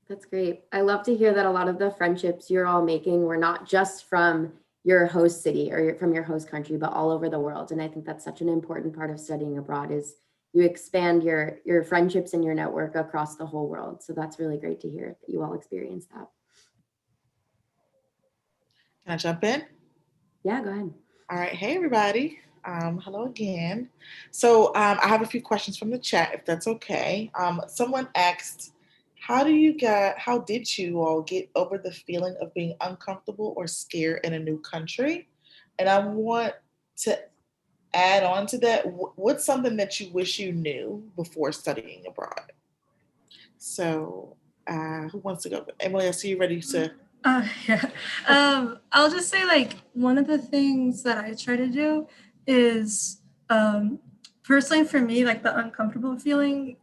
Speaker 8: That's great. I love to hear that a lot of the friendships you're all making were not just from your host city or from your host country, but all over the world. And I think that's such an important part of studying abroad, is you expand your friendships and your network across the whole world. So that's really great to hear that you all experienced that.
Speaker 5: Can I jump in?
Speaker 8: Yeah, go ahead.
Speaker 5: All right. Hey, everybody. Hello again. So I have a few questions from the chat, if that's okay. Someone asked, how did you all get over the feeling of being uncomfortable or scared in a new country? And I want to add on to that, what's something that you wish you knew before studying abroad? So who wants to go? Emily, I see you ready to.
Speaker 11: Yeah. I'll just say like one of the things that I try to do is personally for me, like the uncomfortable feeling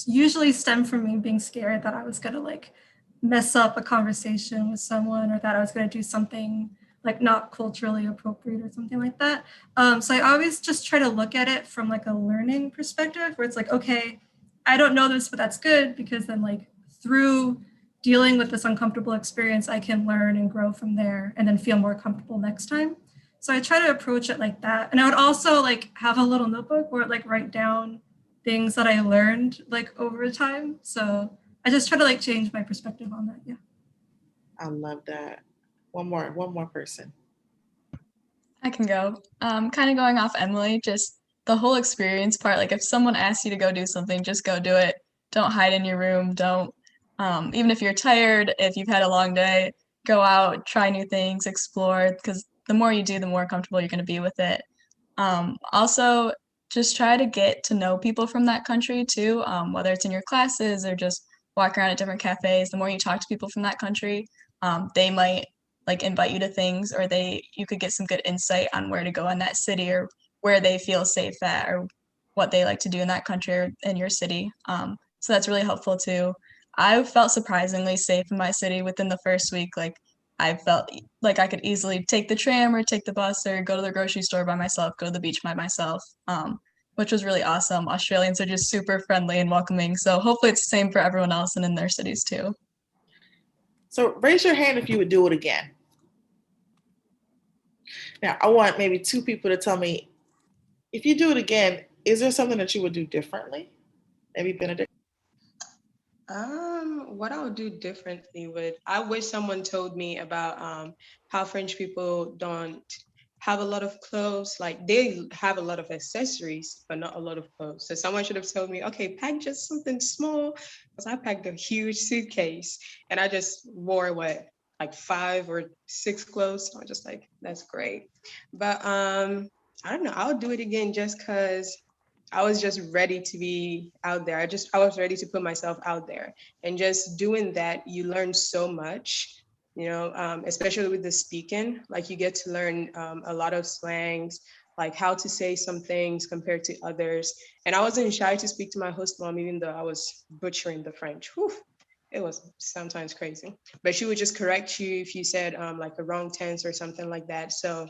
Speaker 11: usually stemmed from me being scared that I was gonna like mess up a conversation with someone or that I was gonna do something like not culturally appropriate or something like that. So I always just try to look at it from like a learning perspective where it's like, okay, I don't know this, but that's good because then like through dealing with this uncomfortable experience, I can learn and grow from there and then feel more comfortable next time. So I try to approach it like that. And I would also like have a little notebook where like write down things that I learned like over time. So I just try to like change my perspective on that. Yeah.
Speaker 5: I love that. One more person.
Speaker 9: I can go. Kind of going off Emily, just the whole experience part. Like if someone asks you to go do something, just go do it. Don't hide in your room. Don't, even if you're tired, if you've had a long day, go out, try new things, explore, because the more you do, the more comfortable you're going to be with it. Also, just try to get to know people from that country too, whether it's in your classes or just walk around at different cafes. The more you talk to people from that country, they might like invite you to things, or you could get some good insight on where to go in that city or where they feel safe at or what they like to do in that country or in your city. So that's really helpful too. I felt surprisingly safe in my city within the first week. Like I felt like I could easily take the tram or take the bus or go to the grocery store by myself, go to the beach by myself, which was really awesome. Australians are just super friendly and welcoming. So hopefully it's the same for everyone else and in their cities too.
Speaker 5: So raise your hand if you would do it again. Now, I want maybe two people to tell me, if you do it again, is there something that you would do differently? Maybe Benedict?
Speaker 22: What I would do differently would, I wish someone told me about how French people don't have a lot of clothes. Like they have a lot of accessories, but not a lot of clothes. So someone should have told me, okay, pack just something small. Because I packed a huge suitcase and I just wore like 5 or 6 clothes. So I'm just like, that's great. But I don't know, I'll do it again just because I was just ready to be out there. I was ready to put myself out there, and just doing that, you learn so much. Especially with the speaking, like you get to learn a lot of slangs, like how to say some things compared to others. And I wasn't shy to speak to my host mom, even though I was butchering the French. Whew, it was sometimes crazy, but she would just correct you if you said like a wrong tense or something like that. So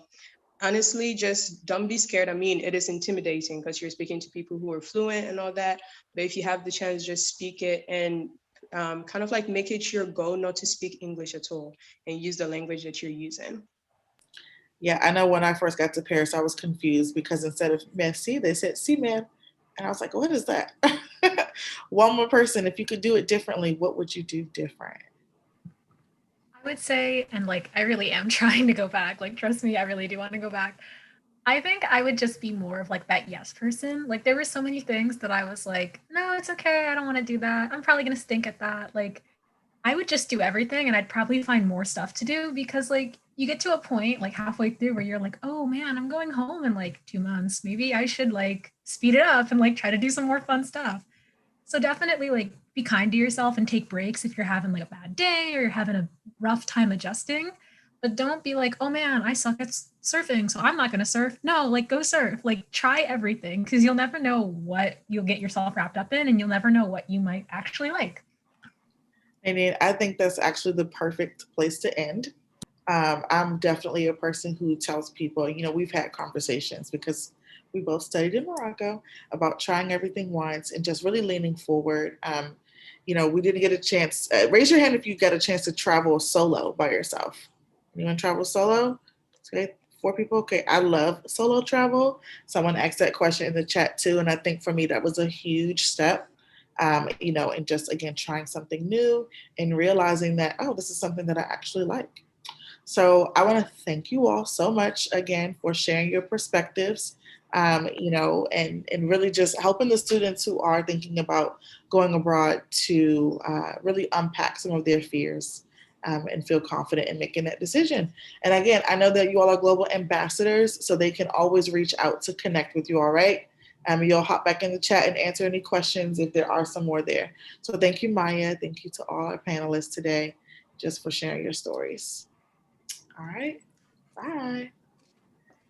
Speaker 22: honestly, just don't be scared. I mean, it is intimidating because you're speaking to people who are fluent and all that. But if you have the chance, just speak it and kind of like make it your goal not to speak English at all and use the language that you're using.
Speaker 5: Yeah, I know when I first got to Paris, I was confused because instead of merci, they said si, man. And I was like, what is that? One more person, if you could do it differently, what would you do different?
Speaker 12: I would say, and like, I really am trying to go back. Like, trust me, I really do want to go back. I think I would just be more of like that yes person. Like, there were so many things that I was like, no, it's okay. I don't want to do that. I'm probably going to stink at that. Like, I would just do everything and I'd probably find more stuff to do because, like, you get to a point like halfway through where you're like, oh man, I'm going home in like 2 months. Maybe I should like speed it up and like try to do some more fun stuff. So definitely like be kind to yourself and take breaks if you're having like a bad day or you're having a rough time adjusting. But don't be like, oh man, I suck at surfing, so I'm not going to surf. No, like go surf, like try everything because you'll never know what you'll get yourself wrapped up in and you'll never know what you might actually like.
Speaker 5: And I think that's actually the perfect place to end. I'm definitely a person who tells people, we've had conversations because we both studied in Morocco about trying everything once and just really leaning forward. We didn't get a chance. Raise your hand if you got a chance to travel solo by yourself. Anyone travel solo? Okay, 4 people. Okay, I love solo travel. Someone asked that question in the chat too, and I think for me that was a huge step. And just again trying something new and realizing that, oh, this is something that I actually like. So I want to thank you all so much again for sharing your perspectives, and really just helping the students who are thinking about going abroad to really unpack some of their fears and feel confident in making that decision. And again, I know that you all are global ambassadors, so they can always reach out to connect with you, all right? You'll hop back in the chat and answer any questions if there are some more there. So thank you, Maya. Thank you to all our panelists today just for sharing your stories. All right, bye.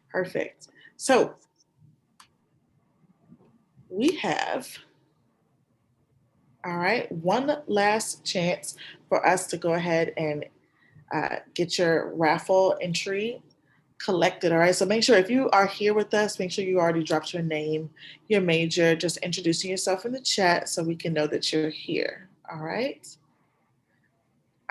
Speaker 5: Perfect. So we have, all right, one last chance for us to go ahead and get your raffle entry collected. All right, so make sure if you are here with us, make sure you already dropped your name, your major, just introducing yourself in the chat so we can know that you're here. All right.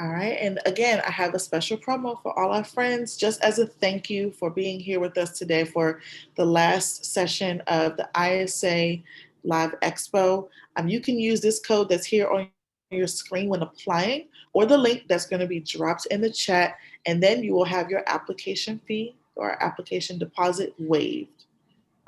Speaker 5: All right, and again, I have a special promo for all our friends, just as a thank you for being here with us today for the last session of the ISA Live Expo. You can use this code that's here on your screen when applying, or the link that's going to be dropped in the chat, and then you will have your application fee or application deposit waived.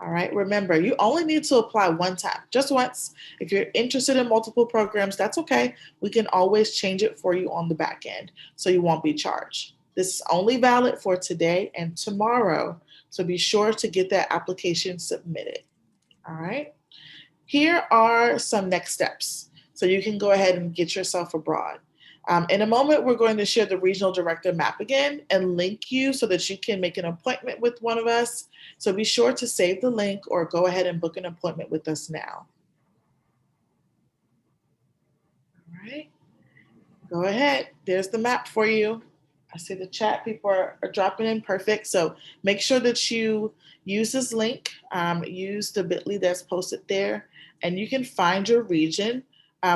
Speaker 5: All right, remember, you only need to apply one time, just once. If you're interested in multiple programs, that's okay. We can always change it for you on the back end, so you won't be charged. This is only valid for today and tomorrow, so be sure to get that application submitted. All right, here are some next steps, so you can go ahead and get yourself abroad. In a moment, we're going to share the regional director map again and link you so that you can make an appointment with one of us. So be sure to save the link or go ahead and book an appointment with us now. All right, go ahead. There's the map for you. I see the chat, people are dropping in, perfect. So make sure that you use this link, use the bit.ly that's posted there, and you can find your region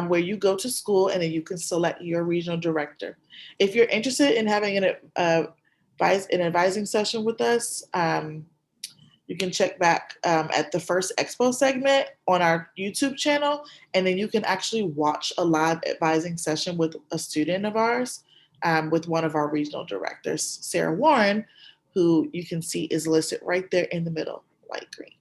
Speaker 5: where you go to school, and then you can select your regional director. If you're interested in having an advising session with us, you can check back at the first Expo segment on our YouTube channel, and then you can actually watch a live advising session with a student of ours, with one of our regional directors, Sarah Warren, who you can see is listed right there in the middle, light green.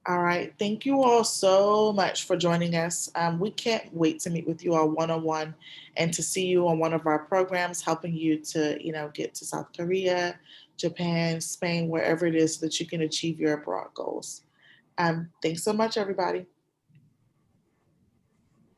Speaker 5: All right, thank you all so much for joining us. We can't wait to meet with you all one-on-one and to see you on one of our programs, helping you to, get to South Korea, Japan, Spain, wherever it is so that you can achieve your abroad goals. Thanks so much, everybody.